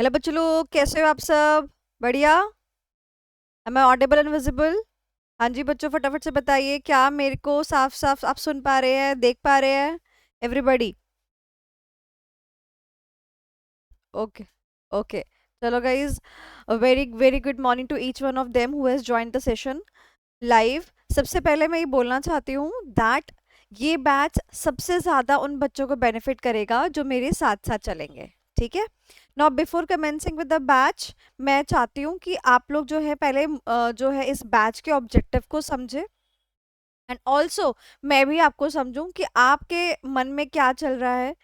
Hello बच्चों लोग, कैसे हो आप सब? बढ़िया। Am I audible and visible? हाँ जी बच्चों, फटाफट से बताइए, क्या मेरे को साफ साफ आप सुन पा रहे हैं, देख पा रहे हैं? एवरीबॉडी? ओके। ओके। चलो guys, very very good morning to each one of them who has joined the session live. सबसे पहले मैं ये बोलना चाहती हूँ दैट ये बैच सबसे ज्यादा उन बच्चों को बेनिफिट करेगा जो मेरे साथ साथ चलेंगे। ठीक है। Now before commencing with the batch, मैं चाहती हूँ कि आप लोग जो है पहले जो है इस बैच के ऑब्जेक्टिव को समझे, एंड ऑल्सो मैं भी आपको समझूं कि आपके मन में क्या चल रहा है,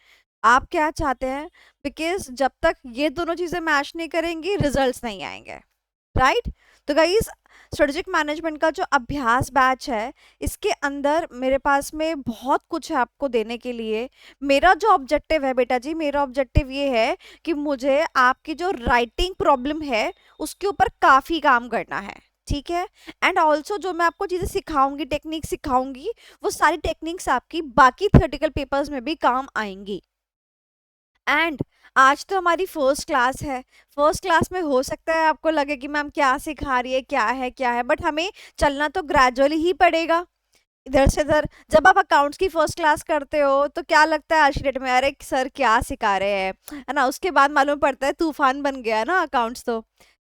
आप क्या चाहते हैं। बिकॉज जब तक ये दोनों चीजें मैच नहीं करेंगी, रिजल्ट्स नहीं आएंगे। राइट? तो गाइस, स्ट्रेटेजिक मैनेजमेंट का जो अभ्यास बैच है, इसके अंदर मेरे पास में बहुत कुछ है आपको देने के लिए। मेरा जो ऑब्जेक्टिव है बेटा जी, मेरा ऑब्जेक्टिव ये है कि मुझे आपकी जो राइटिंग प्रॉब्लम है उसके ऊपर काफी काम करना है। ठीक है। एंड ऑल्सो जो मैं आपको चीजें सिखाऊंगी, टेक्निक सिखाऊंगी, वो सारी टेक्निक्स आपकी बाकी थियोरेटिकल पेपर्स में भी काम आएंगी। एंड आज तो हमारी फर्स्ट क्लास है। फर्स्ट क्लास में हो सकता है आपको लगे कि मैम क्या सिखा रही है, क्या है, बट हमें चलना तो ग्रेजुअली ही पड़ेगा, इधर से उधर। जब आप अकाउंट्स की फर्स्ट क्लास करते हो तो क्या लगता है आज की डेट में, अरे सर क्या सिखा रहे हैं, है ना? उसके बाद मालूम पड़ता है तूफान बन गया ना अकाउंट्स तो,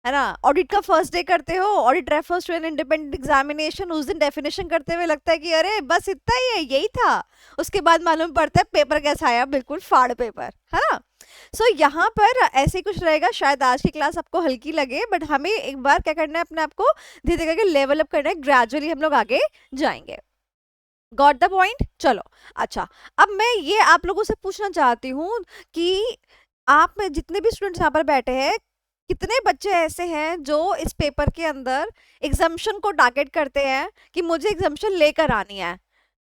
है ना? ऑडिट का फर्स्ट डे करते हो, audit refers to an independent examination, उस दिन डेफिनेशन करते हुए लगता है कि अरे बस इतना ही है, यही था। उसके बाद मालूम पड़ता है पेपर कैसा आया, बिल्कुल फाड़ पेपर, है ना? सो यहाँ पर ऐसे ही कुछ रहेगा। शायद आज की क्लास आपको हल्की लगे, बट हमें एक बार क्या करना है, अपने आप को धीरे धीरे करके लेवल अप करना है, ग्रेजुअली हम लोग आगे जाएंगे। Got the point? चलो। अच्छा, अब मैं ये आप लोगों से पूछना चाहती हूँ कि आप में जितने भी स्टूडेंट्स यहाँ पर बैठे हैं, कितने बच्चे ऐसे हैं जो इस पेपर के अंदर एग्जाम्शन को टारगेट करते हैं कि मुझे एग्जाम्शन लेकर आनी है,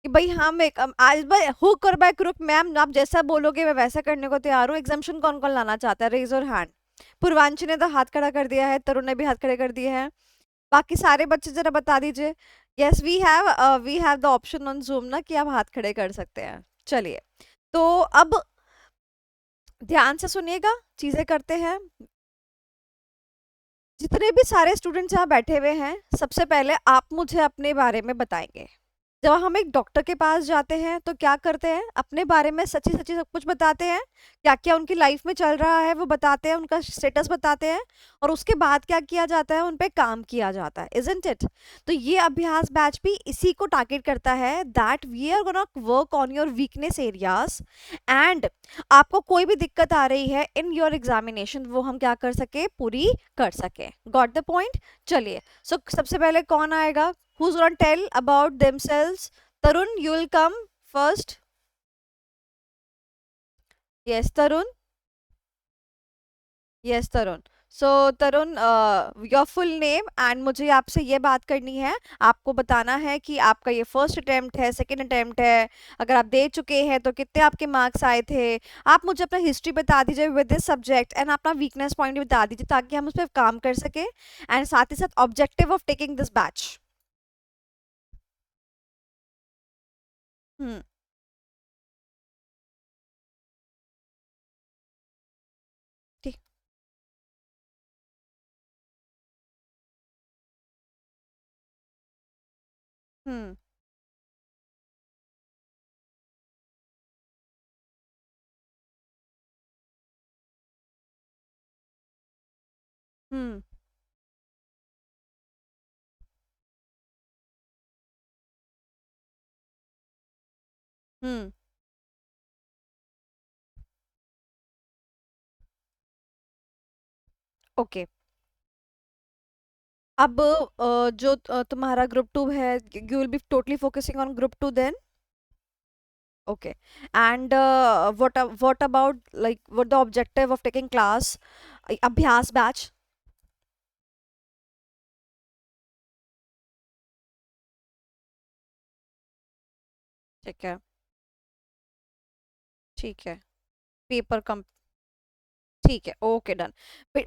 कि भाई हाँ मैं आज भाई हुक और बाय क्रुक मैम आप जैसा बोलोगे मैं वैसा करने को तैयार हूँ। एग्जाम्शन कौन कौन लाना चाहता है? Raise your hand. पूर्वांशी ने तो हाथ खड़ा कर दिया है, तरुण ने भी हाथ खड़े कर दिए हैं। बाकी सारे बच्चे जरा बता दीजिए। Yes, we have the option on Zoom ना कि आप हाथ खड़े कर सकते हैं। चलिए, तो अब ध्यान से सुनिएगा, चीजें करते हैं। जितने भी सारे स्टूडेंट्स यहाँ बैठे हुए हैं, सबसे पहले आप मुझे अपने बारे में बताएंगे। जब हम एक डॉक्टर के पास जाते हैं तो क्या करते हैं, अपने बारे में सच्ची सच्ची सब कुछ बताते हैं। क्या क्या उनकी लाइफ में चल रहा है वो बताते हैं, उनका स्टेटस बताते हैं, और उसके बाद क्या किया जाता है, उन पे काम किया जाता है, इजंट इट? तो ये अभ्यास बैच भी इसी को टारगेट करता है, that we are gonna work on your weakness areas, and आपको कोई भी दिक्कत आ रही है इन योर एग्जामिनेशन, वो हम क्या कर सके, पूरी कर सके। Got the point? चलिए, सो सबसे पहले कौन आएगा? Who's gonna tell about themselves? Tarun, you will come first. Yes, Tarun. Yes, Tarun. So, Tarun, your full name, and मुझे आपसे ये बात करनी है। आपको बताना है कि आपका ये फर्स्ट अटेम्प्ट है, सेकंड अटेम्प्ट है, अगर आप दे चुके हैं तो कितने आपके मार्क्स आए थे। आप मुझे अपना हिस्ट्री बता दीजिए विद दिस सब्जेक्ट, एंड अपना वीकनेस पॉइंट भी बता दीजिए ताकि हम उस पर काम कर सके, एंड साथ ही साथ objective of taking this batch. Hmm. ठीक। हम्म। हम्म। हम्म। ओके। अब जो तुम्हारा ग्रुप टू है, you will be totally focusing on group two then? Okay. And what about like what the objective of taking class Abhyas batch? ठीक है। ठीक है। Paper कम। ठीक है, ओके डन।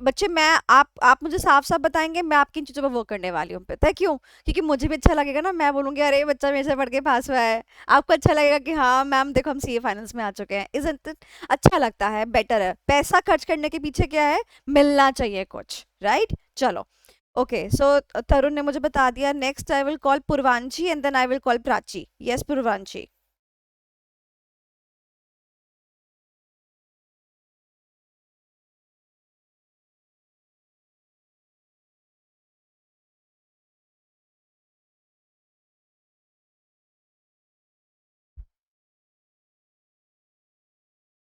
बच्चे मैं, आप मुझे साफ साफ बताएंगे, मैं आपकी इन चीजों पर वर्क करने वाली हूँ। पता है क्यों? क्योंकि मुझे भी अच्छा लगेगा ना, मैं बोलूंगी अरे बच्चा मेरे से पढ़ के पास हुआ है। आपको अच्छा लगेगा कि हाँ मैम देखो हम सीए फाइनेंस में आ चुके हैं, इज़न्ट इट? अच्छा लगता है, बेटर है। पैसा खर्च करने के पीछे क्या है? मिलना चाहिए कुछ, राइट? चलो, ओके। सो तरुण ने मुझे बता दिया। Next I will call Purvanshi and then I will call Prachi. Yes Purvanshi.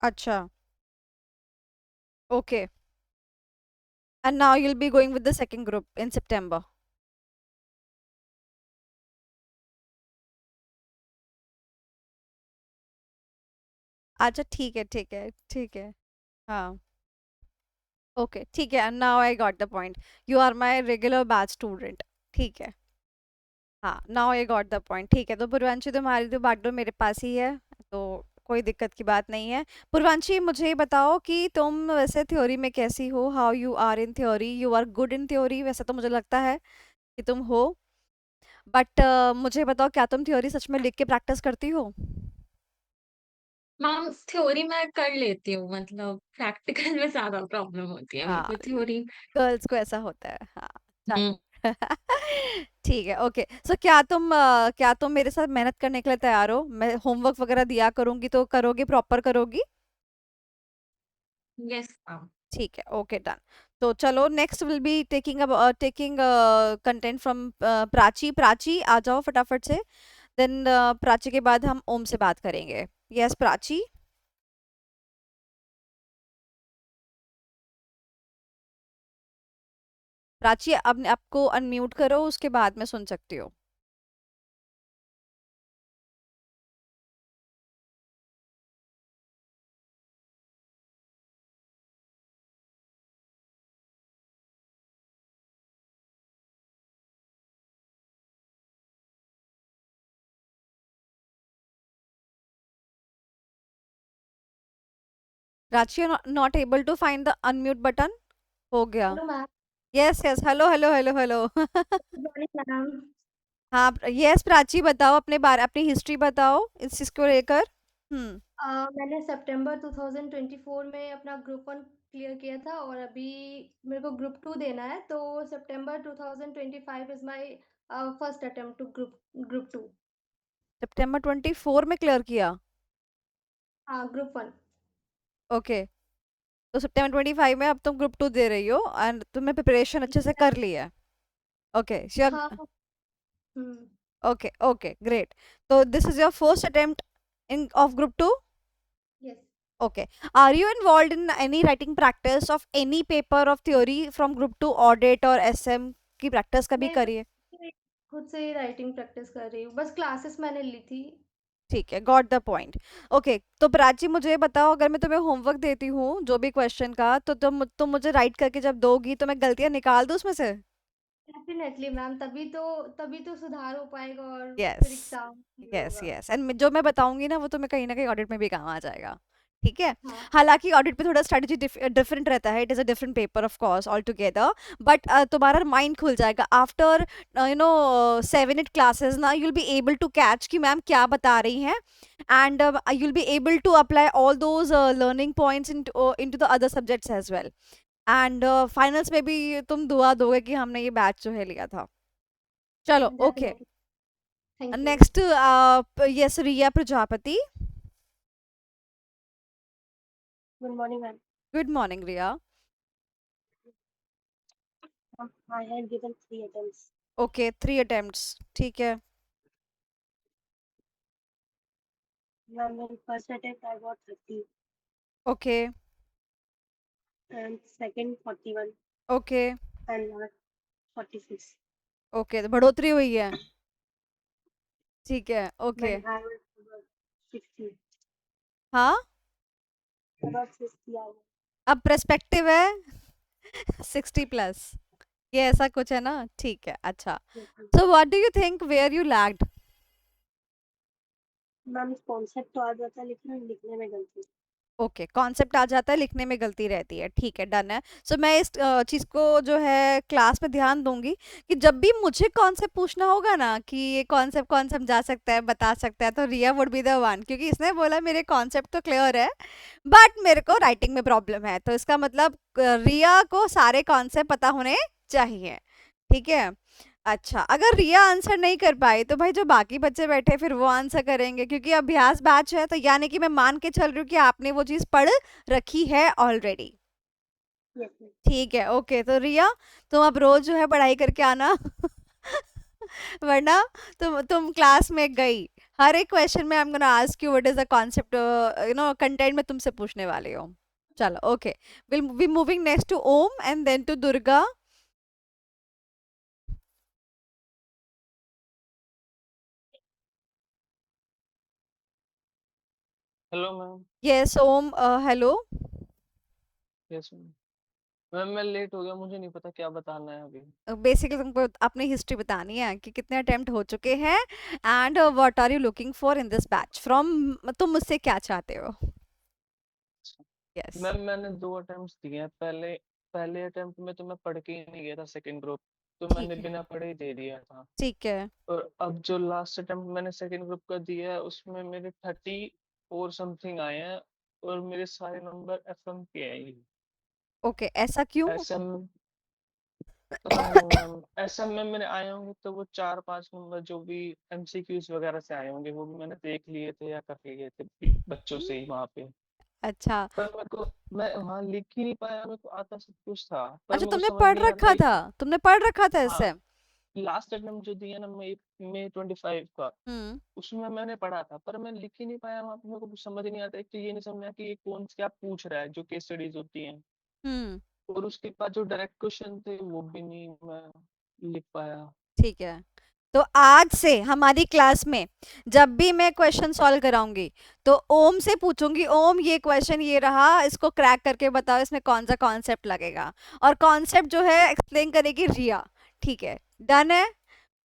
अच्छा, okay. And now you'll be going with the second group in September. अच्छा ठीक है, ठीक है, ठीक है। हाँ, ओके ठीक है। Now I got the point. You are my regular batch student. ठीक है। हाँ, now I got the point. ठीक है, तो पूर्वांशी तुम्हारी तो बागडोर मेरे पास ही है, तो कोई दिक्कत की बात नहीं है। पूर्वांशी मुझे ये बताओ कि तुम वैसे थ्योरी में कैसी हो? How you are in theory? You are good in theory, वैसे तो मुझे लगता है कि तुम हो। बट मुझे बताओ, क्या तुम थ्योरी सच में लिख के प्रैक्टिस करती हो? मैम थ्योरी मैं कर लेती हूँ, मतलब प्रैक्टिकल में ज़्यादा प्रॉब्लम होती है मेरे हाँ, को थ्योरी। गर्ल्स को ऐसा होता है, हाँ। हुँ, चलो। ठीक है, ओके। सो क्या तुम मेरे साथ मेहनत करने के लिए तैयार हो? मैं होमवर्क वगैरह दिया करूंगी तो करोगी, प्रॉपर करोगी? Yes ma'am. ठीक है, ओके डन। तो चलो, next will be taking content from Prachi. Prachi आ जाओ फटाफट से। देन प्राची के बाद हम ओम से बात करेंगे। यस प्राची। प्राची, अब आपको अनम्यूट करो, उसके बाद में सुन सकती हो। Prachi, you not able to find the unmute button? हो गया। Hello ma'am. Yes yes, hello hello hello hello. Good morning ma'am. हाँ, यस प्राची बताओ, अपने बारे, अपनी हिस्ट्री बताओ इस चीज को लेकर। हम्म। मैंने सितंबर 2024 में अपना ग्रुप 1 क्लियर किया था और अभी मेरे को ग्रुप 2 देना है, तो September 2025 is my first attempt to group 2। सितंबर 24 में क्लियर किया? हाँ, ग्रुप 1। ओके। तो सितंबर 25 में अब तुम ग्रुप 2 दे रही हो एंड तुमने प्रिपरेशन अच्छे से कर ली है? Okay sure. हाँ, हुँ, ओके ओके ग्रेट। तो this is your first attempt in of group 2? Yes. Okay. Are you involve in any writing practice of any paper of theory from group 2? Audit और SM की practice कभी नहीं, करिए? खुद से ही राइटिंग प्रैक्टिस कर रही हूँ, बस क्लासेस मैंने ली थी। ठीक है, गॉट द पॉइंट। ओके, तो प्राची मुझे ये बताओ, अगर मैं तुम्हें होमवर्क देती हूँ जो भी क्वेश्चन का, तो तुम मुझे राइट करके जब दोगी तो मैं गलतियां निकाल दूँ उसमें से? डेफ़िनेटली मैम, तभी तो सुधार हो पाएगा और यस फिर एग्ज़ाम क्लियर यस होगा। यस, एंड जो मैं बताऊंगी ना वो तुम्हें कहीं ना कहीं ऑडिट में भी काम आ जाएगा। ठीक है। हाँ, हालांकि ऑडिट पे थोड़ा स्ट्रेटजी डिफरेंट रहता है, it is a different paper of course all together. But तुम्हारा माइंड खुल जाएगा आफ्टर 7-8 क्लासेस ना, you will be able to catch कि मैम क्या बता रही हैं, and you will be able to apply all those learning points into the other subjects as well. And finals में भी तुम दुआ दोगे कि हमने ये बैच जो है लिया था। चलो, okay. Definitely, thank you. Next, yes Riya Prajapati. Good morning ma'am. Good morning Riya. I have given 3 attempts. Okay, 3 attempts, ठीक है। Ma'am in first attempt I got 30 okay and second 41 okay and last 46। Okay, तो बढ़ोतरी हुई है। ठीक है, okay. But I was about 60, हाँ, about 60 आई अब पर्सपेक्टिव है। 60+, ये ऐसा कुछ है ना? ठीक है, अच्छा। Was. So what do you think where you lagged? Ma'am concept तो आ जाता है लेकिन लिखने में गलती। ओके, कॉन्सेप्ट आ जाता है, लिखने में गलती रहती है, ठीक है, डन है। सो मैं इस चीज़ को जो है क्लास में ध्यान दूंगी कि जब भी मुझे कॉन्सेप्ट पूछना होगा ना कि ये कॉन्सेप्ट कौन समझा सकता है, बता सकता है, तो रिया वुड बी द वन, क्योंकि इसने बोला मेरे कॉन्सेप्ट तो क्लियर है बट मेरे को राइटिंग में प्रॉब्लम है, तो इसका मतलब रिया को सारे कॉन्सेप्ट पता होने चाहिए, ठीक है। अच्छा, अगर रिया आंसर नहीं कर पाई तो भाई जो बाकी बच्चे बैठे फिर वो आंसर करेंगे, क्योंकि अभ्यास बैच है, तो यानी कि मैं मान के चल रही हूँ कि आपने वो चीज पढ़ रखी है ऑलरेडी। Yes yes. ठीक है, ओके, तो रिया तुम अब रोज जो है पढ़ाई करके आना वरना तुम क्लास में गई, हर एक क्वेश्चन में I am gonna ask you what is the concept, content में तुमसे पूछने वाली हूँ। चलो, okay, will be moving next to Om and then to Durga. Hello ma'am. Yes Om, hello. Yes ma'am. Ma'am मैं लेट हो गया, मुझे नहीं पता क्या बताना है अभी। बेसिकली तुमको अपनी हिस्ट्री बतानी है कि कितने अटेम्प्ट हो चुके हैं and what are you looking for in this batch from, तुम मुझसे क्या चाहते हो। यस। मैम मैंने 2 अटेम्प्ट्स दिए हैं। पहले पहले अटेम्प्ट में तो मैं पढ़ के ही नहीं गया था, सेकंड ग्रुप तो मैंने ठीक है। बिना पढ़े ही दे दिया था। ठीक है। और अब जो लास्ट अटेम्प्ट मैंने सेकंड ग्रुप का दिया है उसमें मेरे 34 समथिंग आए हैं और मेरे सारे नंबर एफएम के हैं। ओके, ऐसा क्यों। एसएम पता नहीं मैम, एसएम में मेरे आए होंगे तो वो 4-5 नंबर जो भी एमसीक्यूज वगैरह से आए होंगे वो भी मैंने देख लिए थे या कर लिए थे बच्चों से ही वहां पे। अच्छा। पर मेरे को मैं वहां लिख ही नहीं पाया, मेरे को आता सब कुछ था पर अच्छा, मेरे को तुमने समझ पढ़ नहीं आता रखा था, तुमने पढ़ रखा था हाँ, इससे। लास्ट अटेम्प्ट जो दिया ना मई 25 का, हम्म। उसमें मैंने पढ़ा था पर मैं लिख ही नहीं पाया वहां पे। मेरे को कुछ समझ नहीं आता, एक तो ये नहीं समझ में आया कि ये कौन क्या पूछ रहा है जो केस स्टडीज होती हैं, हम्म। और उसके बाद जो डायरेक्ट क्वेश्चन थे वो भी नहीं मैं लिख पाया। ठीक है, तो आज से हमारी क्लास में जब भी मैं क्वेश्चन सॉल्व कराऊंगी तो ओम से पूछूंगी, ओम ये क्वेश्चन ये रहा, इसको क्रैक करके बताओ इसमें कौन सा कॉन्सेप्ट लगेगा, और कॉन्सेप्ट जो है एक्सप्लेन करेगी रिया। ठीक है, डन है।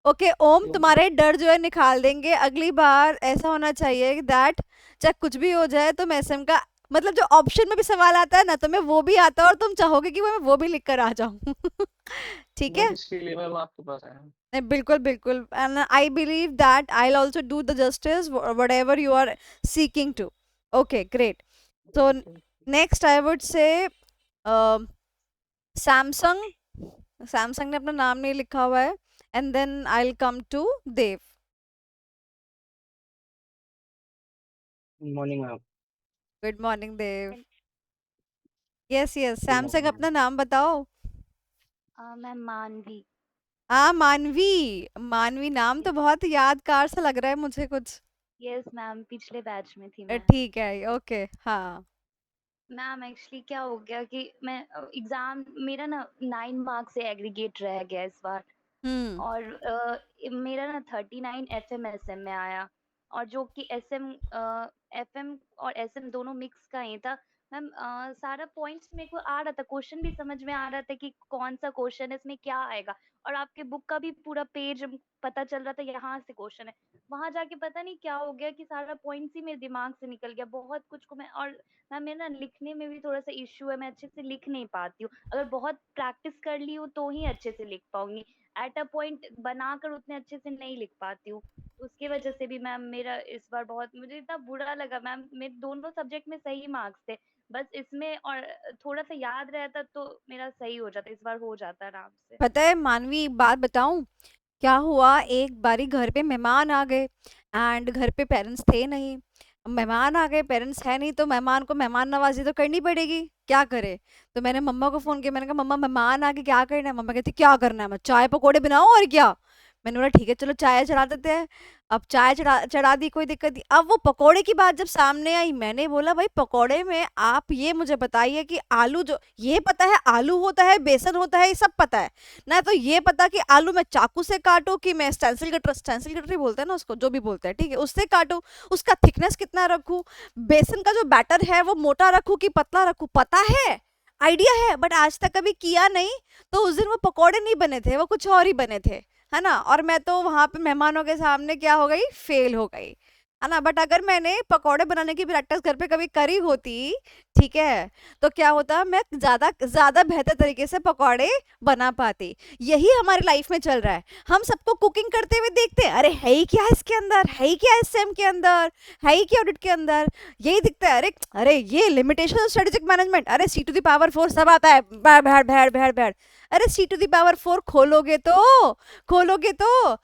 ओके ओम, तो तुम्हारे डर जो है निकाल देंगे, अगली बार ऐसा होना चाहिए दैट चाहे कुछ भी हो जाए तुम एसएम का, मतलब जो ऑप्शन में भी सवाल आता है ना तुम्हें वो भी आता है और तुम चाहोगे कि मैं वो भी लिख कर आ जाऊं ठीक है। बस इसके लिए मैं आपके पास आया हूँ। नहीं, बिल्कुल बिल्कुल, and I believe that I will also do the justice whatever you are seeking to. Okay, great. So next I would say Samsung, Samsung ने अपना नाम नहीं लिखा हुआ है, and then I will come to Dev. Morning ma'am. Good morning Dev. Yes yes, good Samsung morning ma'am. अपना नाम बताओ। मैम मानवी। हाँ, मानवी। मानवी नाम तो यस। बहुत यादगार सा लग रहा है मुझे कुछ। यस मैम, पिछले बैच में थी मैं। ठीक है, ओके, हाँ। मैम एक्चुअली क्या हो गया कि मैं एग्जाम मेरा ना 9 मार्क्स से एग्रीगेट रह गया इस बार। हम्म। और मेरा ना 39 एफएम एसएम में आया, और जो कि एसएम एफएम और एसएम दोनों मिक्स का ही था। मैम सारा पॉइंट्स मेरे को आ रहा था, क्वेश्चन भी समझ में आ रहा था कि कौन सा क्वेश्चन है, इसमें क्या आएगा, और आपके बुक का भी पूरा पेज पता चल रहा था यहाँ से क्वेश्चन है। वहां जाके पता नहीं क्या हो गया कि सारा पॉइंट्स ही मेरे दिमाग से निकल गया, बहुत कुछ को मैं। और मैम मेरा ना लिखने में भी थोड़ा सा इश्यू है, मैं अच्छे से लिख नहीं पाती हूँ। अगर बहुत प्रैक्टिस कर ली हूँ तो ही अच्छे से लिख पाऊंगी, एट अ पॉइंट बनाकर उतने अच्छे से नहीं लिख पाती हूँ। उसकी वजह से भी मैम मेरा इस बार बहुत मुझे इतना बुरा लगा। मैम मेरे दोनों सब्जेक्ट में सही मार्क्स थे, बस इसमें और थोड़ा सा याद रहता तो मेरा सही हो जाता, इस बार हो जाता आराम से। पता है मानवी, एक बात बताऊं, क्या हुआ, एक बारी घर पे मेहमान आ गए एंड घर पे पेरेंट्स थे नहीं। मेहमान आ गए, पेरेंट्स है नहीं, तो मेहमान को मेहमान नवाजी तो करनी पड़ेगी, क्या करे। तो मैंने मम्मा को फोन किया, मैंने कहा मम्मा मेहमान आ गए क्या करना है, मम्मा कहती क्या करना है, मैं चाय पकोड़े बनाऊं और क्या। मैंने बोला ठीक है चलो चाय चढ़ा देते हैं। अब चाय चढ़ा चढ़ा दी, कोई दिक्कत नहीं। अब वो पकोड़े की बात जब सामने आई, मैंने बोला भाई पकोड़े में आप ये मुझे बताइए कि आलू, जो ये पता है आलू होता है, बेसन होता है, ये सब पता है ना, तो ये पता कि आलू मैं चाकू से काटूं कि मैं स्टेंसिल कटर ही बोलते हैं ना उसको, जो भी बोलते हैं, ठीक है, उससे काटूं, उसका थिकनेस कितना रखूं, बेसन का जो बैटर है वो मोटा रखूं कि पतला रखूं, पता है, आइडिया है, बट आज तक कभी किया नहीं। तो उस दिन वो पकोड़े नहीं बने थे, वो कुछ और ही बने थे, है ना, और मैं तो वहां पे मेहमानों के सामने क्या हो गई, फेल हो गई। है ना। बट अगर मैंने पकौड़े बनाने की प्रैक्टिस घर पे कभी करी होती, ठीक है, तो क्या होता, मैं ज्यादा ज्यादा बेहतर तरीके से पकौड़े बना पाती। यही हमारी लाइफ में चल रहा है। हम सबको कुकिंग करते हुए देखते हैं, अरे है ही क्या इसके अंदर, है ही क्या इस सेम के अंदर, है ही क्या ऑडिट के अंदर, यही दिखता है। अरे अरे ये लिमिटेशन स्ट्रेटेजिक मैनेजमेंट, अरे सी टू द पावर 4 सब आता है, bad bad bad bad bad. अरे सी टू द पावर 4 खोलोगे तो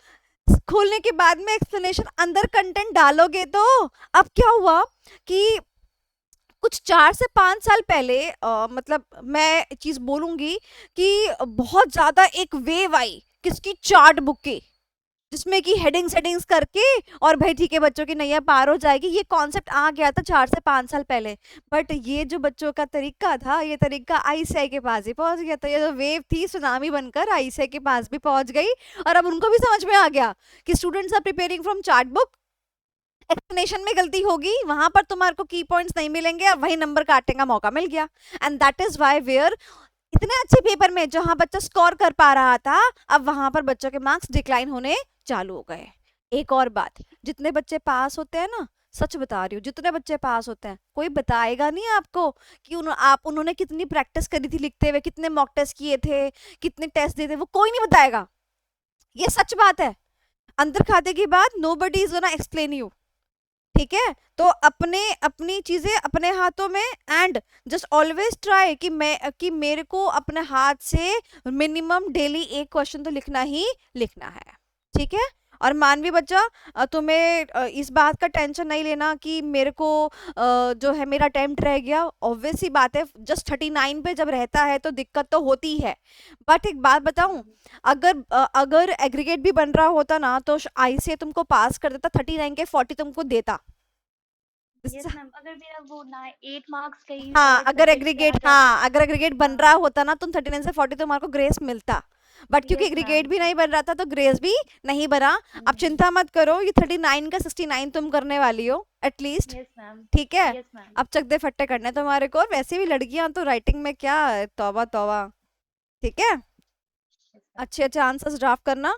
खोलने के बाद में एक्सप्लेनेशन अंदर कंटेंट डालोगे तो। अब क्या हुआ कि कुछ 4 से 5 साल पहले मतलब मैं चीज बोलूंगी कि बहुत ज्यादा एक वेव आई किसकी, चार्ट बुक की, जिसमें कि हेडिंग्स हेडिंग्स करके और भाई ठीक है बच्चों की नैया पार हो जाएगी, ये कॉन्सेप्ट आ गया था 4 से 5 साल पहले। बट ये जो बच्चों का तरीका था, ये तरीका आईसीआई के पास ही पहुंच गया था। ये जो वेव थी सुनामी बनकर आईसीआई के पास भी पहुंच गई, और अब उनको भी समझ में आ गया कि students are preparing from chart book, explanation में गलती होगी, वहां पर तुम्हारे को की पॉइंट्स नहीं मिलेंगे, अब वही नंबर काटने का मौका मिल गया। And that is why we're इतने अच्छे पेपर में जहां बच्चा स्कोर कर पा रहा था, अब वहां पर बच्चों के मार्क्स डिक्लाइन होने चालू हो गए। एक और बात, जितने बच्चे पास होते हैं ना, सच बता रही हूँ, जितने बच्चे पास होते हैं कोई बताएगा नहीं आपको कि उन्होंने कितनी प्रैक्टिस करी थी लिखते हुए, कितने मॉक टेस्ट किए थे, कितने टेस्ट दिए थे, वो कोई नहीं बताएगा। ये सच बात है। अंदर खाते की बात nobody is gonna explain you, ठीक है। तो अपने अपनी चीजें अपने हाथों में, एंड जस्ट ऑलवेज ट्राई कि मेरे को अपने हाथ से मिनिमम डेली एक क्वेश्चन तो लिखना ही लिखना है, ठीक है। और मानवी बच्चा, तुम्हें इस बात का टेंशन नहीं लेना कि मेरे को जो है मेरा अटेम्प्ट रह गया। ऑब्वियस सी बात है, जस्ट 39 पे जब रहता है तो दिक्कत तो होती ही है। बट एक बात बताऊं, अगर एग्रीगेट भी बन रहा होता ना तो आईसीए तुमको पास कर देता, 39 के 40 तुमको देता। यस मैम, अगर मेरा वो ना 8 मार्क्स कहीं हाँ, और सब्जेक्ट से आ जाता। हाँ अगर एग्रीगेट बन हाँ। रहा होता ना, तुम 39 से 40 तुम्हारे को ग्रेस मिलता। बट क्योंकि यस एग्रीगेट मैम। भी नहीं बन रहा था तो ग्रेस भी नहीं बना। अब चिंता मत करो, ये 39 का 69 तुम करने वाली हो एटलीस्ट, यस मैम। ठीक है। Yes ma'am. अब चक दे फट्टे करने हैं तुम्हारे को, और वैसे भी लड़कियां तो राइटिंग में क्या है, तौबा तौबा, ठीक है। अच्छे अच्छे आंसर्स ड्राफ्ट करना।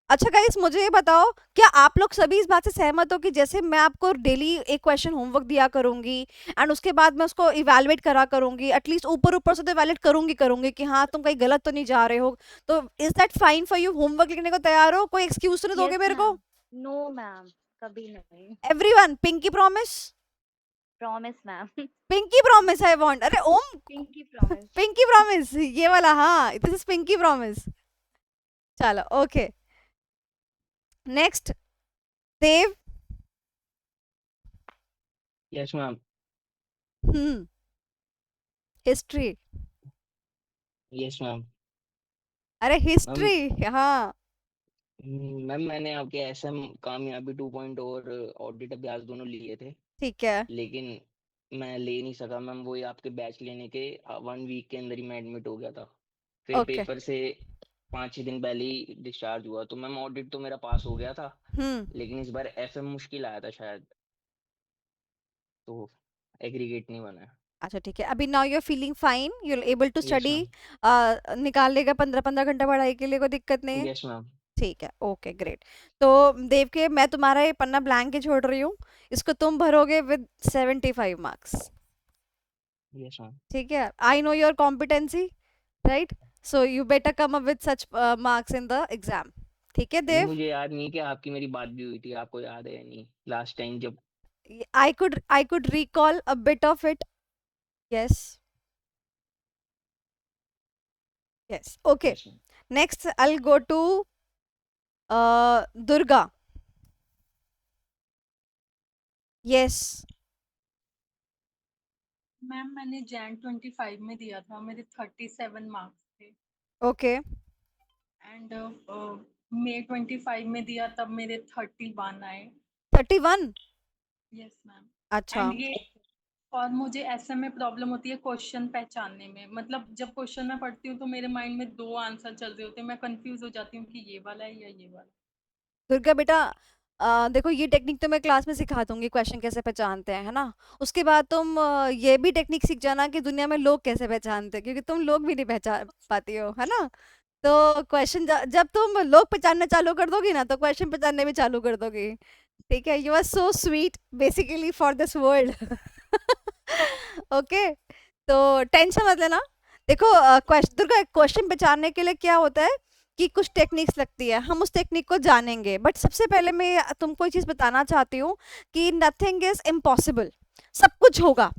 अच्छा गाइस, मुझे ये बताओ, क्या आप लोग सभी इस बात से सहमत हो कि जैसे मैं आपको डेली एक क्वेश्चन होमवर्क दिया करूंगी, एंड उसके बाद मैं उसको इवैल्यूएट करा करूंगी, एटलीस्ट ऊपर ऊपर से तो इवैल्यूएट करूंगी कि हाँ तुम कहीं गलत तो नहीं जा रहे हो, तो is that fine for you? Homework लिखने को तैयार हो? कोई एक्सक्यूज तो नहीं दोगे यस मेरे को? मैम। नो मैम, कभी नहीं। Everyone pinky promise, promise ma'am. Pinky promise I want. अरे Om, pinky promise. Pinky promise, ये वाला, हाँ दिस इज पिंकी प्रॉमिस। चलो okay, next Dev. Yes ma'am. History. Yes ma'am. अरे मैम हिस्ट्री, हाँ मैम मैंने आपके एसएम कामयाबी 2 और ऑडिट अभ्यास दोनों लिए थे, ठीक है। लेकिन मैं ले नहीं सका मैम। वही आपके बैच लेने के 1 वीक के अंदर ही मैं एडमिट हो गया था। फिर ओके। पेपर से 5 6 दिन पहले ही डिस्चार्ज हुआ। तो मैम ऑडिट तो मेरा पास हो गया था, हम्म लेकिन इस बार एफएम मुश्किल आया था शायद, तो एग्रीगेट नहीं बना। अच्छा ठीक है, अभी now you are feeling fine, you are able to yes study, ma'am. निकाल लेगा 15-15 घंटा पढ़ाई के लिए, कोई दिक्कत नहीं है? Yes ma'am. ठीक है, ओके ग्रेट। तो देव के, मैं तुम्हारा ये पन्ना ब्लैंक ही छोड़ रही हूँ, इसको तुम भरोगे विद 75 मार्क्स, यस मैम। ठीक है। I know your competency, right, so you better come up with such marks in the exam, ठीक है देव। मुझे याद नहीं कि आपकी मेरी बात भी हुई थी, आपको याद है या नहीं लास्ट टाइम जब। I could recall a bit of it, yes, yes, okay. Yes ma'am. Next I'll go to Durga. Yes. Ma'am मैंने जैन 25 में दिया था, मेरे 37 मार्क्स थे। Okay. एंड मई 25 में दिया तब मेरे 31 आए। 31. Yes ma'am. अच्छा, एंड ये और मुझे ऐसे में प्रॉब्लम होती है क्वेश्चन पहचानने में। मतलब जब क्वेश्चन मैं पढ़ती हूँ तो मेरे माइंड में 2 आंसर चल रहे होते हैं, मैं कंफ्यूज हो जाती हूँ कि ये वाला है या ये वाला। दुर्गा बेटा, देखो ये टेक्निक तो मैं क्लास में सिखा दूंगी, क्वेश्चन कैसे पहचानते हैं, है ना। उसके बाद तुम ये भी टेक्निक सीख जाना कि दुनिया में लोग कैसे पहचानते हैं, क्योंकि तुम लोग भी नहीं पहचान पाती हो, है ना। तो क्वेश्चन जब तुम लोग पहचानना चालू कर दोगी ना, तो क्वेश्चन पहचानने भी चालू कर दोगी, ठीक है, you are so sweet basically for this world. Okay, तो टेंशन मत लेना। देखो दुर्गा, क्वेश्चन पहचानने के लिए क्या होता है कि कुछ टेक्निक्स लगती है, हम उस टेक्निक को जानेंगे। बट सबसे पहले मैं तुमको एक चीज बताना चाहती हूँ कि नथिंग इज इम्पॉसिबल, सब कुछ होगा।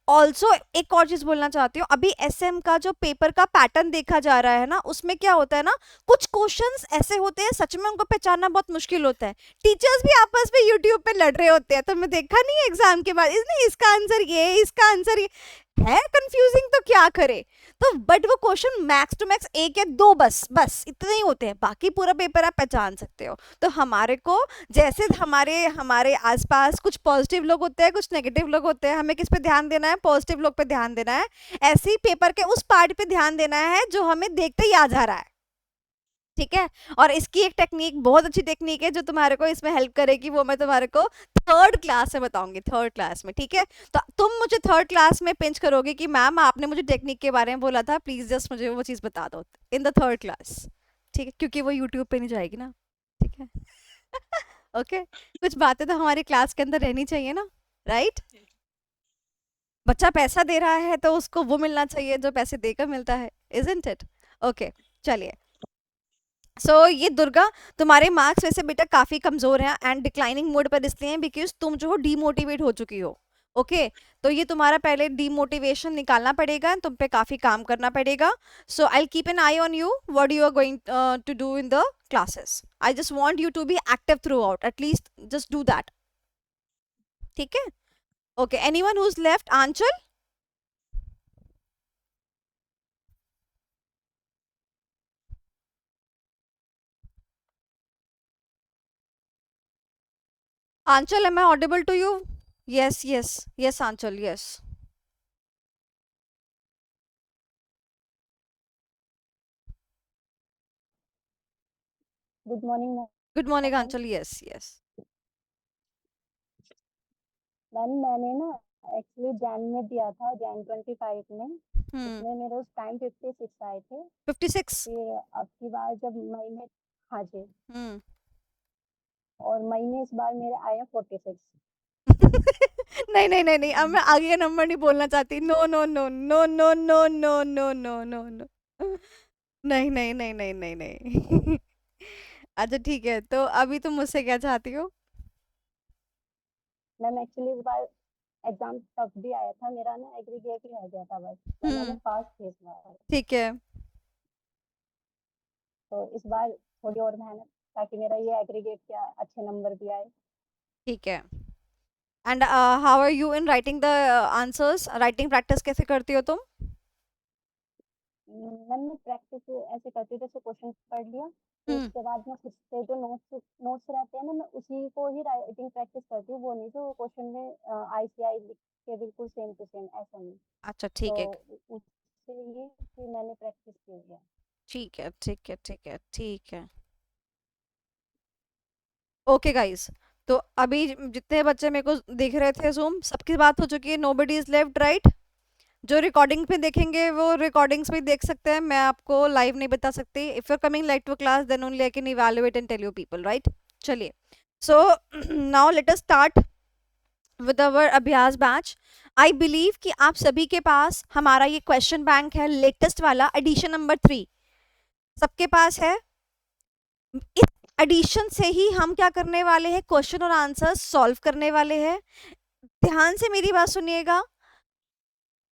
ऑल्सो एक और चीज बोलना चाहती हूँ, अभी एसएम का जो पेपर का पैटर्न देखा जा रहा है ना, उसमें क्या होता है ना, कुछ क्वेश्चंस ऐसे होते हैं सच में उनको पहचानना बहुत मुश्किल होता है। टीचर्स भी आपस में यूट्यूब पे लड़ रहे होते हैं, तुमने देखा नहीं है एग्जाम के बाद, इसने इसका आंसर ये, इसका आंसर ये है, कंफ्यूजिंग तो क्या करे। तो बट वो क्वेश्चन मैक्स टू मैक्स एक या दो बस बस इतने ही होते हैं, बाकी पूरा पेपर आप पहचान सकते हो। तो हमारे को जैसे हमारे हमारे आसपास कुछ पॉजिटिव लोग होते हैं, कुछ नेगेटिव लोग होते हैं, हमें किस पे ध्यान देना है, पॉजिटिव लोग पे ध्यान देना है। ऐसे ही पेपर के उस पार्ट पे ध्यान देना है जो हमें देखते ही आ जा रहा है। ठीक है, और इसकी एक टेक्निक, बहुत अच्छी टेक्निक है जो तुम्हारे को इसमें हेल्प करेगी, वो मैं तुम्हारे को थर्ड क्लास में बताऊंगी, थर्ड क्लास में। ठीक है, तो तुम मुझे थर्ड क्लास में पिंच करोगे कि मैम आपने मुझे टेक्निक के बारे में बोला था, प्लीज जस्ट मुझे वो चीज बता दो इन द थर्ड क्लास। ठीक है, क्योंकि वो यूट्यूब पे नहीं जाएगी ना। ठीक है। ओके, कुछ बातें तो हमारी क्लास के अंदर रहनी चाहिए ना, राइट? बच्चा पैसा दे रहा है तो उसको वो मिलना चाहिए जो पैसे देकर मिलता है, इजंट इट? ओके, चलिए। ये दुर्गा, तुम्हारे मार्क्स वैसे बेटा काफी कमजोर हैं एंड डिक्लाइनिंग मोड पर इसलिए हैं बिकॉज तुम जो हो डीमोटिवेट हो चुकी हो। ओके, तो ये तुम्हारा पहले डीमोटिवेशन निकालना पड़ेगा, तुम पे काफी काम करना पड़ेगा। So I keep an eye on you what you are going to do in the classes. I just want you to be active throughout, at least just do that. ठीक है, okay, anyone who is left? Anchal? Anchal, am I audible to you? Yes, yes, yes, Anchal, yes. Good morning Good morning, ma'am. Anchal. Yes, yes. Ma'am मैंने ना actually Jain में दिया था, जैन 25 में। उसमें मेरे उस टाइम 56 आए थे। 56. फिर अब की बार जब मई में, हाँ जी, Hmm. और मई में इस बार मेरे आए हैं 46। नहीं नहीं नहीं नहीं, अब मैं आगे का नंबर नहीं बोलना चाहती। No no no no no no no no no no no, नहीं नहीं नहीं नहीं नहीं नहीं। अच्छा ठीक है, तो अभी तुम मुझसे क्या चाहती हो? मैम एक्चुअली इस बार एग्जाम टफ भी आया था, मेरा ना एग्रीगेट ही रह गया था बस, वरना मैं पास थी इस बार। ठीक है, तो इस बार थोड़ी और मेहनत, ताकि मेरा ये एग्रीगेट क्या अच्छे नंबर भी आए। ठीक है। And how are you in writing the answers? Writing practice कैसे करती हो तुम? मैम मैं प्रैक्टिस ऐसे करती हूँ, जैसे क्वेश्चन पढ़ लिया तो उसके बाद मैं खुद से जो नोट्स रहते हैं ना, मैं उसी को ही राइटिंग प्रैक्टिस करती हूँ, वो नहीं जो क्वेश्चन में आईसीआई लिख के बिल्कुल सेम टू सेम, ऐसा नहीं। अच्छा ठीक है, तो उससे ये कि मैंने प्रैक्टिस की है। ठीक है, ठीक है, ठीक है, ठीक है। ओके गाइस, तो अभी जितने बच्चे मेरे को देख रहे थे जूम, सबकी बात हो चुकी है, नोबडी इज लेफ्ट, राइट? जो रिकॉर्डिंग पे देखेंगे वो रिकॉर्डिंग्स भी देख सकते हैं, मैं आपको लाइव नहीं बता सकती। If you are coming live to class then only I can evaluate and tell you people, right? चलिए, so now let us start with our Abhyas batch. I believe कि आप सभी के पास हमारा ये क्वेश्चन बैंक है, लेटेस्ट वाला एडिशन नंबर 3 सबके पास है। इस एडिशन से ही हम क्या करने वाले हैं, क्वेश्चन और आंसर सॉल्व करने वाले हैं। ध्यान से मेरी बात सुनिएगा,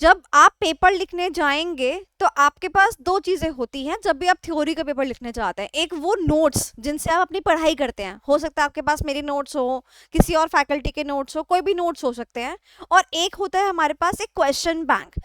जब आप पेपर लिखने जाएंगे तो आपके पास दो चीजें होती हैं जब भी आप थ्योरी का पेपर लिखने जाते हैं। एक वो नोट्स जिनसे आप अपनी पढ़ाई करते हैं, हो सकता है आपके पास मेरी नोट्स हो, किसी और फैकल्टी के नोट्स हो, कोई भी नोट्स हो सकते हैं। और एक होता है हमारे पास एक क्वेश्चन बैंक।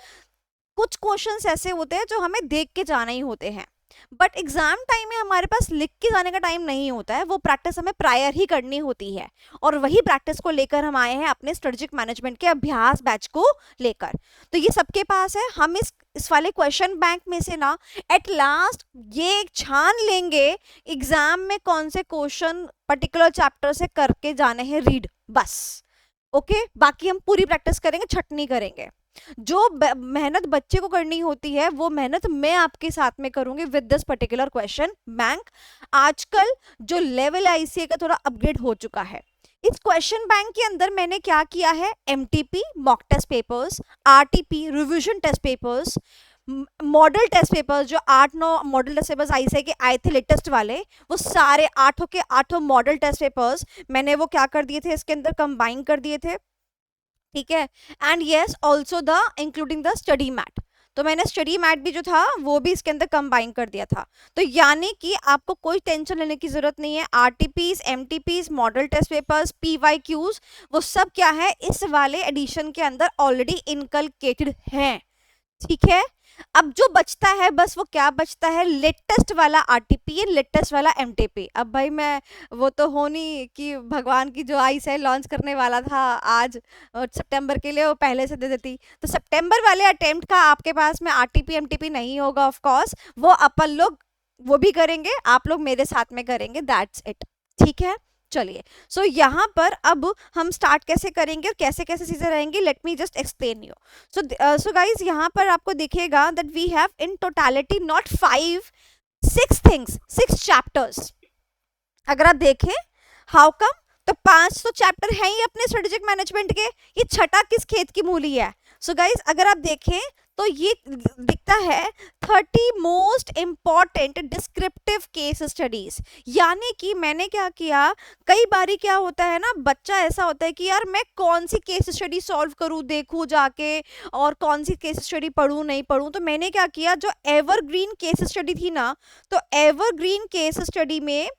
कुछ क्वेश्चंस ऐसे होते हैं जो हमें देख के जाना ही होते हैं, बट एग्जाम टाइम में हमारे पास लिख के जाने का टाइम नहीं होता है, वो प्रैक्टिस हमें प्रायर ही करनी होती है। और वही प्रैक्टिस को लेकर हम आए हैं अपने स्ट्रेटेजिक मैनेजमेंट के अभ्यास बैच को लेकर। तो ये सबके पास है। हम इस वाले क्वेश्चन बैंक में से ना एट लास्ट ये छान लेंगे एग्जाम में कौन से क्वेश्चन पर्टिकुलर चैप्टर से करके जाने हैं रीड, बस। ओके, बाकी हम पूरी प्रैक्टिस करेंगे, छटनी करेंगे। जो मेहनत बच्चे को करनी होती है वो मेहनत मैं आपके साथ में करूंगी with this particular question bank. आजकल जो लेवल आईसीए का थोड़ा अपग्रेड हो चुका है, इस क्वेश्चन बैंक के अंदर मैंने क्या किया है, MTP mock test papers, RTP revision test papers, model test papers, जो 8-9 मॉडल टेस्ट पेपर्स आईसीआई के आए थे लेटेस्ट वाले, वो सारे 8 के 8 मॉडल टेस्ट पेपर्स मैंने वो क्या कर दिए थे, इसके अंदर कंबाइन कर दिए थे, ठीक है। And yes also the including the study mat, तो मैंने स्टडी मैट भी जो था वो भी इसके अंदर कंबाइन कर दिया था। तो यानी कि आपको कोई टेंशन लेने की जरूरत नहीं है, RTPs, MTPs, model test papers, PYQs, वो सब क्या है इस वाले एडिशन के अंदर ऑलरेडी इनकलकेटेड हैं, ठीक है। अब जो बचता है बस वो क्या बचता है, लेटेस्ट वाला आरटीपी, लेटेस्ट वाला एमटीपी। अब भाई मैं वो तो हो नहीं कि भगवान की जो आई से लॉन्च करने वाला था आज सितंबर के लिए वो पहले से दे देती, तो सितंबर वाले अटेम्प्ट का आपके पास में आरटीपी एमटीपी नहीं होगा, ऑफ कोर्स वो अपन लोग वो भी करेंगे, आप लोग मेरे साथ में करेंगे, दैट्स इट, ठीक है। चलिए, सो यहाँ पर अब हम स्टार्ट कैसे करेंगे और कैसे कैसे चीजें रहेंगी, let me just explain you. So guys यहाँ पर आपको दिखेगा that we have in totality not 5, 6 things, 6 chapters. अगर आप देखें हाउ कम, तो 5 तो चैप्टर है ही अपने स्ट्रेटेजिक मैनेजमेंट के, ये छठा किस खेत की मूली है। सो गाइज अगर आप देखें तो ये दिखता है 30 most important descriptive case studies. यानी कि मैंने क्या किया, कई बारी क्या होता है ना, बच्चा ऐसा होता है कि यार मैं कौन सी केस स्टडी सॉल्व करूं, देखूं जाके, और कौन सी केस स्टडी पढूं नहीं पढूं। तो मैंने क्या किया, जो एवरग्रीन केस स्टडी थी ना, तो एवरग्रीन केस स्टडी में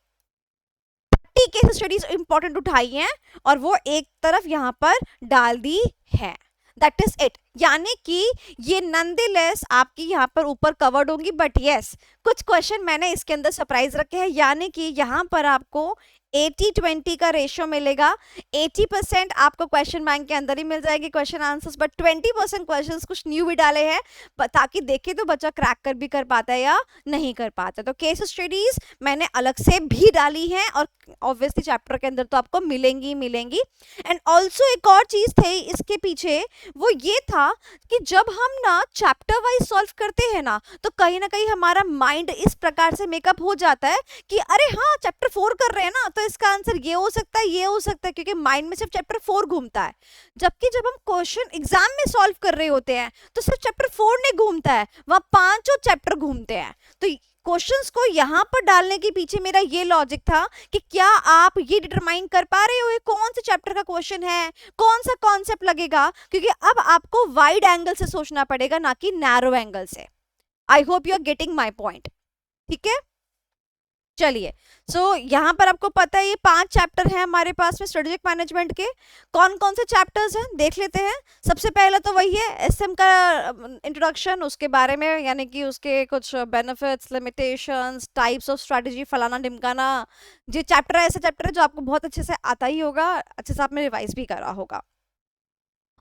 30 केस स्टडीज इंपॉर्टेंट उठाई हैं और वो एक तरफ यहाँ पर डाल दी है, दैट इज इट। यानी कि ये नॉनदलेस आपकी यहाँ पर ऊपर कवर्ड होंगी, बट यस कुछ क्वेश्चन मैंने इसके अंदर सरप्राइज रखे हैं। यानी कि यहाँ पर आपको 80-20 का रेशियो मिलेगा, 80% आपको क्वेश्चन बैंक के अंदर ही मिल जाएगी क्वेश्चन आंसर्स, बट 20% क्वेश्चंस कुछ न्यू भी डाले हैं ताकि देखे तो बच्चा क्रैक कर भी कर पाता है या नहीं कर पाता। तो केस स्टडीज मैंने अलग से भी डाली हैं और ऑब्वियसली चैप्टर के अंदर तो आपको मिलेंगी मिलेंगी। एंड ऑल्सो एक और चीज थी इसके पीछे, वो ये था कि जब हम ना चैप्टर वाइज सॉल्व करते हैं ना, तो कहीं ना कहीं हमारा माइंड इस प्रकार से मेकअप हो जाता है कि अरे हाँ चैप्टर 4 कर रहे हैं ना, तो इसका आंसर ये हो सकता है, ये हो सकता है, क्योंकि माइंड में सिर्फ चैप्टर 4 घूमता है। जबकि जब हम क्वेश्चन एग्जाम में सॉल्व कर रहे होते हैं तो सिर्फ चैप्टर 4 नहीं घूमता है, वहां 5 चैप्टर घूमते हैं। तो क्वेश्चंस को यहाँ पर डालने के पीछे मेरा ये लॉजिक था कि क्या आप ये डिटरमाइन कर पा रहे हो ये कौन से चैप्टर का क्वेश्चन है, कौन सा कॉन्सेप्ट लगेगा, क्योंकि अब आपको वाइड एंगल से सोचना पड़ेगा ना कि नैरो एंगल से। I hope you are getting my point, ठीक है। चलिए, सो यहाँ पर आपको पता है ये 5 चैप्टर हैं हमारे पास में स्ट्रेटेजिक मैनेजमेंट के। कौन कौन से चैप्टर्स हैं देख लेते हैं। सबसे पहले तो वही है एसएम का इंट्रोडक्शन, उसके बारे में यानी कि उसके कुछ benefits, limitations, types of strategy, फलाना ढिमकाना। ये चैप्टर ऐसा चैप्टर है जो आपको बहुत अच्छे से आता ही होगा, अच्छे से आपने रिवाइज भी करा होगा।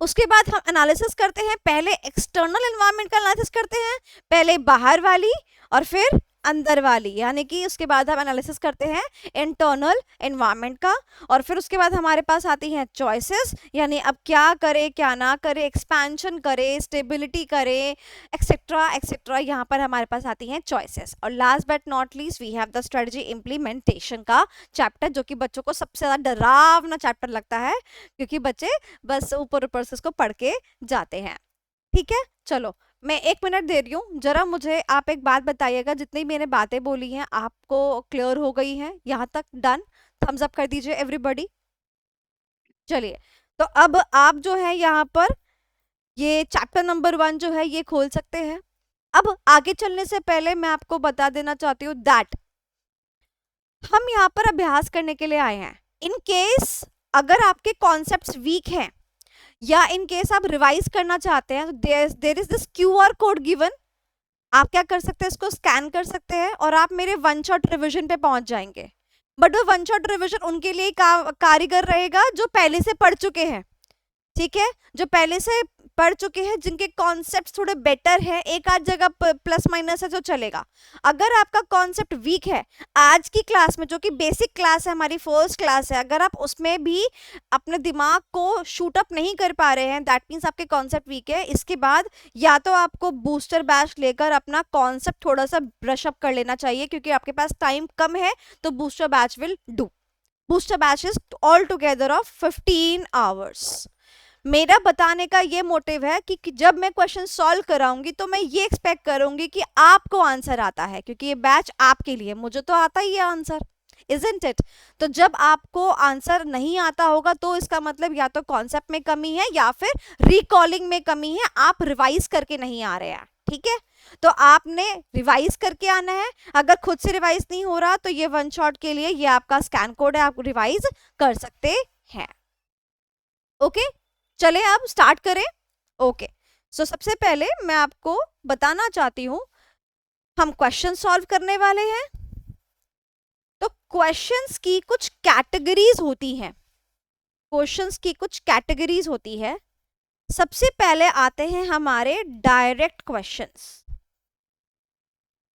उसके बाद हम एनालिसिस करते हैं, पहले एक्सटर्नल एनवायरनमेंट का एनालिसिस करते हैं, पहले बाहर वाली और फिर अंदर वाली, यानी कि उसके बाद हम एनालिसिस करते हैं इंटरनल एनवायरनमेंट का। और फिर उसके बाद हमारे पास आती हैं चॉइसेस, यानी अब क्या करे क्या ना करे, एक्सपेंशन करे, स्टेबिलिटी करे, एक्सेट्रा एक्सेट्रा, यहाँ पर हमारे पास आती हैं चॉइसेस। और last but not least we have the strategy implementation का चैप्टर, जो कि बच्चों को सबसे ज़्यादा डरावना चैप्टर लगता है, क्योंकि बच्चे बस ऊपर ऊपर से इसको पढ़ के जाते हैं, ठीक है। चलो मैं 1 मिनट दे रही हूँ, जरा मुझे आप एक बात बताइएगा, जितनी मैंने बातें बोली हैं आपको क्लियर हो गई हैं यहाँ तक? डन, थम्स अप कर दीजिए एवरीबॉडी। चलिए, तो अब आप जो है यहाँ पर ये चैप्टर नंबर 1 जो है ये खोल सकते हैं। अब आगे चलने से पहले मैं आपको बता देना चाहती हूँ दैट हम यहाँ पर अभ्यास करने के लिए आए हैं। इन केस अगर आपके कॉन्सेप्ट्स वीक हैं या इन केस आप रिवाइज करना चाहते हैं, तो there is this QR code given. आप क्या कर सकते हैं, इसको स्कैन कर सकते हैं और आप मेरे 1 शॉट रिवीजन पे पहुंच जाएंगे। बट वो 1 शॉट रिवीजन उनके लिए कारीगर रहेगा जो पहले से पढ़ चुके हैं, ठीक है, जो पहले से पढ़ चुके हैं, जिनके कॉन्सेप्ट थोड़े बेटर है, एक आध जगह प्लस माइनस है जो चलेगा। अगर आपका कॉन्सेप्ट वीक है, आज की क्लास में जो कि बेसिक क्लास है, हमारी फर्स्ट क्लास है, अगर आप उसमें भी अपने दिमाग को शूट अप नहीं कर पा रहे हैं, दैट मीन्स आपके कॉन्सेप्ट वीक है। इसके बाद या तो आपको बूस्टर बैच लेकर अपना कॉन्सेप्ट थोड़ा सा ब्रश अप कर लेना चाहिए, क्योंकि आपके पास टाइम कम है, तो booster batch will do, booster batches all together of 15 hours. मेरा बताने का ये मोटिव है कि जब मैं क्वेश्चन सॉल्व कराऊंगी तो मैं ये एक्सपेक्ट करूंगी कि आपको आंसर आता है, क्योंकि ये बैच आपके लिए, मुझे तो आता ही है आंसर, इजंट इट? तो जब आपको आंसर नहीं आता होगा तो इसका मतलब या तो कॉन्सेप्ट में कमी है या फिर रिकॉलिंग में कमी है, आप रिवाइज करके नहीं आ रहे हैं। ठीक है, तो आपने रिवाइज करके आना है। अगर खुद से रिवाइज नहीं हो रहा तो ये वन शॉट के लिए ये आपका स्कैन कोड है, आप रिवाइज कर सकते हैं। ओके, चले अब स्टार्ट करें। ओके, सो सबसे पहले मैं आपको बताना चाहती हूं, हम क्वेश्चन सॉल्व करने वाले हैं। तो क्वेश्चंस की कुछ कैटेगरीज होती हैं, क्वेश्चंस की कुछ कैटेगरीज होती है। सबसे पहले आते हैं हमारे डायरेक्ट क्वेश्चंस।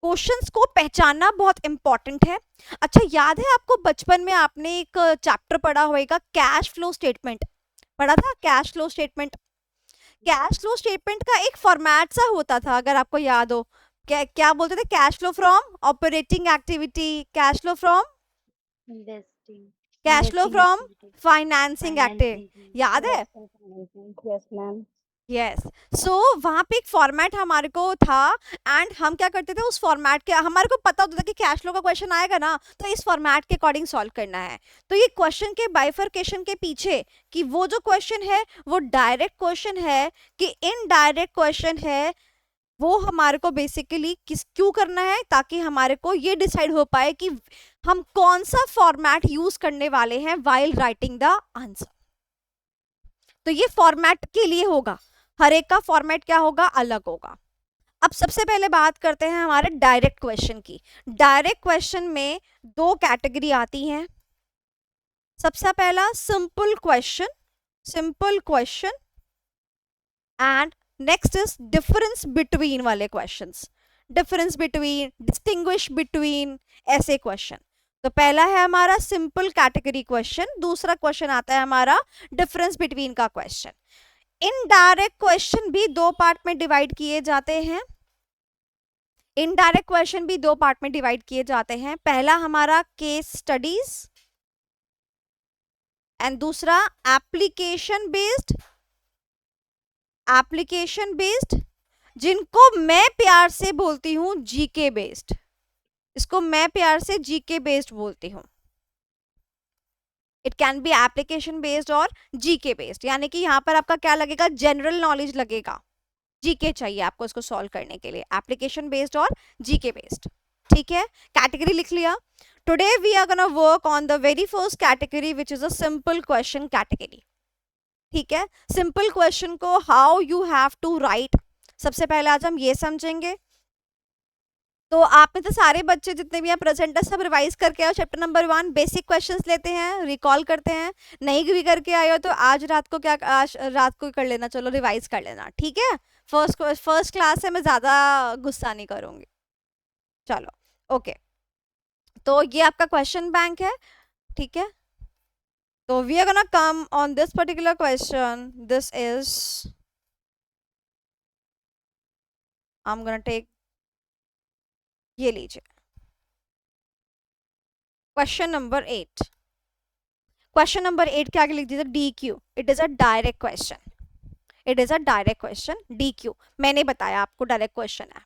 क्वेश्चंस को पहचानना बहुत इंपॉर्टेंट है। अच्छा, याद है आपको बचपन में आपने एक चैप्टर पढ़ा होगा, कैश फ्लो स्टेटमेंट पढ़ा था? Cash flow statement, cash flow statement का एक फॉर्मेट सा होता था, अगर आपको याद हो। क्या बोलते थे? Cash flow from operating activity, cash flow from investing, cash flow investing from activity, financing activity, financing. याद है? Yes ma'am. यस, सो वहां पे एक फॉर्मेट हमारे को था, एंड हम क्या करते थे उस फॉर्मेट के, हमारे को पता होता था कि कैश फ्लो का क्वेश्चन आएगा ना, तो इस फॉर्मेट के अकॉर्डिंग सॉल्व करना है। तो ये क्वेश्चन के बाइफर्केशन के पीछे कि वो जो क्वेश्चन है वो डायरेक्ट क्वेश्चन है कि इनडायरेक्ट क्वेश्चन है, वो हमारे को बेसिकली क्यों करना है, ताकि हमारे को ये डिसाइड हो पाए कि हम कौन सा फॉर्मेट यूज करने वाले हैं व्हाइल राइटिंग द आंसर। तो ये फॉर्मेट के लिए होगा, हर एक का फॉर्मेट क्या होगा, अलग होगा। अब सबसे पहले बात करते हैं हमारे डायरेक्ट क्वेश्चन की। डायरेक्ट क्वेश्चन में दो कैटेगरी आती हैं। सबसे पहला simple question, simple question, and next is difference between वाले questions, difference between, distinguish between, ऐसे क्वेश्चन। तो पहला है हमारा सिंपल कैटेगरी क्वेश्चन, दूसरा क्वेश्चन आता है हमारा डिफरेंस बिटवीन का क्वेश्चन। इनडायरेक्ट क्वेश्चन भी दो पार्ट में डिवाइड किए जाते हैं। इनडायरेक्ट क्वेश्चन भी दो पार्ट में डिवाइड किए जाते हैं। पहला हमारा केस स्टडीज एंड दूसरा एप्लीकेशन बेस्ड, एप्लीकेशन बेस्ड, जिनको मैं प्यार से बोलती हूं जीके बेस्ड, इसको मैं प्यार से जीके बेस्ड बोलती हूं। It can be application based और जीके बेस्ड, यानी कि यहाँ पर आपका क्या लगेगा, जनरल नॉलेज लगेगा, जीके चाहिए आपको इसको सॉल्व करने के लिए, एप्लीकेशन बेस्ड और जीके बेस्ड। ठीक है, कैटेगरी लिख लिया। Today we are gonna work on the very first category which is a simple question category. ठीक है, सिंपल क्वेश्चन को how you have to write, सबसे पहले आज हम ये समझेंगे। तो आप में तो सारे बच्चे जितने भी यहाँ प्रेजेंट है सब रिवाइज करके आओ। चैप्टर नंबर 1 बेसिक क्वेश्चंस लेते हैं, रिकॉल करते हैं। नहीं भी करके आए हो तो आज रात को क्या, आज रात को कर लेना, चलो रिवाइज कर लेना। ठीक है, फर्स्ट क्लास है, मैं ज़्यादा गुस्सा नहीं करूँगी। चलो ओके, तो ये आपका क्वेश्चन बैंक है। ठीक है, तो we are gonna come on this particular question. This is, I am gonna take, ये लीजिए क्वेश्चन नंबर 8। क्वेश्चन नंबर 8 के आगे लिख दीजिए D Q. It is a direct question, it is a direct question, D Q मैंने बताया आपको direct question है।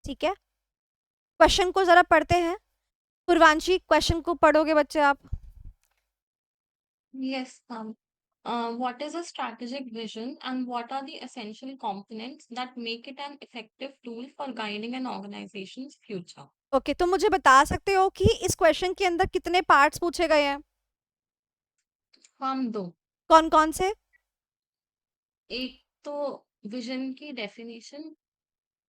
ठीक है, क्वेश्चन को जरा पढ़ते हैं। पूर्वांशी, क्वेश्चन को पढ़ोगे बच्चे आप? Yes, what is a strategic vision and what are the essential components that make it an effective tool for guiding an organization's future? Okay, तो मुझे बता सकते हो कि इस क्वेश्चन के अंदर कितने पार्ट्स पूछे गए हैं? हम दो, कौन कौन से? एक तो विजन की डेफिनेशन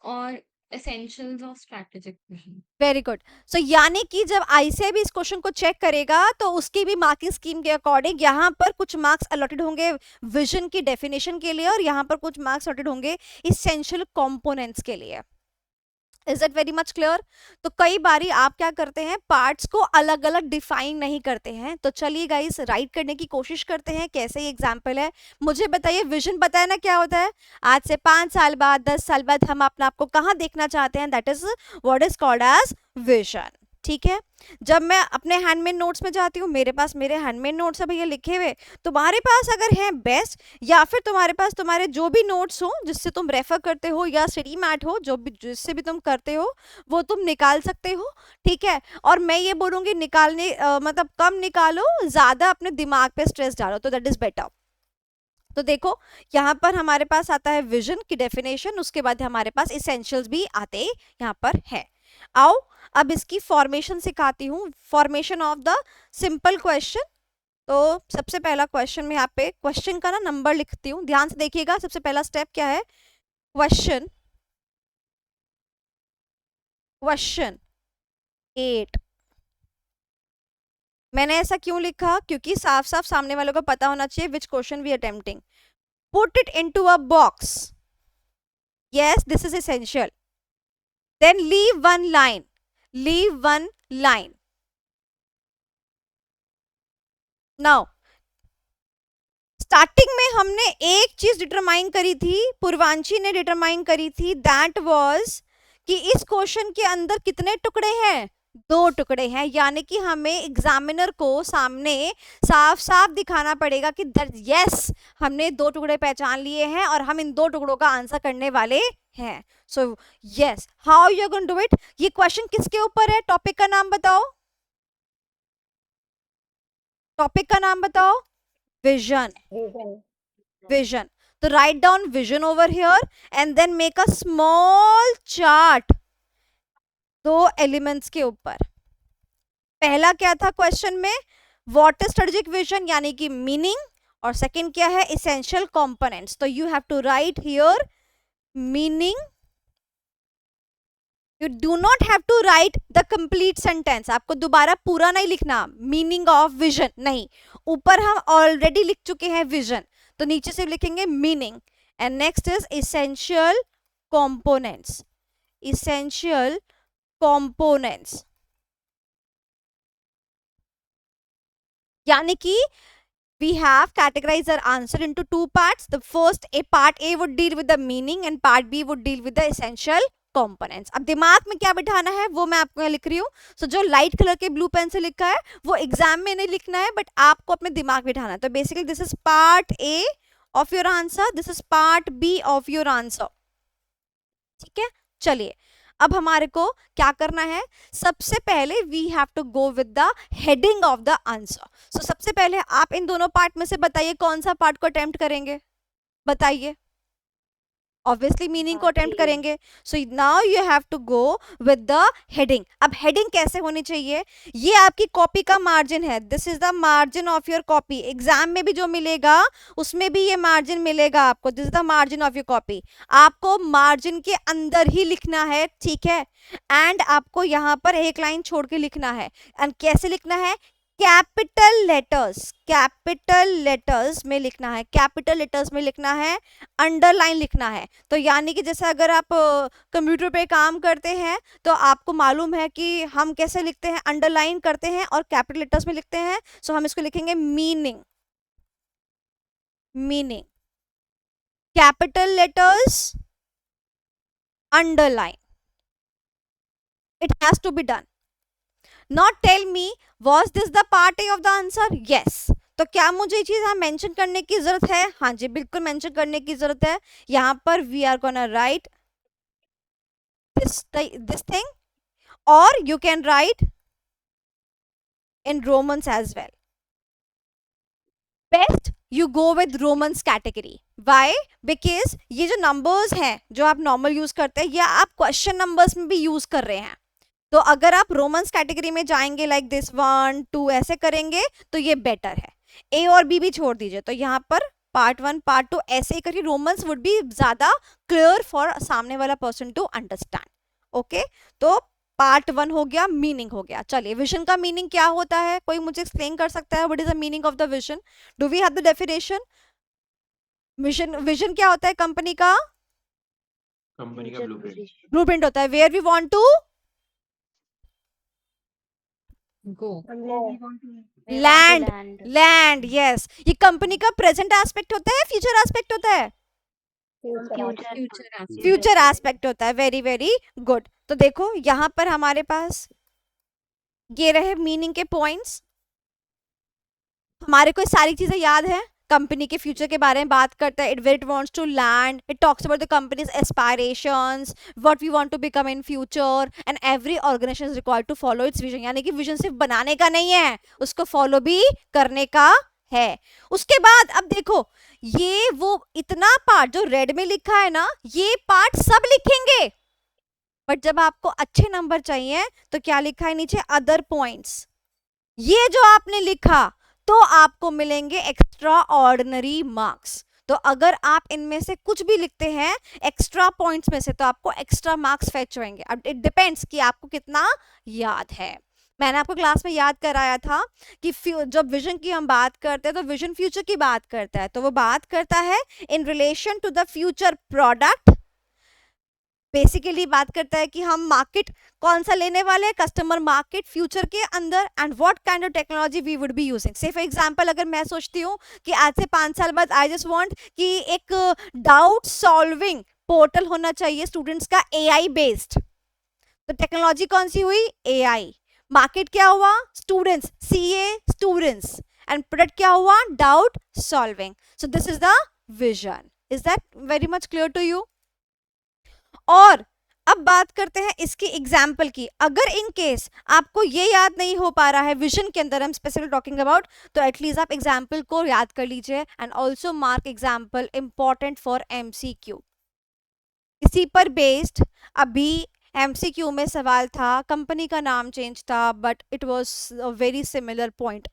और essentials of strategic vision. Very good. So यानी कि जब आईसीआईबी इस क्वेश्चन को चेक करेगा तो उसकी भी मार्किंग स्कीम के अकॉर्डिंग यहाँ पर कुछ मार्क्स अलॉटेड होंगे विजन की डेफिनेशन के लिए और यहाँ पर कुछ मार्क्स अलॉटेड होंगे इसेंशियल कंपोनेंट्स के लिए। Is it very much clear? तो कई बारी आप क्या करते हैं, पार्ट्स को अलग अलग डिफाइन नहीं करते हैं। तो चलिए गाइस राइट करने की कोशिश करते हैं। कैसे एग्जाम्पल है मुझे बताइए, विजन बताया ना क्या होता है, आज से 5 साल बाद 10 साल बाद हम अपने आप को कहाँ देखना चाहते हैं, that is what is called as vision. ठीक है। जब मैं अपने हैंडमेड नोट्स में जाती हूँ, मेरे पास मेरे हैंडमेड नोट्स है भैया लिखे हुए, तुम्हारे पास अगर है बेस्ट, या फिर तुम्हारे पास तुम्हारे जो भी नोट्स हो जिससे तुम रेफर करते हो, या स्टडी मैट हो जो भी जिससे भी तुम करते हो, वो तुम निकाल सकते हो, ठीक है। और मैं ये बोलूँगी निकालने मतलब कम निकालो, ज़्यादा अपने दिमाग पे स्ट्रेस डालो, तो दैट इज़ बेटर। तो देखो यहाँ पर हमारे पास आता है विजन की डेफिनेशन, उसके बाद हमारे पास इसेंशियल्स भी आते यहाँ पर है। आओ अब इसकी फॉर्मेशन सिखाती हूँ, formation of the simple question. तो सबसे पहला क्वेश्चन में यहाँ पे क्वेश्चन का ना नंबर लिखती हूँ, ध्यान से देखिएगा। सबसे पहला स्टेप क्या है, क्वेश्चन 8। मैंने ऐसा क्यों लिखा, क्योंकि साफ साफ सामने वालों को पता होना चाहिए which question we attempting. Put it into a box. Yes, this is essential. Then leave one line. Leave one line. Now, starting में हमने एक चीज डिटरमाइन करी थी, पूर्वांशी ने डिटरमाइन करी थी, दैट वाज कि इस क्वेश्चन के अंदर कितने टुकड़े हैं, 2 टुकड़े हैं। यानी कि हमें एग्जामिनर को सामने साफ साफ दिखाना पड़ेगा कि यस हमने 2 टुकड़े पहचान लिए हैं और हम इन 2 टुकड़ों का आंसर करने वाले हैं। So yes, how you going to do it. ये क्वेश्चन किसके ऊपर है, टॉपिक का नाम बताओ, टॉपिक का नाम बताओ, विजन। विजन, तो right down vision over here and then make a small chart 2 elements के ऊपर। पहला क्या था क्वेश्चन में, व्हाट इज स्ट्रेटेजिक विजन यानी कि मीनिंग, और सेकंड क्या है, एसेंशियल कंपोनेंट्स। तो you have to write here meaning, you do not have to write the complete sentence, आपको दोबारा पूरा नहीं लिखना, मीनिंग ऑफ विजन नहीं, ऊपर हम ऑलरेडी लिख चुके हैं विजन, तो नीचे से लिखेंगे meaning. And next is essential components, essential components यानी कि we have categorized our answer into 2 parts. The first part A would deal with the meaning and part B would deal with the essential components. अब दिमाग में क्या बिठाना है वो मैं आपको यहाँ लिख रही हूँ। So जो लाइट कलर के ब्लू पेन से लिखा है वो एग्जाम में नहीं लिखना है, बट आपको अपने दिमाग बिठाना है। तो basically this is part A of your answer, this is part B of your answer. ठीक है, चलिए अब हमारे को क्या करना है, सबसे पहले we have to go with the heading of the answer. So सबसे पहले आप इन दोनों पार्ट में से बताइए कौन सा पार्ट को अटेम्प्ट करेंगे, बताइए। ऑब्वियसली मीनिंग को अटेम्प्ट करेंगे। So now you have to go with the heading. अब हेडिंग कैसे होनी चाहिए, ये आपकी कॉपी का मार्जिन है, this is the margin of your copy. Exam में भी जो मिलेगा उसमें भी ये मार्जिन मिलेगा आपको, this is the margin of your copy. आपको मार्जिन के अंदर ही लिखना है, ठीक है। एंड आपको यहाँ पर एक लाइन छोड़ के लिखना है। एंड कैसे लिखना है, कैपिटल लेटर्स, कैपिटल लेटर्स में लिखना है, कैपिटल लेटर्स में लिखना है, अंडरलाइन लिखना है। तो यानी कि जैसे अगर आप कंप्यूटर पे काम करते हैं तो आपको मालूम है कि हम कैसे लिखते हैं, अंडरलाइन करते हैं और कैपिटल लेटर्स में लिखते हैं। सो हम इसको लिखेंगे meaning, meaning, capital letters, underline, it has to be done. Not tell me was this the part A of the answer? Yes. तो क्या मुझे ये चीज यहाँ मेंशन करने की जरूरत है, हाँ जी बिल्कुल मेंशन करने की जरूरत है। यहाँ पर we are gonna write this thing, or you can write in Romans as well. Best you go with Romans category. Why? Because ये जो numbers हैं जो आप normal यूज करते हैं या आप क्वेश्चन नंबर्स में भी यूज कर रहे हैं, तो अगर आप रोमन्स कैटेगरी में जाएंगे लाइक दिस 1 2 ऐसे करेंगे तो ये बेटर है। ए और बी भी छोड़ दीजिए, तो यहाँ पर पार्ट 1 पार्ट 2 ऐसे ही करिए, रोमन्स वुड बी ज्यादा क्लियर फॉर सामने वाला पर्सन टू अंडरस्टैंड। ओके, तो पार्ट 1 हो गया, मीनिंग हो गया। चलिए विजन का मीनिंग क्या होता है, कोई मुझे एक्सप्लेन कर सकता है, what is the meaning of the vision? Do we have the definition? Vision, vision क्या होता है कंपनी का? कंपनी का ब्लूप्रिंट। ब्लूप्रिंट होता है, where we want to Go. Land, land, yes. ये कंपनी का प्रेजेंट एस्पेक्ट होता है, फ्यूचर एस्पेक्ट होता है, फ्यूचर एस्पेक्ट होता है। Very very good. तो देखो यहाँ पर हमारे पास ये रहे मीनिंग के पॉइंट्स। हमारे को सारी चीजें याद है, कंपनी के फ्यूचर के बारे में बात करता है, it where it wants to land, it talks about the company's aspirations, what we want to become in future, and every organisation is required to follow its vision. यानी कि विजन सिर्फ बनाने का नहीं है, उसको फॉलो भी करने का है। उसके बाद अब देखो, ये वो इतना पार्ट जो रेड में लिखा है ना, ये पार्ट सब लिखेंगे, बट जब आपको अच्छे नंबर चाहिए तो क्या लिखा है नीचे, अदर पॉइंट्स। ये जो आपने लिखा तो आपको मिलेंगे एक्स्ट्रा ऑर्डिनरी मार्क्स। तो अगर आप इनमें से कुछ भी लिखते हैं एक्स्ट्रा पॉइंट्स में से, तो आपको एक्स्ट्रा मार्क्स फेच होंगे। अब इट डिपेंड्स कि आपको कितना याद है। मैंने आपको क्लास में याद कराया था कि जब विजन की हम बात करते हैं तो विजन फ्यूचर की बात करता है, तो वो बात करता है in relation to the future product. Basically बात करता है कि हम मार्केट कौन सा लेने वाले हैं, कस्टमर मार्केट फ्यूचर के अंदर, and what kind of technology we would be using. Say for example अगर मैं सोचती हूँ कि आज से 5 साल बाद आई जस्ट वांट कि एक डाउट सॉल्विंग पोर्टल होना चाहिए स्टूडेंट्स का एआई बेस्ड, तो टेक्नोलॉजी कौन सी हुई, एआई। मार्केट क्या हुआ, students, CA students, and product क्या हुआ, doubt solving. So this is the vision. Is that very much clear to you? और अब बात करते हैं इसकी एग्जाम्पल की। अगर इन केस आपको ये याद नहीं हो पा रहा है विजन के अंदर हम स्पेसिफिक टॉकिंग अबाउट, तो एटलीस्ट आप एग्जाम्पल को याद कर लीजिए, and also mark example important for MCQ. इसी पर बेस्ड अभी एमसीक्यू में सवाल था, कंपनी का नाम चेंज था, but it was a very similar point.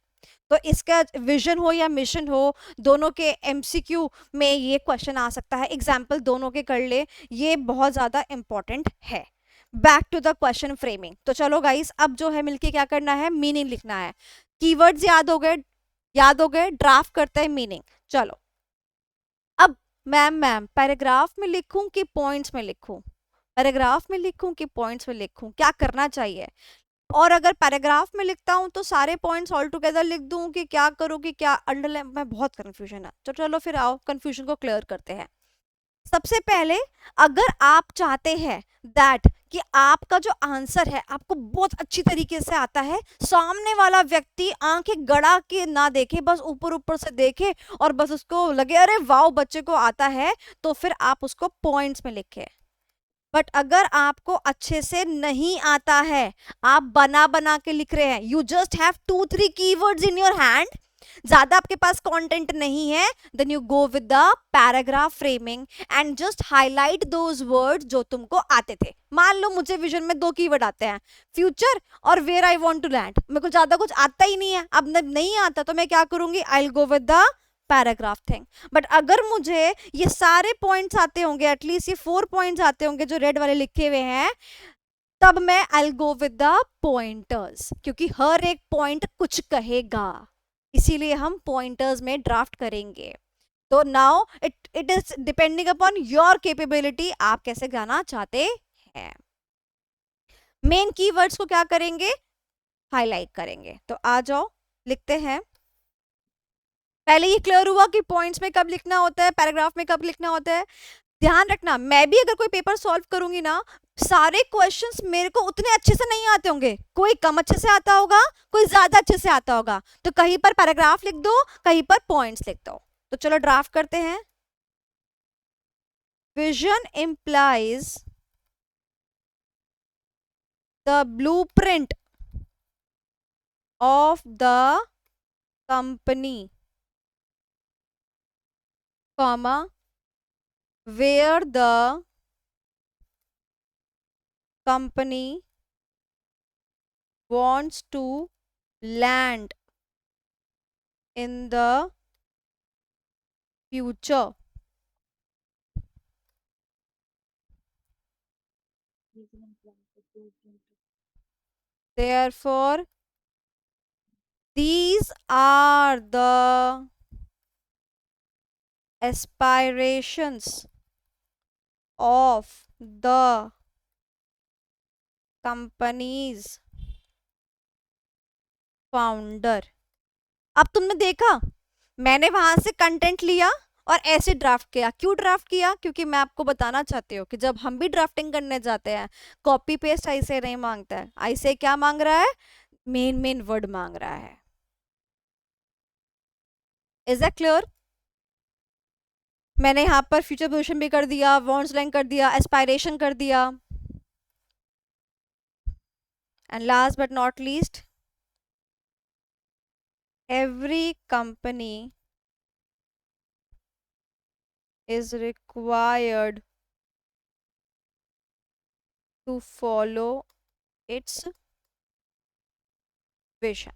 तो इसका विजन हो या मिशन हो, दोनों के एमसीक्यू में ये क्वेश्चन आ सकता है। एग्जाम्पल दोनों के कर ले, ये बहुत ज़्यादा इंपॉर्टेंट है। Back to the question framing. तो चलो गाइस, अब जो है मिलके क्या करना है, मीनिंग लिखना है। कीवर्ड्स याद हो गए, ड्राफ्ट करते हैं मीनिंग। चलो अब मैम पैराग्राफ में लिखूं कि पॉइंट्स में लिखूं, पैराग्राफ में लिखूं कि पॉइंट्स में लिखूं, क्या करना चाहिए? और अगर पैराग्राफ में लिखता हूं तो सारे पॉइंट्स ऑल टुगेदर लिख दूं कि क्या करूं, कि क्या अंडरलाइन, मैं बहुत कंफ्यूजन है। तो चलो फिर आओ कंफ्यूजन को क्लियर करते हैं। सबसे पहले अगर आप चाहते हैं दैट कि आपका जो आंसर है आपको बहुत अच्छी तरीके से आता है, सामने वाला व्यक्ति आंखें गड़ा के ना देखे, बस ऊपर ऊपर से देखे और बस उसको लगे अरे वाओ बच्चे को आता है, तो फिर आप उसको पॉइंट्स में लिखे। बट अगर आपको अच्छे से नहीं आता है, आप बना बना के लिख रहे हैं, you just have 2-3 keywords in your hand, ज्यादा आपके पास कंटेंट नहीं है, then you go with the paragraph framing and just highlight those words जो तुमको आते थे। मान लो मुझे विजन में 2 कीवर्ड आते हैं, फ्यूचर और where I want to land. मेरे को ज्यादा कुछ आता ही नहीं है, अब नहीं आता तो मैं क्या करूंगी, I will go with the paragraph thing. But अगर मुझे ये सारे पॉइंट्स आते होंगे, एटलीस्ट ये 4 पॉइंट्स आते होंगे जो रेड वाले लिखे हुए हैं, तब मैं I will go with the pointers, क्योंकि हर एक पॉइंट कुछ कहेगा, इसीलिए हम पॉइंटर्स में ड्राफ्ट करेंगे। तो now it is depending upon your capability, आप कैसे गाना चाहते हैं। मेन कीवर्ड्स को क्या करेंगे, हाईलाइट करेंगे। तो आ जाओ लिखते हैं। पहले ये क्लियर हुआ कि पॉइंट्स में कब लिखना होता है, पैराग्राफ में कब लिखना होता है। ध्यान रखना, मैं भी अगर कोई पेपर सॉल्व करूंगी ना, सारे क्वेश्चंस मेरे को उतने अच्छे से नहीं आते होंगे, कोई कम अच्छे से आता होगा, कोई ज्यादा अच्छे से आता होगा। तो कहीं पर पैराग्राफ लिख दो, कहीं पर पॉइंट्स लिख दो। तो चलो ड्राफ्ट करते हैं। Vision implies the blueprint of the company, comma, where the company wants to land in the future. Therefore, these are the aspirations of the company's founder. अब तुमने देखा, मैंने वहां से कंटेंट लिया और ऐसे ड्राफ्ट किया। क्यों ड्राफ्ट किया? क्योंकि मैं आपको बताना चाहती हूँ कि जब हम भी ड्राफ्टिंग करने जाते हैं, कॉपी पेस्ट ऐसे नहीं मांगता है। ऐसे क्या मांग रहा है, मेन वर्ड मांग रहा है। Is that clear? मैंने यहाँ पर फ्यूचर पोजिशन भी कर दिया, वॉन्ट्स लाइन कर दिया, एस्पायरेशन कर दिया, and last but not least, every company is required to follow its vision.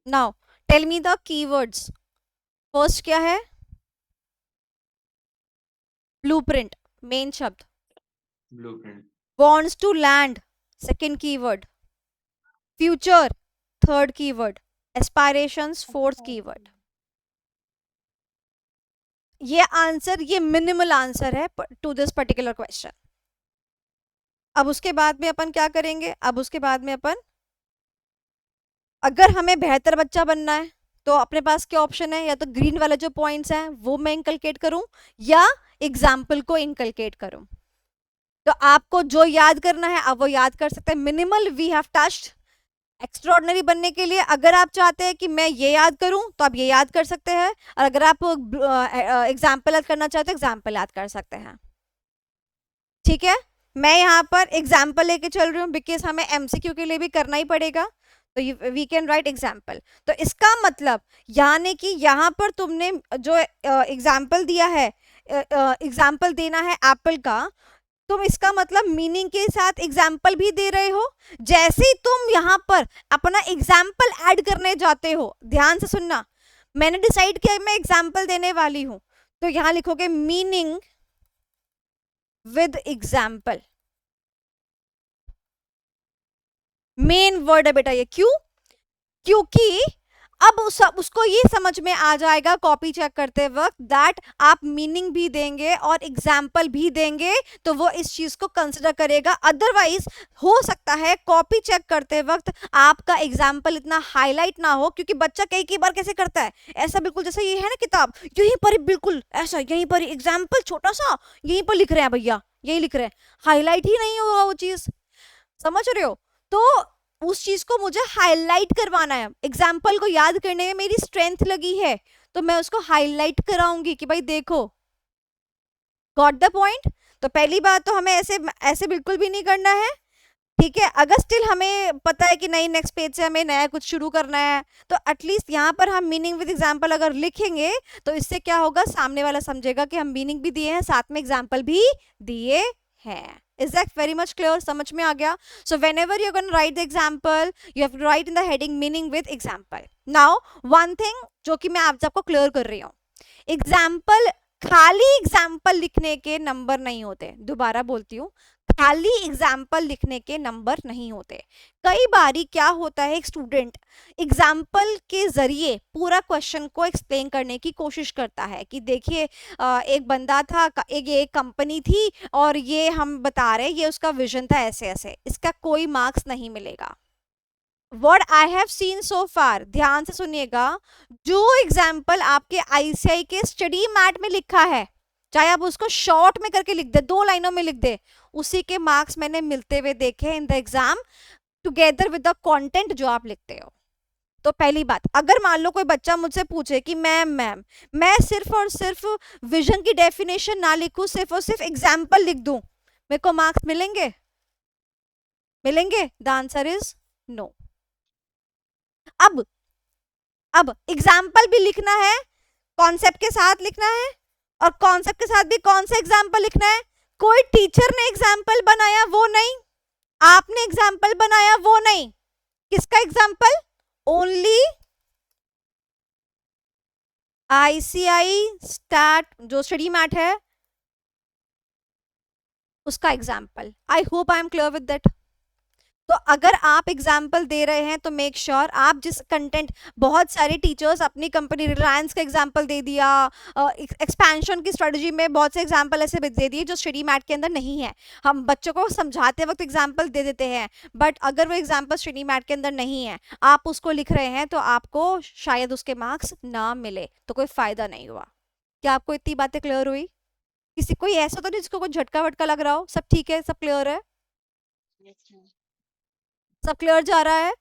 Now tell me the keywords. First क्या है? Blueprint, main शब्द. Blueprint. Wants to land, second keyword. Future, third keyword. Aspirations, fourth keyword. ये answer, ये minimal answer है to this particular question. अब उसके बाद में अपन क्या करेंगे? अब उसके बाद में अपन, अगर हमें बेहतर बच्चा बनना है तो अपने पास क्या ऑप्शन है? या तो ग्रीन वाले जो पॉइंट्स हैं वो मैं इंकलकेट करूं या एग्जाम्पल को इंकलकेट करूं. तो आपको जो याद करना है आप वो याद कर सकते हैं. Minimal we have touched. Extraordinary बनने के लिए अगर आप चाहते हैं कि मैं ये याद करूं तो आप ये याद कर सकते हैं, और अगर आप एग्जाम्पल याद करना चाहते हैं एग्जाम्पल याद कर सकते हैं. ठीक है, मैं यहाँ पर एग्जाम्पल लेके चल रही हूँ बिकॉज हमें एमसीक्यू के लिए भी करना ही पड़ेगा. तो वी कैन राइट एग्जाम्पल. तो इसका मतलब यानी कि यहाँ पर तुमने जो एग्जाम्पल दिया है, एग्जाम्पल देना है एप्पल का, तुम इसका मतलब मीनिंग के साथ एग्जाम्पल भी दे रहे हो. जैसे ही तुम यहाँ पर अपना एग्जाम्पल ऐड करने जाते हो, ध्यान से सुनना, मैंने डिसाइड किया मैं एग्जाम्पल देने वाली हूं, तो यहाँ लिखोगे meaning with example. Main word है बेटा ये. क्यों? क्योंकि अब उसको ये समझ में आ जाएगा कॉपी चेक करते वक्त दैट आप मीनिंग भी देंगे और एग्जाम्पल भी देंगे तो वो इस चीज को कंसिडर करेगा. अदरवाइज हो सकता है कॉपी चेक करते वक्त आपका एग्जाम्पल इतना हाईलाइट ना हो, क्योंकि बच्चा कई बार कैसे करता है ऐसा, बिल्कुल जैसे ये है ना किताब, यहीं पर बिल्कुल ऐसा, यहीं पर एग्जाम्पल छोटा सा यहीं पर लिख रहे हैं भैया, यही लिख रहे हैं, हाईलाइट ही नहीं होगा वो चीज. समझ रहे हो? तो उस चीज को मुझे हाईलाइट करवाना है. एग्जाम्पल को याद करने में मेरी स्ट्रेंथ लगी है तो मैं उसको हाईलाइट कराऊंगी कि भाई देखो. Got the point? तो पहली बात तो हमें ऐसे बिल्कुल भी नहीं करना है. ठीक है, अगर स्टिल हमें पता है कि नहीं नेक्स्ट पेज से हमें नया कुछ शुरू करना है तो एटलीस्ट यहाँ पर हम मीनिंग विद एग्जाम्पल अगर लिखेंगे तो इससे क्या होगा, सामने वाला समझेगा कि हम मीनिंग भी दिए हैं साथ में एग्जाम्पल भी दिए हैं. Is that very much clear? समझ में आ गया? So whenever you're going to write the example, you have to write in the heading meaning with example. Now one thing जो कि मैं आप सबको क्लियर कर रही हूँ, एग्जाम्पल, खाली एग्जाम्पल लिखने के नंबर नहीं होते. दोबारा बोलती हूँ, खाली एग्जाम्पल लिखने के नंबर नहीं होते. कई बारी क्या होता है, एक स्टूडेंट एग्जाम्पल के जरिए पूरा क्वेश्चन को एक्सप्लेन करने की कोशिश करता है कि देखिए एक बंदा था, एक कंपनी थी और ये हम बता रहे, ये उसका विजन था, ऐसे ऐसे. इसका कोई मार्क्स नहीं मिलेगा. What I have seen so far, ध्यान से सुनिएगा, जो एग्जाम्पल आपके आईसीआई के स्टडी मैट में लिखा है, चाहे आप उसको शॉर्ट में करके लिख दे, 2 लाइनों में लिख दे, उसी के मार्क्स मैंने मिलते हुए देखे in the exam together with the content जो आप लिखते हो. तो पहली बात, अगर मान लो कोई बच्चा मुझसे पूछे कि मैम मैं सिर्फ और सिर्फ विजन की डेफिनेशन ना लिखूं, सिर्फ और सिर्फ एग्जाम्पल लिख दूं, मेरे को मार्क्स मिलेंगे? The answer is no. अब एग्जाम्पल भी लिखना है, कॉन्सेप्ट के साथ लिखना है, और कॉन्सेप्ट के साथ भी कौन सा एग्जाम्पल लिखना है? कोई टीचर ने एग्जाम्पल बनाया वो नहीं, आपने एग्जाम्पल बनाया वो नहीं. किसका एग्जाम्पल? ओनली आईसीआई स्टार्ट जो स्टडी मैट है उसका example. I hope I am clear with that. तो अगर आप एग्जाम्पल दे रहे हैं तो मेक श्योर आप जिस कंटेंट, बहुत सारे टीचर्स अपनी कंपनी रिलायंस का एग्जाम्पल दे दिया, एक्सपेंशन की स्ट्रेटजी में बहुत से एग्जाम्पल ऐसे दे दिए जो स्टडी मैट के अंदर नहीं है. हम बच्चों को समझाते वक्त एग्जाम्पल दे देते हैं, बट अगर वो एग्जाम्पल स्टडी मैट के अंदर नहीं है, आप उसको लिख रहे हैं, तो आपको शायद उसके मार्क्स ना मिले, तो कोई फायदा नहीं हुआ. क्या आपको इतनी बातें क्लियर हुई? किसी कोई ऐसा तो नहीं जिसको कोई झटका वटका लग रहा हो? सब ठीक है, सब क्लियर है, सब क्लियर जा रहा है?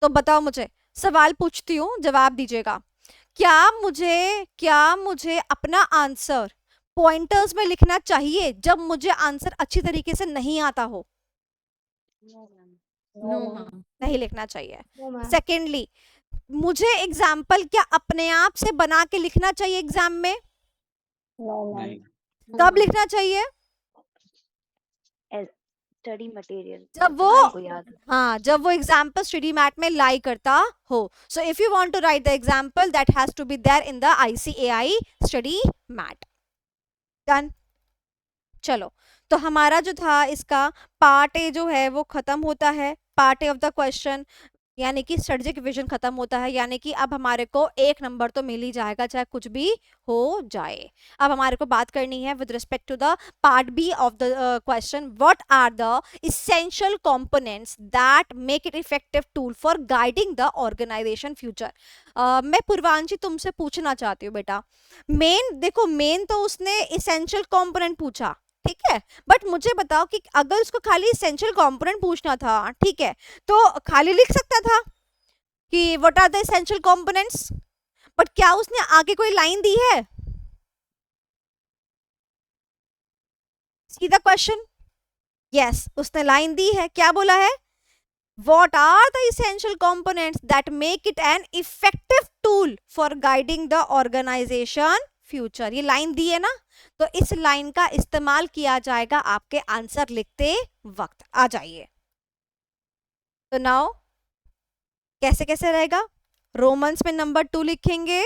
तो बताओ मुझे, सवाल पूछती हूँ, जवाब दीजिएगा। क्या मुझे अपना आंसर पॉइंटर्स में लिखना चाहिए जब मुझे आंसर अच्छी तरीके से नहीं आता हो? No ma'am. नहीं लिखना चाहिए। No ma'am. सेकेंडली, मुझे एग्जाम्पल क्या अपने आप से बना के लिखना चाहिए एग्जाम में? No ma'am. नहीं। कब लिखना चाहिए? स्टडी मटेरियल जब वो आपको याद हो। हाँ, जब वो एग्जाम्पल स्टडी मैट में लाई करता हो। So if you want to write the example that has to be there in the ICAI study mat. Done. चलो, तो हमारा जो था इसका पार्ट ए जो है वो खत्म होता है, part A of the question, यानी कि स्ट्रेटेजिक विजन खत्म होता है, यानी कि अब हमारे को 1 नंबर तो मिल ही जाएगा चाहे कुछ भी हो जाए। अब हमारे को बात करनी है with respect to the part B of the question, what are the essential components that make it effective tool for guiding the organisation future. मैं पूर्वांशी तुमसे पूछना चाहती हूँ बेटा, मेन देखो, मेन तो उसने इसेंशियल कंपोनेंट पूछा, ठीक है, बट मुझे बताओ कि अगर उसको खाली इसेंशियल कंपोनेंट पूछना था, ठीक है, तो खाली लिख सकता था कि what are the essential components, but क्या उसने आगे कोई लाइन दी है? सीधा क्वेश्चन, यस, उसने लाइन दी है, क्या बोला है? What are the essential components that make it an effective tool for guiding the organization future? ये लाइन दी है ना, तो इस लाइन का इस्तेमाल किया जाएगा आपके आंसर लिखते वक्त। आ जाइए, तो नाउ कैसे कैसे रहेगा? रोमन्स में नंबर 2 लिखेंगे,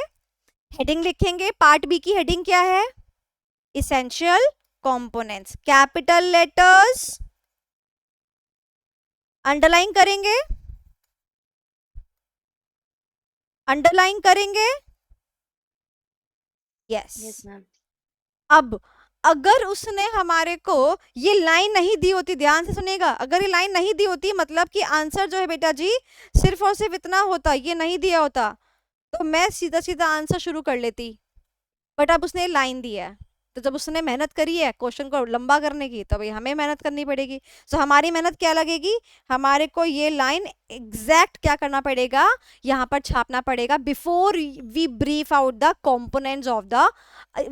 हेडिंग लिखेंगे, पार्ट बी की हेडिंग क्या है? Essential components, capital letters, underline करेंगे, अंडरलाइन करेंगे, यस। Yes ma'am. अब अगर उसने हमारे को ये लाइन नहीं दी होती, ध्यान से सुनिएगा, अगर ये लाइन नहीं दी होती, मतलब कि आंसर जो है बेटा जी सिर्फ और सिर्फ इतना होता, ये नहीं दिया होता, तो मैं सीधा सीधा आंसर शुरू कर लेती, बट अब उसने लाइन दी है, तो जब उसने मेहनत करी है क्वेश्चन को लंबा करने की, तो भाई हमें मेहनत करनी पड़ेगी। सो हमारी मेहनत क्या लगेगी? हमारे को ये लाइन एग्जैक्ट क्या करना पड़ेगा, यहाँ पर छापना पड़ेगा before we brief out the components of the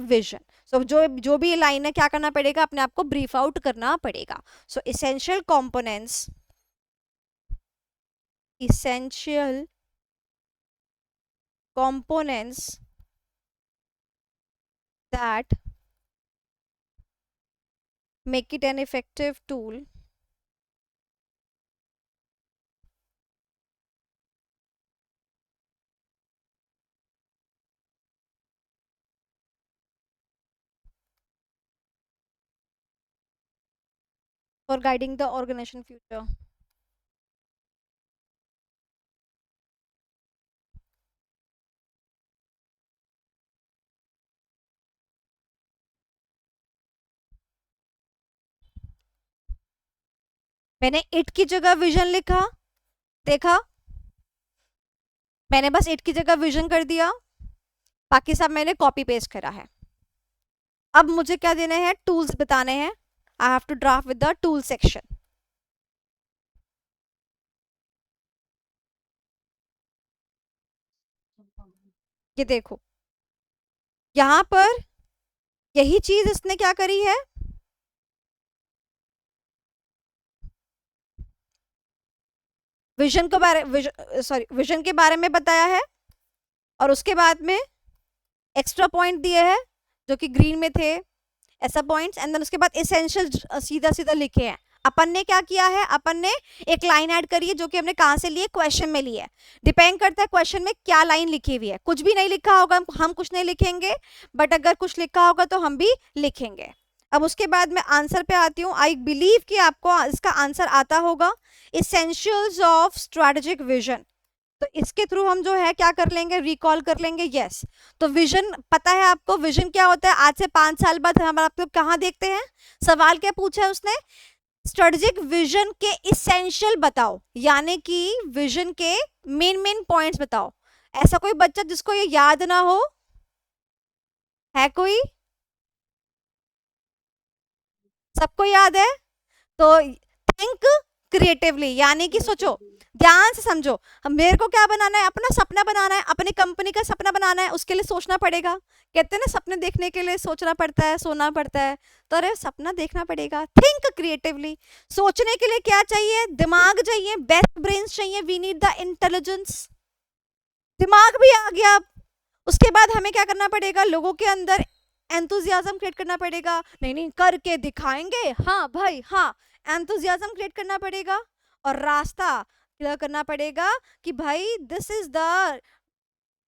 vision. So जो भी लाइन है, क्या करना पड़ेगा, अपने आप को ब्रीफ आउट करना पड़ेगा। So essential components, essential components that make it an effective tool for guiding the organization future. मैंने इट की जगह विजन लिखा, देखा, मैंने बस इट की जगह विजन कर दिया, बाकी सब मैंने कॉपी पेस्ट करा है। अब मुझे क्या देने हैं? टूल्स बताने हैं। I have to draft with the tool section. ये देखो, यहां पर यही चीज इसने क्या करी है, विजन के बारे में बताया है, और उसके बाद में एक्स्ट्रा पॉइंट दिए हैं जो कि ग्रीन में थे, ऐसा पॉइंट्स, एंड देन उसके बाद एसेंशियल सीधा सीधा लिखे हैं। अपन ने क्या किया है, अपन ने एक लाइन ऐड करी है जो कि हमने कहां से ली है? क्वेश्चन में ली है। डिपेंड करता है क्वेश्चन में क्या लाइन लिखी हुई है। कुछ भी नहीं लिखा होगा हम कुछ नहीं लिखेंगे, बट अगर कुछ लिखा होगा तो हम भी लिखेंगे। अब उसके बाद मैं आंसर पे आती हूँ। आई बिलीव कि आपको इसका आंसर आता होगा, इसेंशियल्स ऑफ स्ट्रेटेजिक विजन। तो इसके थ्रू हम जो है क्या कर लेंगे, रिकॉल कर लेंगे। यस, तो विजन पता है आपको, विजन क्या होता है? आज से 5 साल बाद हम आपको कहाँ देखते हैं? सवाल क्या पूछा है उसने? स्ट्रेटेजिक विजन के इसेंशियल बताओ, यानी कि विजन के मेन पॉइंट्स बताओ। ऐसा कोई बच्चा जिसको ये याद ना हो? है कोई? सबको याद है? तो थिंक क्रिएटिवली, यानी कि सोचो, ध्यान से समझो। मेरे को क्या बनाना है? अपना सपना बनाना है, अपनी कंपनी का सपना बनाना है, उसके लिए सोचना पड़ेगा। कहते हैं ना, सपने देखने के लिए सोचना पड़ता है, सोना पड़ता है। तो अरे सपना देखना पड़ेगा। थिंक क्रिएटिवली, सोचने के लिए क्या चाहिए? दिमाग चाहिए, बेस्ट ब्रेन्स चाहिए। We need the intelligence. दिमाग भी आ गया। उसके बाद हमें क्या करना पड़ेगा? लोगों के अंदर एंथुजियाज्म क्रिएट करना पड़ेगा। नहीं नहीं, करके दिखाएंगे, हाँ भाई हाँ। एंथुजियाज्म क्रिएट करना पड़ेगा और रास्ता क्लियर करना पड़ेगा कि भाई this is the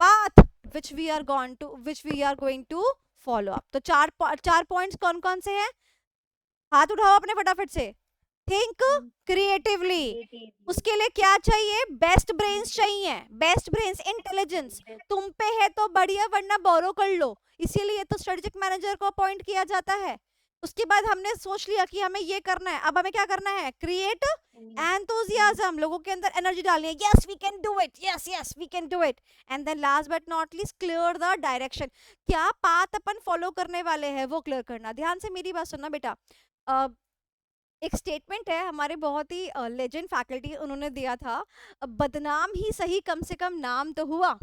path which we are going to follow up। तो चार पॉइंट्स कौन कौन से हैं? हाथ उठाओ अपने फटाफट से। थिंक क्रिएटिवली, उसके लिए क्या चाहिए? बेस्ट ब्रेन्स चाहिए, बेस्ट ब्रेन्स, इंटेलिजेंस। तुम पे है तो बढ़िया, वरना बोरो कर लो। इसीलिए तो स्ट्रेटेजिक मैनेजर को अपॉइंट किया जाता है। उसके बाद हमने सोच लिया कि हमें ये करना है, अब हमें क्या करना है? क्रिएट एंथुसियाज्म, लोगों के अंदर एनर्जी डालनी है। Yes we can do it, yes yes we can do it. And then last but not least, clear the direction. क्या पाथ अपन फॉलो करने वाले हैं वो क्लियर करना। ध्यान से मेरी बात सुनना बेटा। एक स्टेटमेंट है हमारे बहुत ही लेजेंड फैकल्टी, उन्होंने दिया था, बदनाम ही सही कम से कम नाम तो हुआ।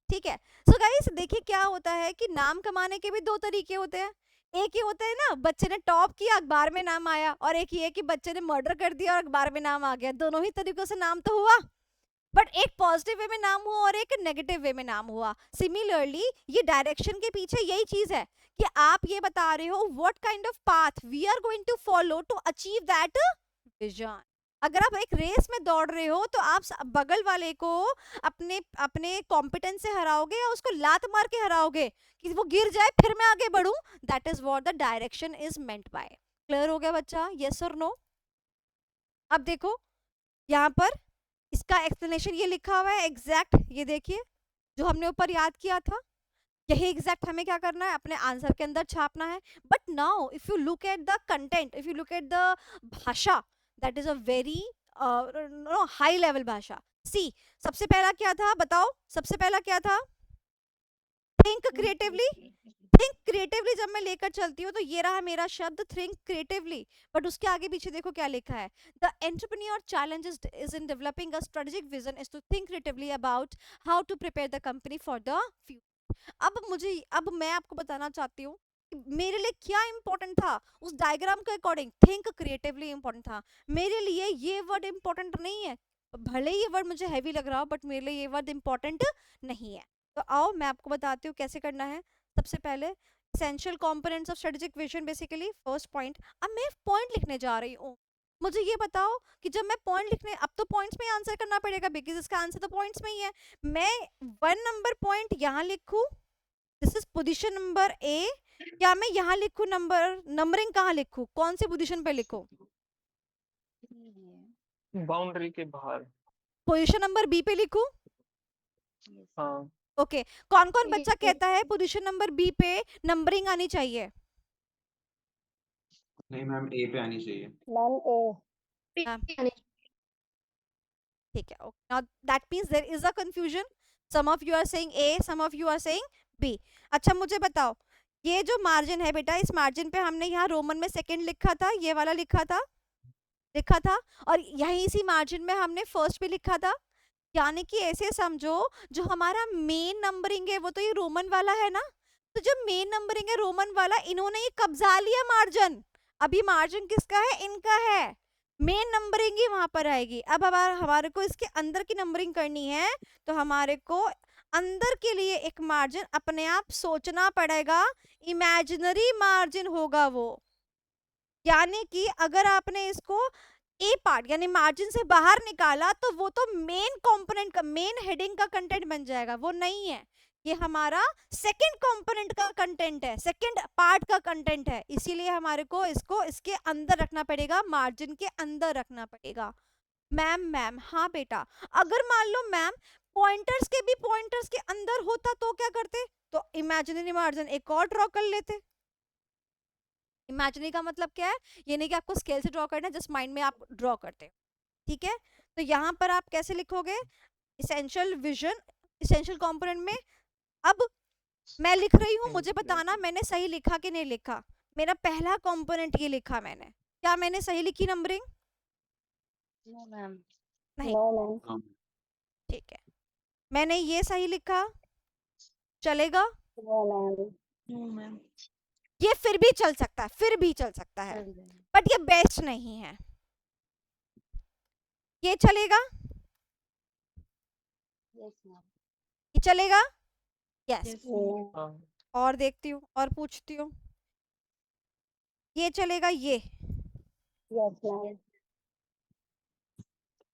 ठीक है, सो गाइस देखिए क्या होता है कि नाम कमाने के भी दो तरीके होते हैं। एक ये होता है ना, बच्चे ने टॉप किया, अखबार में नाम आया, और एक ये कि बच्चे ने मर्डर कर दिया और अखबार में नाम आ गया। दोनों ही तरीकों से नाम तो हुआ, बट एक पॉजिटिव वे में नाम हुआ और एक नेगेटिव वे में नाम हुआ। सिमिलरली ये डायरेक्शन के पीछे यही चीज है कि आप ये बता रहे हो what kind of path we are going to follow to achieve that vision. अगर आप एक रेस में दौड़ रहे हो तो आप बगल वाले को अपने अपने कॉम्पिटेंस से हराओगे या उसको लात मार के हराओगे कि वो गिर जाए फिर मैं आगे बढ़ूं। That is what the direction is meant by. Clear हो गया बच्चा? यस और नो? अब देखो यहाँ पर इसका एक्सप्लेनेशन ये लिखा हुआ है एग्जैक्ट, ये देखिए जो हमने ऊपर याद किया था, यही एग्जैक्ट हमें क्या करना है? अपने आंसर के अंदर छापना है। But now if you look at the content, if you look at the भाषा, that is a very high level भाषा। सी, सबसे पहला क्या था बताओ? सबसे पहला क्या था? Think creatively. थिंक क्रिएटिवली जब मैं लेकर चलती हूँ तो ये रहा मेरा शब्द थिंक क्रिएटिवली, बट उसके आगे पीछे देखो क्या लिखा है। The entrepreneur challenge is in developing a strategic vision is to think creatively about how to prepare the company for the future. अब मैं आपको बताना चाहती हूँ मेरे लिए क्या इंपॉर्टेंट था उस डायग्राम के अकॉर्डिंग। थिंक क्रिएटिवली इंपॉर्टेंट था मेरे लिए। ये वर्ड इंपॉर्टेंट नहीं है, भले ही ये वर्ड मुझे हैवी लग रहा हो, बट मेरे लिए ये वर्ड इंपॉर्टेंट नहीं है। तो आओ मैं आपको बताती हूँ कैसे करना है। सबसे पहले essential components of strategic vision, basically first point. अब मैं पॉइंट लिखने जा रही हूँ, मुझे ये बताओ कि जब मैं पॉइंट लिखने, अब तो पॉइंट्स में आंसर करना पड़ेगा बिकॉज इसका आंसर तो पॉइंट्स में ही है। मैं 1 नंबर पॉइंट यहाँ लिखूं, this is position number A, या मैं यहाँ लिखूं नंबरिंग कहाँ लिखूं, कौन सी पोजीशन पे लिखूं? बाउंड्री के बाहर। पोजीशन नंबर बी पे लिखूं? हाँ। ओके, कौन कौन बच्चा कहता है पोजीशन नंबर बी पे नंबरिंग आनी चाहिए? नहीं मैम, ए पे आनी चाहिए। मैम ए। ठीक है, now that means there is a confusion. Some of you are saying A, some of you are saying B. अच्छा मुझे बताओ, ये जो मार्जिन है बेटा, इस मार्जिन पे हमने यहाँ रोमन में सेकंड लिखा था, ये वाला लिखा था, और यहीं इसी मार्जिन में हमने फर्स्ट भी लिखा था। यानी कि ऐसे समझो जो हमारा मेन नंबरिंग है वो तो ये रोमन वाला है ना, तो जो मेन नंबरिंग है रोमन वाला, इन्होंने ये कब्जा लिया मार्जिन। अभी मार्जिन किसका है? इनका है। मेन नंबरिंग ही वहां पर आएगी। अब हमारे को इसके अंदर की नंबरिंग करनी है, तो हमारे को अंदर के लिए एक मार्जिन अपने आप सोचना पड़ेगा। इमेजिनरी मार्जिन होगा वो, यानी कि अगर आपने इसको ए पार्ट यानी मार्जिन से बाहर निकाला तो वो तो मेन कंपोनेंट का, मेन हेडिंग का कंटेंट बन जाएगा। वो नहीं है, ये हमारा सेकंड कंपोनेंट का कंटेंट है, सेकंड पार्ट का कंटेंट है। इसीलिए हमारे को इसको इसके अंदर रखना पड़ेगा, मार्जिन के अंदर रखना पड़ेगा। मैम हाँ बेटा, अगर मान लो मैम पॉइंटर्स के भी पॉइंटर्स के अंदर होता तो क्या करते? तो इमेजिनरी मार्जिन एक और ड्रॉ कर लेते। इमेजिनरी का मतलब क्या है? ये नहीं कि आपको स्केल से ड्रॉ करना है, जस्ट माइंड में आप ड्रॉ करते हैं। ठीक है, तो यहाँ पर आप कैसे लिखोगे? इसेंशियल विजन, इसेंशियल कंपोनेंट में अब मैं लिख रही हूँ, मुझे Incorrect. बताना मैंने सही लिखा कि नहीं लिखा। मेरा पहला कंपोनेंट ये लिखा मैंने, क्या मैंने सही लिखी नंबरिंग? No ma'am. नहीं, नो मैम। No. ठीक है। मैंने ये सही लिखा, चलेगा? No ma'am. No ma'am. ये फिर भी चल सकता है, फिर भी चल सकता है, चल जाएगा। बट ये बेस्ट नहीं है। ये चलेगा? Yes ma'am. ये चलेगा? यस। Yes no. मैम। हाँ, और देखती हूँ और पूछती हूँ, ये चलेगा? ये यस मैम।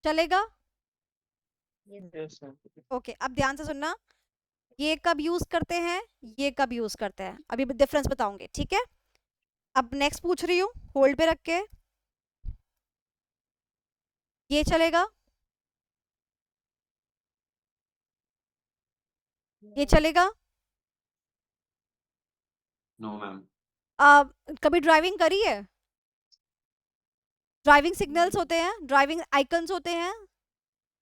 चलेगा? yes ma'am. ओके, अब ध्यान से सुनना, ये कब यूज करते हैं, ये कब यूज करते हैं, अभी डिफरेंस बताऊंगे, ठीक है? अब नेक्स्ट पूछ रही हूँ, होल्ड पे रख के। ये चलेगा? ये चलेगा? No, ma'am. कभी ड्राइविंग करी है? ड्राइविंग सिग्नल्स होते हैं, ड्राइविंग आइकन्स होते हैं,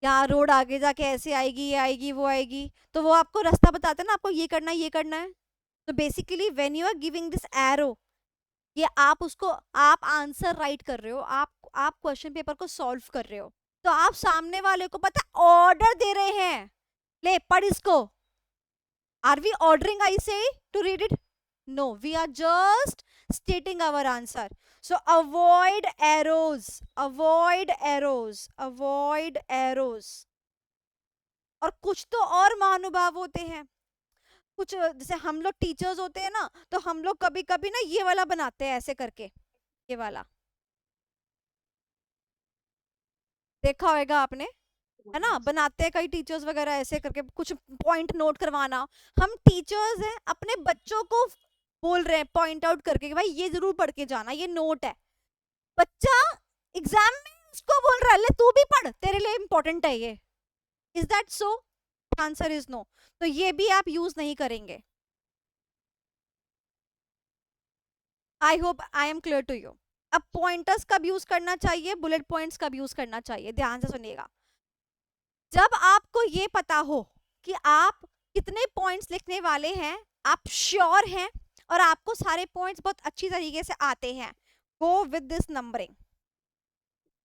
यहाँ रोड आगे जाके ऐसे आएगी, ये आएगी, वो आएगी, तो वो आपको रास्ता बताते हैं ना, आपको ये करना है, ये करना है। तो basically when you are giving this arrow, ये आप उसको, आप आंसर राइट कर रहे हो, आप क्वेश्चन पेपर को सॉल्व कर रहे हो, तो आप सामने वाले को पता ऑर्डर दे रहे हैं, ले पढ़ इसको। Are we ordering I say to read it? No, we are just stating our answer. So avoid arrows, avoid arrows, avoid arrows. और कुछ तो और महानुभाव होते हैं, कुछ जैसे हम लोग टीचर्स होते हैं ना, तो हम लोग कभी कभी ना ये वाला बनाते हैं ऐसे करके, ये वाला देखा होगा आपने, है ना, बनाते हैं कई टीचर्स वगैरह ऐसे करके, कुछ पॉइंट नोट करवाना। हम टीचर्स हैं, अपने बच्चों को बोल रहे हैं पॉइंट आउट करके कि भाई ये जरूर पढ़ के जाना, ये नोट है। बच्चा एग्जाम में उसको बोल रहा है ले तू भी पढ़, तेरे लिए इंपॉर्टेंट है ये। Is that so? Answer is no. तो ये भी आप यूज नहीं करेंगे। I hope I am clear to you. अब पॉइंटर्स कब यूज करना चाहिए, बुलेट पॉइंट्स कब यूज करना चाहिए, ध्यान से सुनिएगा। जब आपको ये पता हो कि आप कितने पॉइंट्स लिखने वाले हैं, आप श्योर हैं और आपको सारे पॉइंट्स बहुत अच्छी तरीके से आते हैं, गो विद दिस नंबरिंग।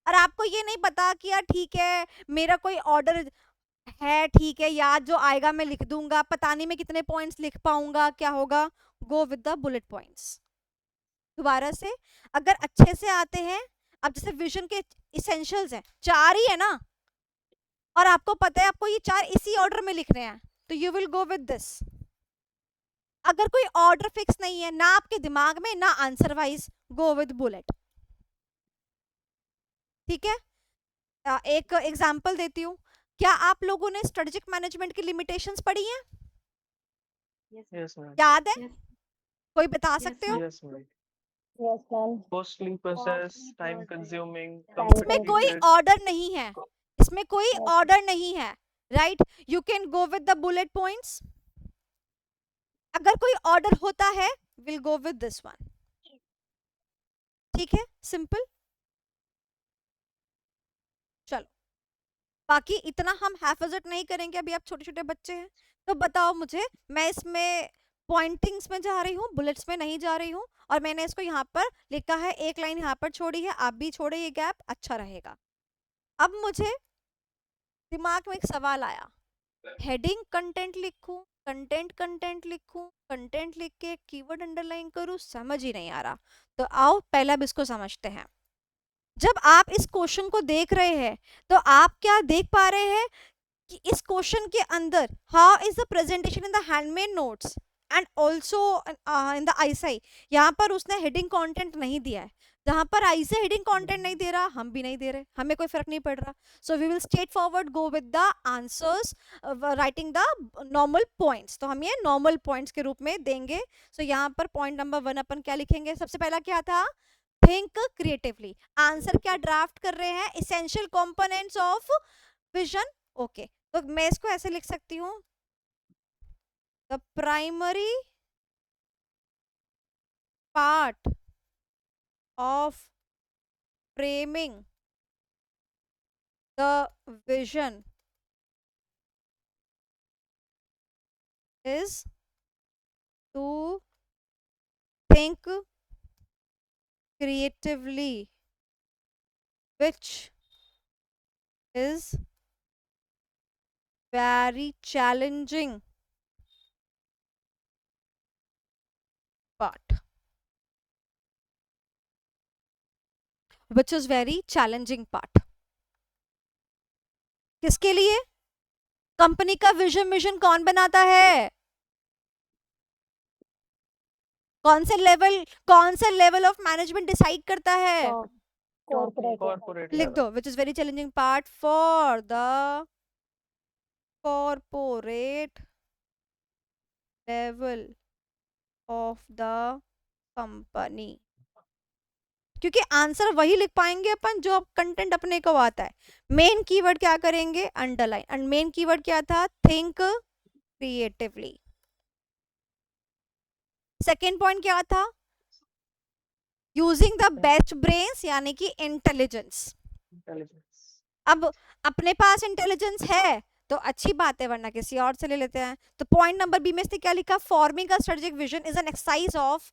और आपको ये नहीं पता कि यार ठीक है मेरा कोई ऑर्डर है, ठीक है याद जो आएगा मैं लिख दूंगा, पता नहीं मैं कितने पॉइंट्स लिख पाऊंगा, क्या होगा, गो विद द बुलेट पॉइंट्स। दोबारा से, अगर अच्छे से आते हैं, अब जैसे विजन के इसेंशियल्स हैं, 4 ही है ना, और आपको पता है आपको ये 4 इसी ऑर्डर में लिखने हैं, तो you will go with this. अगर कोई ऑर्डर फिक्स नहीं है ना आपके दिमाग में ना answer wise, go with bullet. ठीक है? एक एग्जांपल देती हूँ, क्या आप लोगों ने स्ट्रेटेजिक मैनेजमेंट की लिमिटेशंस पढ़ी हैं? yes ma'am. याद है? Yes. कोई बता Yes, सकते हो? ma'am. yes ma'am. Yes ma'am. Costly process, time consuming, इसमें कोई complicated. ऑर्डर नहीं है, इसमें कोई ऑर्डर नहीं है, right? You can go with the bullet points. अगर कोई ऑर्डर होता है, will go with this one. ठीक है, सिंपल। चलो, बाकी इतना हम हैफजट नहीं करेंगे, अभी आप छोटे छोटे बच्चे हैं। तो बताओ मुझे, मैं इसमें पॉइंटिंग्स में जा रही हूँ, बुलेट्स में नहीं जा रही हूँ, और मैंने इसको यहाँ पर लिखा है, एक लाइन यहाँ पर छोड़ी है, आप भी छोड़े ये गैप, अच्छा रहेगा। अब मुझे दिमाग में एक सवाल आया, हेडिंग कंटेंट लिखूं, कंटेंट कंटेंट लिखूं, कंटेंट लिख के कीवर्ड अंडरलाइन करूं, समझ ही नहीं आ रहा। तो आओ पहले अब इसको समझते हैं। जब आप इस क्वेश्चन को देख रहे हैं, तो आप क्या देख पा रहे हैं कि इस क्वेश्चन के अंदर how is the presentation in the handmade notes and also in the ICAI, यहाँ पर उसने हेडिंग कंटेंट नहीं दिया है। जहां पर आई से हेडिंग कंटेंट नहीं दे रहा, हम भी नहीं दे रहे, हमें कोई फर्क नहीं पड़ रहा। So we will straight forward go with the answers, writing the normal points. तो हम ये नॉर्मल पॉइंट्स के रूप में देंगे। सो यहाँ पर पॉइंट नंबर 1 अपन क्या लिखेंगे, सबसे पहला क्या था, थिंक क्रिएटिवली। आंसर क्या ड्राफ्ट कर रहे हैं, essential components of vision. Okay, तो मैं इसको ऐसे लिख सकती हूँ, the primary part of framing the vision is to think creatively, which is very challenging part. Which is very challenging part. किसके लिए? कंपनी का विजन कौन बनाता है? कौन से लेवल ऑफ मैनेजमेंट डिसाइड करता है? कॉर्पोरेट लिख दो, which is very challenging part for the corporate level of the company. क्योंकि आंसर वही लिख पाएंगे अपन जो कंटेंट अपने को आता है. मेन कीवर्ड क्या करेंगे? अंडरलाइन. एंड मेन कीवर्ड क्या था? Think creatively. सेकेंड पॉइंट क्या था? यूजिंग द बेस्ट ब्रेन्स, यानी कि इंटेलिजेंस. अब अपने पास इंटेलिजेंस है तो अच्छी बात है, वरना किसी और से ले लेते हैं. तो पॉइंट नंबर बी में से क्या लिखा? Forming a strategic vision is an exercise of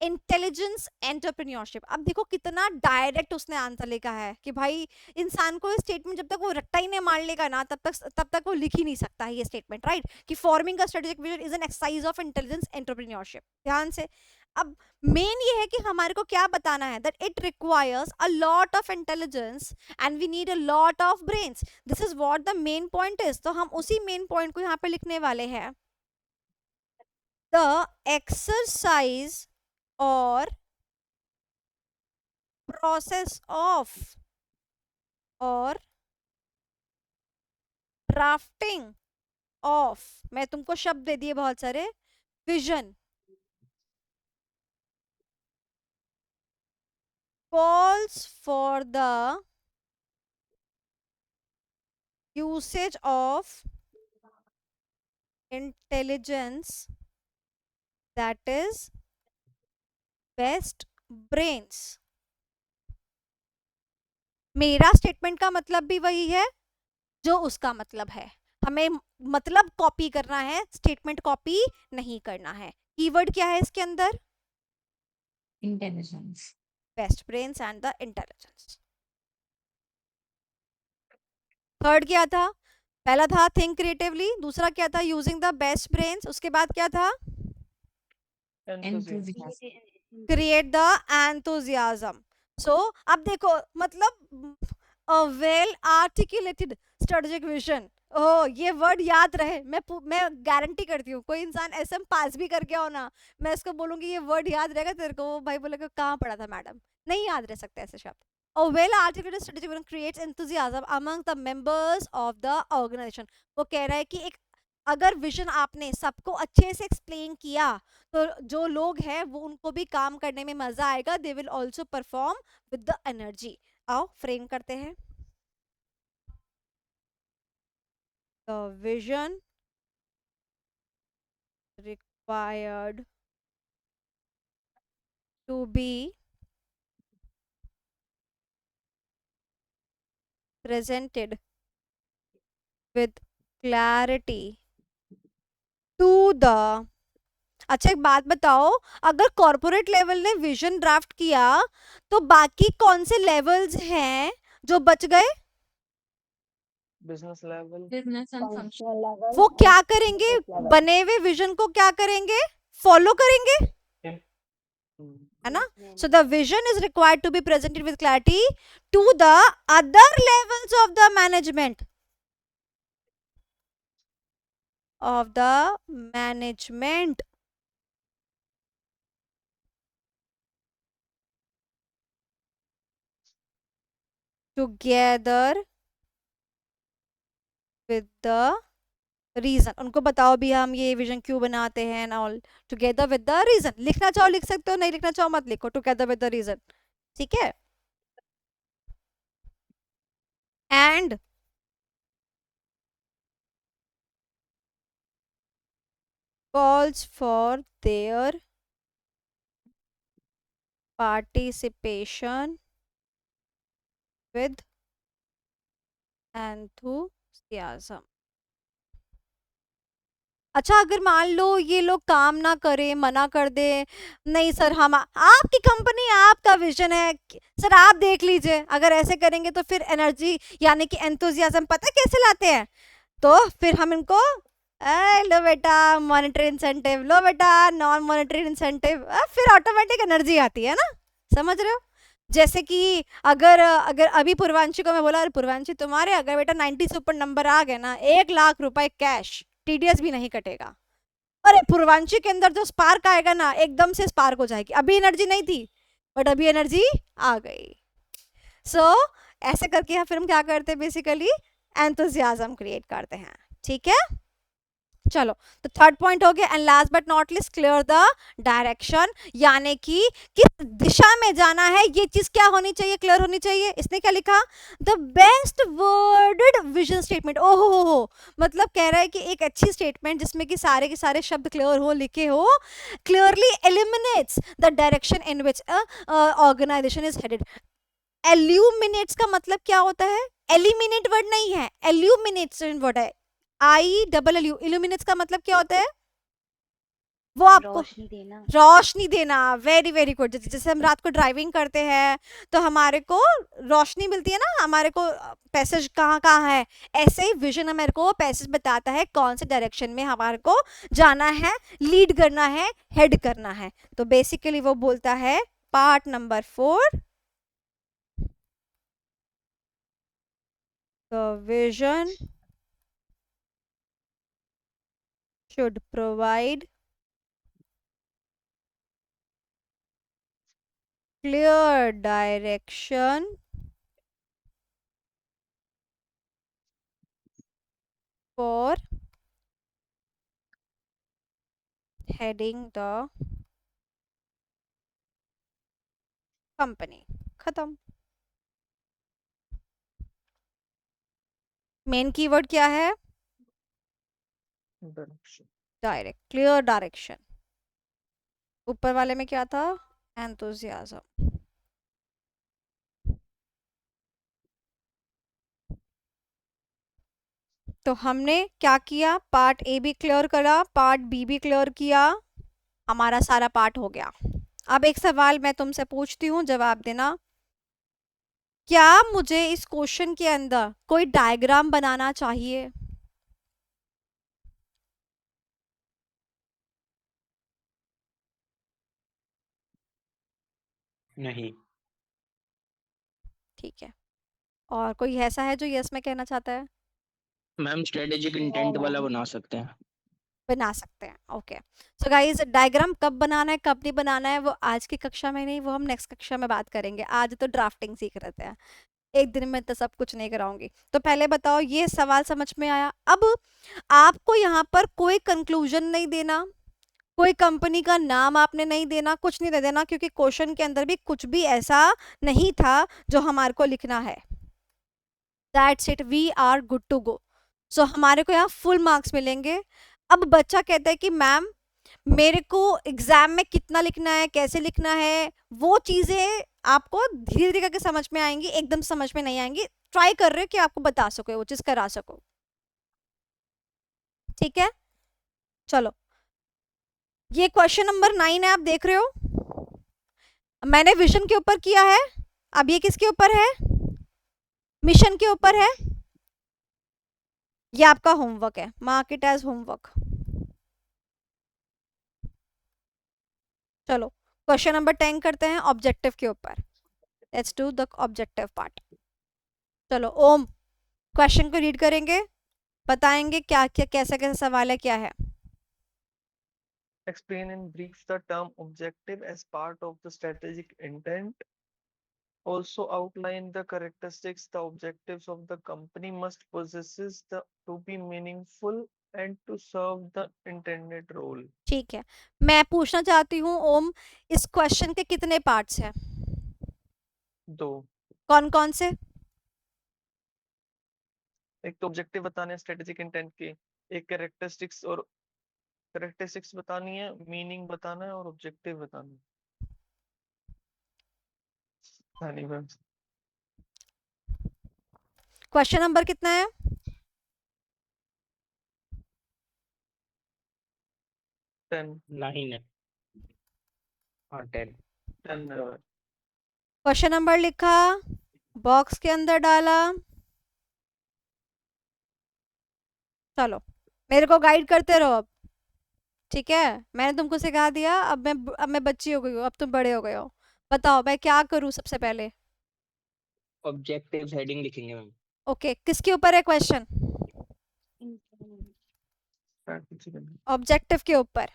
intelligence entrepreneurship. अब देखो कितना डायरेक्ट उसने आंसर लिखा है कि भाई इंसान को स्टेटमेंट जब तक वो रट्टा ही नहीं मार लेगा ना तब तक वो लिख ही नहीं सकता है ये स्टेटमेंट, राइट? कि forming a strategic vision is an exercise of intelligence entrepreneurship. ध्यान से. अब मेन ये है कि हमारे को क्या बताना है? That it requires a lot of intelligence and we need a lot of brains. This is what the main point is. तो हम उसी मेन पॉइंट को यहाँ पे लिखने वाले हैं. द एक्सरसाइज और प्रोसेस ऑफ और ड्राफ्टिंग ऑफ, मैं तुमको शब्द दे दिए बहुत सारे, vision calls for the usage of intelligence, that is best brains. मेरा स्टेटमेंट का मतलब भी वही है जो उसका मतलब है. हमें मतलब कॉपी करना है, स्टेटमेंट कॉपी नहीं करना है. कीवर्ड क्या है इसके अंदर? Intelligence. Best brains and the intelligence. Third क्या था? पहला था थिंक क्रिएटिवली, दूसरा क्या था? Using the best brains. उसके बाद क्या था? Enthusiasm. Create the enthusiasm. So अब देखो मतलब a well articulated strategic vision. Oh, ये वर्ड याद रहे. मैं गारंटी करती हूँ कोई इंसान एसएम पास भी करके आओ ना, मैं इसको बोलूंगी ये वर्ड याद रहेगा तेरे को. वो भाई बोलेगा कहाँ पढ़ा था मैडम. नहीं याद रह सकते ऐसे शब्द. A well articulated strategy vision creates enthusiasm among the members of the organization. वो कह रहा है कि एक अगर विजन आपने सबको अच्छे से एक्सप्लेन किया तो जो लोग हैं वो उनको भी काम करने में मजा आएगा. They will also perform with the energy. आओ फ्रेम करते हैं. The vision required to be presented with clarity to the. अच्छा एक बात बताओ, अगर कॉर्पोरेट लेवल ने विजन ड्राफ्ट किया तो बाकी कौन से लेवल्स हैं जो बच गए? Business level. Business and function. Functional level वो और क्या करेंगे? Business level. बने हुए विजन को क्या करेंगे? फॉलो करेंगे, है ना? So the vision is required to be presented with clarity to the other levels of the management. Of the management. Together with the reason. उनको बताओ भी हम ये विजन क्यों बनाते हैं and all. Together with the reason. लिखना चाहो लिख सकते हो, नहीं लिखना चाहो मत लिखो. Together with the reason. ठीक है. And calls for their participation with enthusiasm. अच्छा अगर मान लो ये लोग काम ना करे, मना कर दे, नहीं सर हम आपकी कंपनी आपका विजन है सर आप देख लीजिए, अगर ऐसे करेंगे तो फिर एनर्जी यानी कि एंथुजियाज्म पता है कैसे लाते हैं, तो फिर हम इनको लो बेटा मॉनेटरी इंसेंटिव, लो बेटा नॉन मॉनेटरी इंसेंटिव, फिर ऑटोमेटिक एनर्जी आती है ना, समझ रहे हो। जैसे कि अगर अगर अभी पूर्वांशी को मैं बोला अरे पूर्वांशी तुम्हारे अगर बेटा 90 से ऊपर नंबर आ गए ना 1 लाख रुपए कैश, टीडीएस भी नहीं कटेगा। अरे पूर्वांशी के अंदर जो स्पार्क आएगा ना एकदम से स्पार्क हो जाएगी, अभी एनर्जी नहीं थी बट अभी एनर्जी आ गई। सो ऐसे करके फिर हम क्या करते हैं बेसिकली एंथुजियाज्म क्रिएट करते हैं, ठीक है। चलो तो थर्ड पॉइंट हो गया and last but not list clear the direction, यानी कि किस दिशा में जाना है ये चीज क्या होनी चाहिए, क्लियर होनी चाहिए। इसने क्या लिखा, the best worded vision statement, ओहो हो, मतलब कह रहा है कि एक अच्छी स्टेटमेंट जिसमें कि सारे के सारे शब्द क्लियर हो, लिखे हो, clearly eliminates the direction in which organisation is headed. Illuminates का मतलब क्या होता है, एलिमिनेट वर्ड नहीं है, एल्यूमिनेशन वर्ड है, ILLU। इल्यूमिनेट्स का मतलब क्या होता है, वो आपको रोशनी देना। रोशनी देना। Very very good. जैसे हम रात को ड्राइविंग करते हैं तो हमारे को रोशनी मिलती है ना, हमारे को पैसेज कहाँ कहाँ है, ऐसे ही विजन हमारे को पैसेज बताता है कौन से डायरेक्शन में हमारे को जाना है, लीड करना है, हेड करना है। तो बेसिकली वो बोलता है part number 4, the vision should provide clear direction for heading the company। खत्म। मेन कीवर्ड क्या है, डायरेक्शन। Direct, clear direction. ऊपर वाले में क्या था, एंथुजियाज्म। तो हमने क्या किया, पार्ट ए भी क्लियर करा, पार्ट बी भी क्लियर किया, हमारा सारा पार्ट हो गया। अब एक सवाल मैं तुमसे पूछती हूँ, जवाब देना। क्या मुझे इस क्वेश्चन के अंदर कोई डायग्राम बनाना चाहिए? नहीं। ठीक है, और कोई ऐसा है जो यस में कहना चाहता है? मैम स्ट्रेटेजिक इंटेंट वाला बना सकते हैं। बना सकते हैं, ओके। सो गाइस डायग्राम कब बनाना है कब नहीं बनाना है वो आज की कक्षा में नहीं, वो हम नेक्स्ट कक्षा में बात करेंगे। आज तो ड्राफ्टिंग सीख रहे हैं, एक दिन में तो सब कुछ नहीं कराऊंगी। तो पहले बताओ ये सवाल समझ में आया? अब आपको यहाँ पर कोई कंक्लूजन नहीं देना, कोई कंपनी का नाम आपने नहीं देना, कुछ नहीं दे देना, क्योंकि क्वेश्चन के अंदर भी कुछ भी ऐसा नहीं था जो हमारे को लिखना है। That's it, we are good to go. So हमारे को यहाँ फुल मार्क्स मिलेंगे। अब बच्चा कहता है कि मैम मेरे को एग्जाम में कितना लिखना है, कैसे लिखना है, वो चीजें आपको धीरे धीरे करके समझ में आएंगी, एकदम समझ में नहीं आएंगी। ट्राई कर रहे हो कि आपको बता सको, वो चीज करा सको, ठीक है। चलो ये क्वेश्चन नंबर 9 है, आप देख रहे हो मैंने विजन के ऊपर किया है। अब ये किसके ऊपर है, मिशन के ऊपर है। ये आपका होमवर्क है, मार्क इट एज होमवर्क। चलो क्वेश्चन नंबर 10 करते हैं ऑब्जेक्टिव के ऊपर। Let's do the objective part. चलो ओम क्वेश्चन को रीड करेंगे, बताएंगे क्या क्या कैसा कैसा सवाल है, क्या है। Explain in brief the term objective as part of the strategic intent. Also outline the characteristics the objectives of the company must possess to be meaningful and to serve the intended role. ठीक है, मैं पूछना चाहती हूँ ओम, इस question के कितने parts हैं? 2। कौन कौन से? एक तो ऑब्जेक्टिव बताने स्ट्रेटेजिक इंटेंट के, एक कैरेक्टरिस्टिक्स बतानी है, मीनिंग बताना है और ऑब्जेक्टिव बताना है। हाँ नहीं मैम। क्वेश्चन नंबर कितना है? 10. 9 है। हाँ 10। 10 never. क्वेश्चन नंबर लिखा, बॉक्स के अंदर डाला। चलो मेरे को गाइड करते रहो अब, ठीक है? मैंने तुमको सिखा दिया, अब मैं बच्ची हो गई हूँ, अब तुम बड़े हो गए हो। बताओ मैं क्या करूँ सबसे पहले? ऑब्जेक्टिव्स हेडिंग लिखेंगे मैम। ओके, किसके ऊपर है क्वेश्चन? Strategic intent. ऑब्जेक्टिव के ऊपर।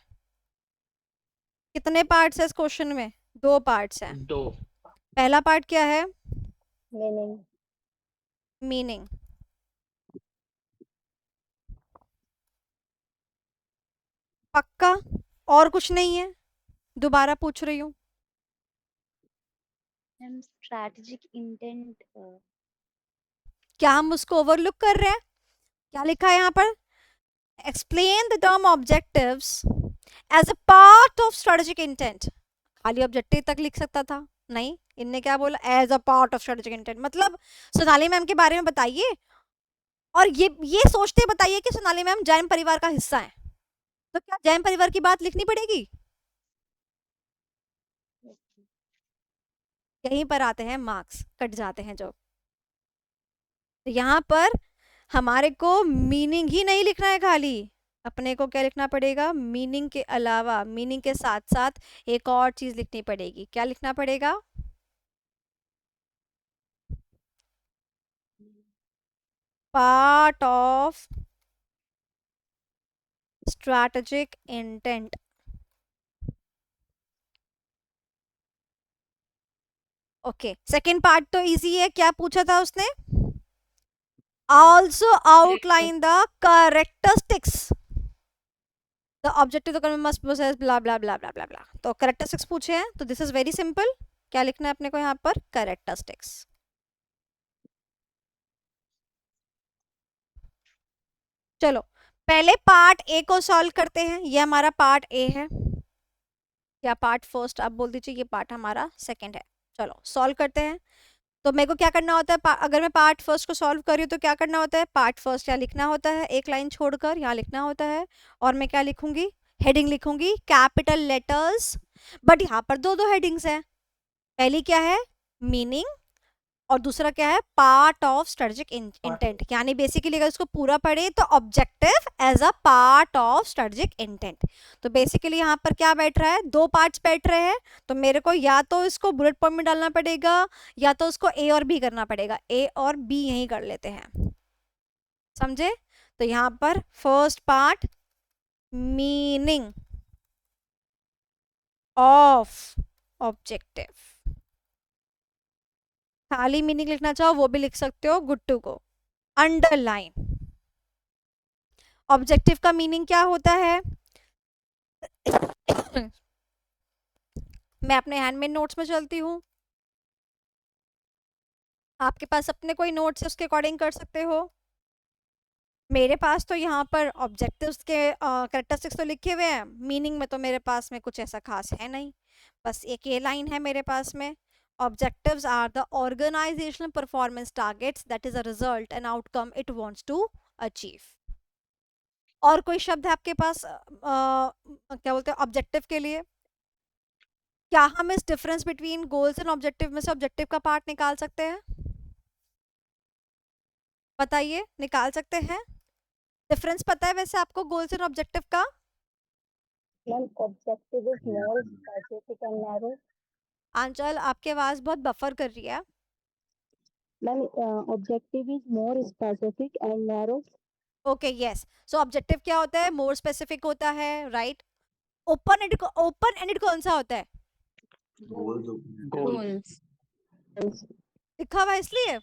कितने पार्ट्स है इस क्वेश्चन में? 2 पार्ट्स हैं। 2। पहला पार्ट क्या है? मीनिंग। मीनिंग। पक्का? और कुछ नहीं है? दोबारा पूछ रही हूँ। मैम स्ट्रैटेजिक इंटेंट क्या हम उसको ओवरलुक कर रहे हैं? क्या लिखा है यहाँ पर? Explain the term objectives as a part of strategic intent. खाली ऑब्जेक्टिव तक लिख सकता था, नहीं, इनने क्या बोला? As a part of strategic intent. मतलब सोनाली मैम के बारे में बताइए, और ये सोचते बताइए कि सोनाली मैम जैन परिवार का हिस्सा है, तो क्या जैन परिवार की बात लिखनी पड़ेगी? यहीं पर आते हैं मार्क्स, कट जाते हैं जो। तो यहाँ पर हमारे को मीनिंग ही नहीं लिखना है खाली, अपने को क्या लिखना पड़ेगा? मीनिंग के अलावा, मीनिंग के साथ साथ एक और चीज लिखनी पड़ेगी। क्या लिखना पड़ेगा? Part of strategic intent. Okay, second part तो इजी है। क्या पूछा था उसने? Also outline the characteristics the objective the must possess blah blah blah blah blah blah. तो कैरेक्टरिस्टिक्स पूछे हैं, तो दिस इज वेरी सिंपल। क्या लिखना है अपने को यहाँ पर? कैरेक्टरिस्टिक्स। चलो पहले पार्ट ए को सॉल्व करते हैं। ये हमारा पार्ट ए है, या पार्ट फर्स्ट आप बोल दीजिए, ये पार्ट हमारा सेकंड है। चलो सॉल्व करते हैं। तो मेरे को क्या करना होता है? अगर मैं पार्ट फर्स्ट को सॉल्व कर रही हूँ तो क्या करना होता है? पार्ट फर्स्ट यहाँ लिखना होता है, एक लाइन छोड़कर यहाँ लिखना होता है। और मैं क्या लिखूंगी? हेडिंग लिखूंगी, कैपिटल लेटर्स। बट यहाँ पर दो दो हेडिंग्स हैं। पहली क्या है? मीनिंग, और दूसरा क्या है? Part of strategic intent. यानी बेसिकली अगर इसको पूरा पढ़े तो objective as a part of strategic intent. तो बेसिकली यहाँ पर क्या बैठ रहा है? 2 पार्ट्स बैठ रहे हैं। तो मेरे को या तो इसको बुलेट पॉइंट में डालना पड़ेगा, या तो उसको ए और बी करना पड़ेगा। ए और बी यही कर लेते हैं, समझे? तो यहाँ पर first part, meaning of objective. खाली मीनिंग लिखना चाहो वो भी लिख सकते हो, good to go. Underline. Objective का मीनिंग क्या होता है? मैं अपने हैंडमेड नोट्स में चलती हूँ, आपके पास अपने कोई नोट्स है उसके अकॉर्डिंग कर सकते हो। मेरे पास तो यहाँ पर ऑब्जेक्टिव्स के कैरेक्टरिस्टिक्स तो लिखे हुए हैं, मीनिंग में तो मेरे पास में कुछ ऐसा खास है नहीं, बस एक ये लाइन है मेरे पास में। Objectives are the organisational performance targets that is a result and outcome it wants to achieve. और कोई शब्द है आपके पास क्या बोलते हैं ऑब्जेक्टिव के लिए? क्या हम इस difference between goals and objective में से ऑब्जेक्टिव का पार्ट निकाल सकते हैं? बताइए, निकाल सकते हैं? डिफरेंस पता है वैसे आपको गोल्स एंड ऑब्जेक्टिव का? Ma'am objective is more specific and narrow. Anchal आपकी आवाज बहुत बफर कर रही है। Ma'am objective is more specific and narrow. Okay yes, so objective क्या होता है? मोर स्पेसिफिक होता है, राइट? ओपन एंडेड कौन सा होता है? Goals. गोल्स। लिखा हुआ है इसलिए।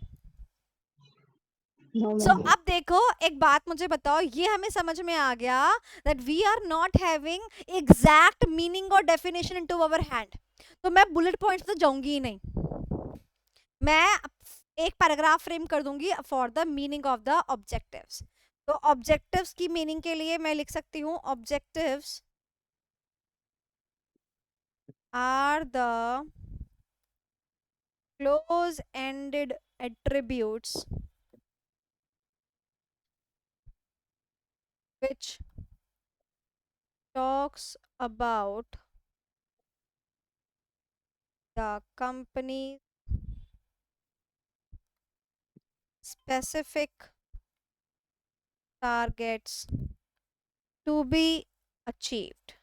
No so ma'am. अब देखो, एक बात मुझे बताओ, ये हमें समझ में आ गया that we are not having exact meaning और डेफिनेशन इनटू आवर हैंड। तो मैं बुलेट पॉइंट्स तो जाऊंगी ही नहीं, मैं एक पैराग्राफ फ्रेम कर दूंगी for the meaning of the objectives. तो ऑब्जेक्टिव्स की मीनिंग के लिए मैं लिख सकती हूँ, objectives are the close ended attributes which talks about the company's specific targets to be achieved.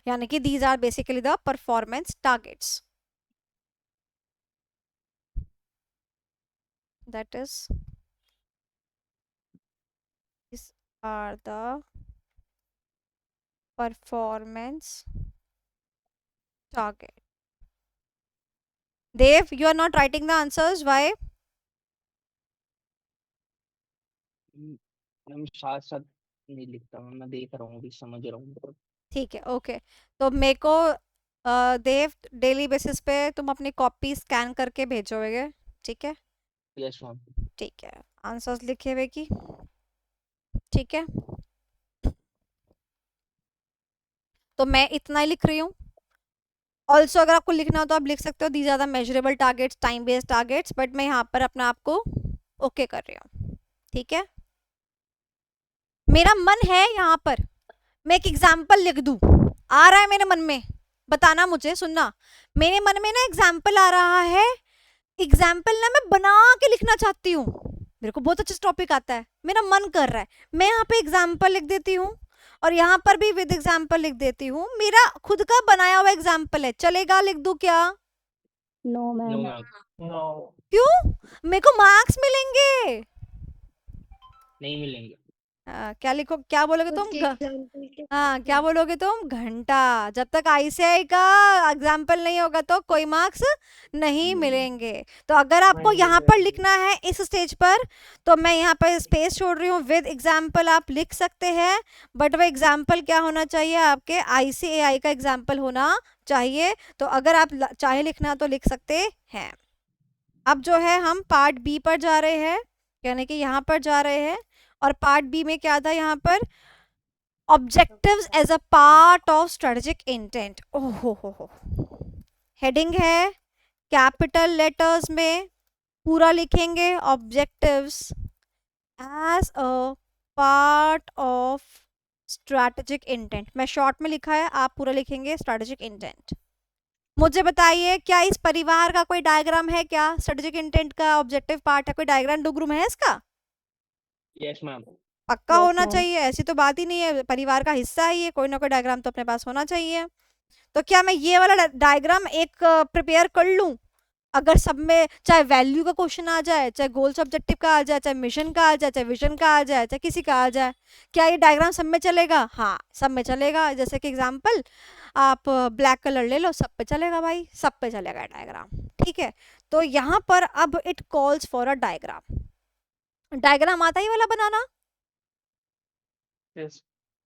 यानी कि these are basically the performance targets. That is, these are the performance target. Dev, you are not writing the answers. Why? Ma'am साथ साथ नहीं लिखता, मैं देख रहा हूँ, अभी समझ रहा हूँ। ठीक है, ओके। तो मेरे को देव डेली बेसिस पे तुम अपनी कॉपी स्कैन करके भेजोगे, ठीक है? Yes ma'am. ठीक है, आंसर्स लिखे हुए की, ठीक है? तो मैं इतना ही लिख रही हूँ। ऑल्सो अगर आपको लिखना हो तो आप लिख सकते हो these are the measurable targets, time based targets, but मैं यहाँ पर अपने आप को ओके कर रही हूँ, ठीक है? मेरा मन है यहाँ पर मैं एक एग्जाम्पल लिख दूं, आ रहा है मेरे मन में, बताना मुझे, सुनना, मेरे मन में ना एग्जाम्पल आ रहा है, एग्जाम्पल ना मैं बना के लिखना चाहती हूँ, मेरे को बहुत अच्छा टॉपिक आता है, मेरा मन कर रहा है, मैं यहाँ पे एग्जाम्पल लिख देती हूँ और यहाँ पर भी विद एग्जाम्पल लिख देती हूँ, मेरा खुद का बनाया हुआ एग्जाम्पल है, चलेगा? लिख दूं क्या? No no ma'am. Ma'am. No. क्यों? मेरे को मार्क्स मिलेंगे। नहीं मिलेंगे। क्या लिखो, क्या बोलोगे खुद तुम? के एग्जाम्पल के हाँ, साथ क्या में। बोलोगे तुम? घंटा। जब तक आईसीआई का एग्जाम्पल नहीं होगा तो कोई मार्क्स नहीं मिलेंगे। तो अगर आपको नहीं यहाँ पर मिलेंगे। लिखना है इस स्टेज पर, तो मैं यहाँ पर स्पेस छोड़ रही हूँ, विद एग्जाम्पल आप लिख सकते हैं, बट वो एग्जाम्पल क्या होना चाहिए? आपके आईसीएआई का एग्जाम्पल होना चाहिए। तो अगर आप चाहे लिखना तो लिख सकते हैं। अब जो है हम पार्ट बी पर जा रहे हैं, यानी कि यहाँ पर जा रहे हैं, और पार्ट बी में क्या था यहाँ पर? Objectives as a part of strategic intent. ओहो हो, हेडिंग है कैपिटल लेटर्स में, पूरा लिखेंगे objectives as a part of strategic intent. मैं शॉर्ट में लिखा है, आप पूरा लिखेंगे स्ट्रेटेजिक इंटेंट। मुझे बताइए, क्या इस परिवार का कोई डायग्राम है? क्या स्ट्रेटेजिक इंटेंट का ऑब्जेक्टिव पार्ट है? कोई डायग्राम डुग्रुम है इसका? Yes ma'am. पक्का Yes, होना ma'am. चाहिए, ऐसी तो बात ही नहीं है, परिवार का हिस्सा है ये, कोई ना कोई डायग्राम तो अपने पास होना चाहिए। तो क्या मैं ये वाला डायग्राम एक प्रिपेयर कर लूं? अगर सब में चाहे वैल्यू का क्वेश्चन आ जाए, चाहे गोल्स ऑब्जेक्टिव का आ जाए, चाहे मिशन का आ जाए, चाहे विजन का आ जाए, चाहे किसी का आ जाए, क्या ये डायग्राम सब में चलेगा? हाँ, सब में चलेगा। जैसे कि एग्जांपल आप ब्लैक कलर ले लो, सब पे चलेगा भाई, सब पे चलेगा डायग्राम, ठीक है? तो यहाँ पर अब it calls for a diagram. Diagram आता ही वाला बनाना? Yes.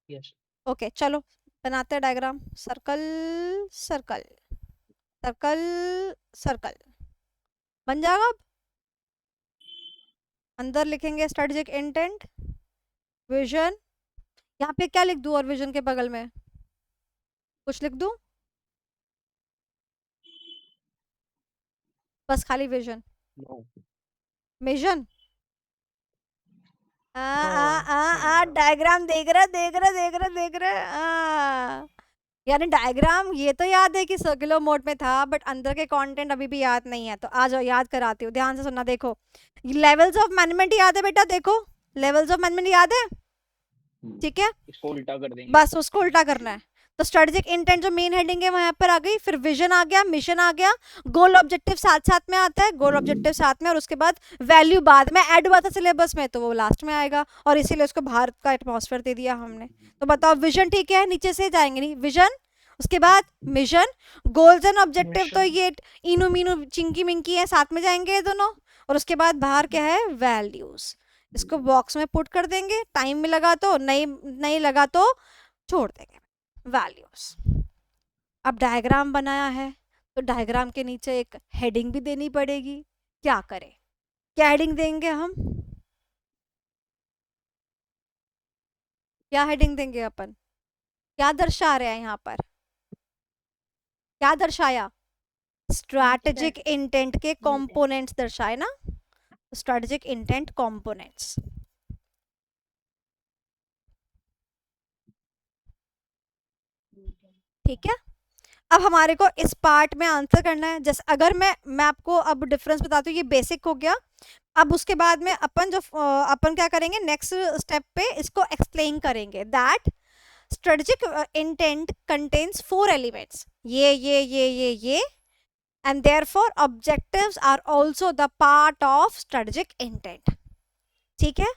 यस। ओके, चलो बनाते हैं diagram. Circle circle circle circle बन जाएगा। अब अंदर लिखेंगे स्ट्रेटेजिक इंटेंट, विजन। यहाँ पे क्या लिख दूं? और विजन के बगल में कुछ लिख दूं? बस खाली विजन, नो। मिशन। आ आ No. आ आ चलेगा। डायग्राम देख रहा देख रहा देख रहा देख रहा। यानी डायग्राम ये तो याद है कि सर्कुलर मोड में था, बट अंदर के कंटेंट अभी भी याद नहीं है। तो आ जाओ, याद कराती हूँ, ध्यान से सुनना। देखो, लेवल्स ऑफ मैनेजमेंट याद है बेटा? देखो, लेवल्स ऑफ मैनेजमेंट याद है, ठीक है? इसको उल्टा कर देंगे। बस उसको उल्टा करना है। तो स्ट्रेटेजिक इंटेंट जो मेन हेडिंग है वहां पर आ गई, फिर विजन आ गया, मिशन आ गया, गोल ऑब्जेक्टिव साथ साथ में आता है, गोल ऑब्जेक्टिव साथ में, और उसके बाद वैल्यू बाद में ऐड हुआ था सिलेबस में, तो वो लास्ट में आएगा, और इसीलिए उसको भारत का एटमॉस्फेयर दे दिया हमने। तो बताओ, विजन ठीक है? नीचे से जाएंगे नहीं, विजन, उसके बाद मिशन, गोल्स एंड ऑब्जेक्टिव तो Mission. ये इनू मीनू चिंकी मिंकी है, साथ में जाएंगे ये दोनों, और उसके बाद बाहर क्या है? वैल्यूज। इसको बॉक्स में पुट कर देंगे, टाइम में लगा तो, नहीं नहीं लगा तो छोड़ देंगे, वैल्यूज। अब डायग्राम बनाया है तो डायग्राम के नीचे एक हेडिंग भी देनी पड़ेगी। क्या करें? क्या हेडिंग देंगे हम? क्या हेडिंग देंगे अपन? क्या दर्शा रहे हैं यहाँ पर? क्या दर्शाया? स्ट्रैटेजिक इंटेंट के कंपोनेंट्स दर्शाए ना। strategic intent components. ठीक है, अब हमारे को इस पार्ट में आंसर करना है। जैसे अगर मैं आपको अब डिफरेंस बताती हूँ, ये बेसिक हो गया। अब उसके बाद में अपन क्या करेंगे, नेक्स्ट स्टेप पे इसको एक्सप्लेन करेंगे that strategic intent contains 4 elements, ये and therefore objectives are also the part of strategic intent. ठीक है,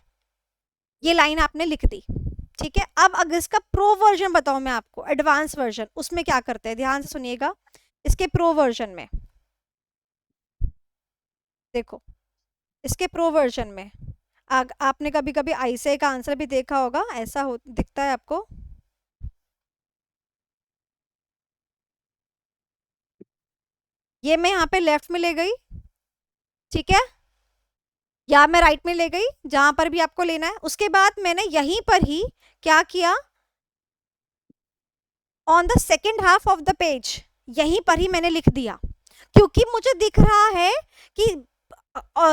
ये लाइन आपने लिख दी। ठीक है, अब अगर इसका प्रो वर्जन बताऊं मैं आपको, एडवांस वर्जन, उसमें क्या करते हैं, ध्यान से सुनिएगा। इसके प्रो वर्जन में देखो, इसके प्रो वर्जन में आपने कभी कभी आईसीआई का आंसर भी देखा होगा, ऐसा दिखता है आपको। ये मैं यहाँ पे लेफ्ट में ले गई, ठीक है, या मैं राइट में ले गई, जहां पर भी आपको लेना है। उसके बाद मैंने यहीं पर ही क्या किया, on the second half of the page यहीं पर ही मैंने लिख दिया, क्योंकि मुझे दिख रहा है कि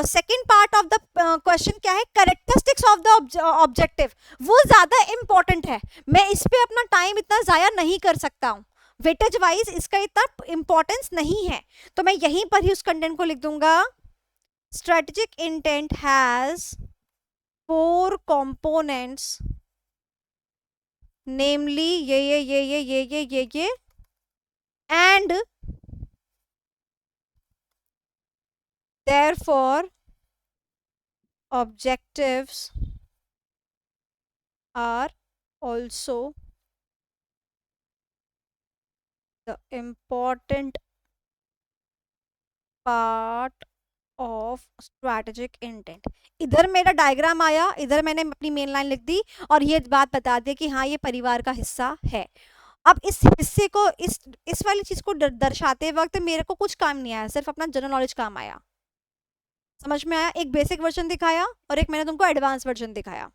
second part of the question क्या है, कैरेक्टरिस्टिक्स ऑफ द ऑब्जेक्टिव, वो ज्यादा इंपॉर्टेंट है। मैं इस पे अपना टाइम इतना जाया नहीं कर सकता हूँ, वेटेज वाइज इसका इतना इंपॉर्टेंस नहीं है, तो मैं यहीं पर ही उस कंटेंट को लिख दूंगा। Strategic intent has 4 components, namely ये and therefore objectives are also the important part of strategic intent. इधर मेरा डायग्राम आया, इधर मैंने अपनी मेन लाइन लिख दी और ये बात बता दी कि हाँ ये परिवार का हिस्सा है। अब इस हिस्से को, इस वाली चीज को दर्शाते वक्त मेरे को कुछ काम नहीं आया, सिर्फ अपना जनरल नॉलेज काम आया। समझ में आया? एक बेसिक वर्जन दिखाया और एक मैंने तुमको एडवांस वर्जन दिखाया।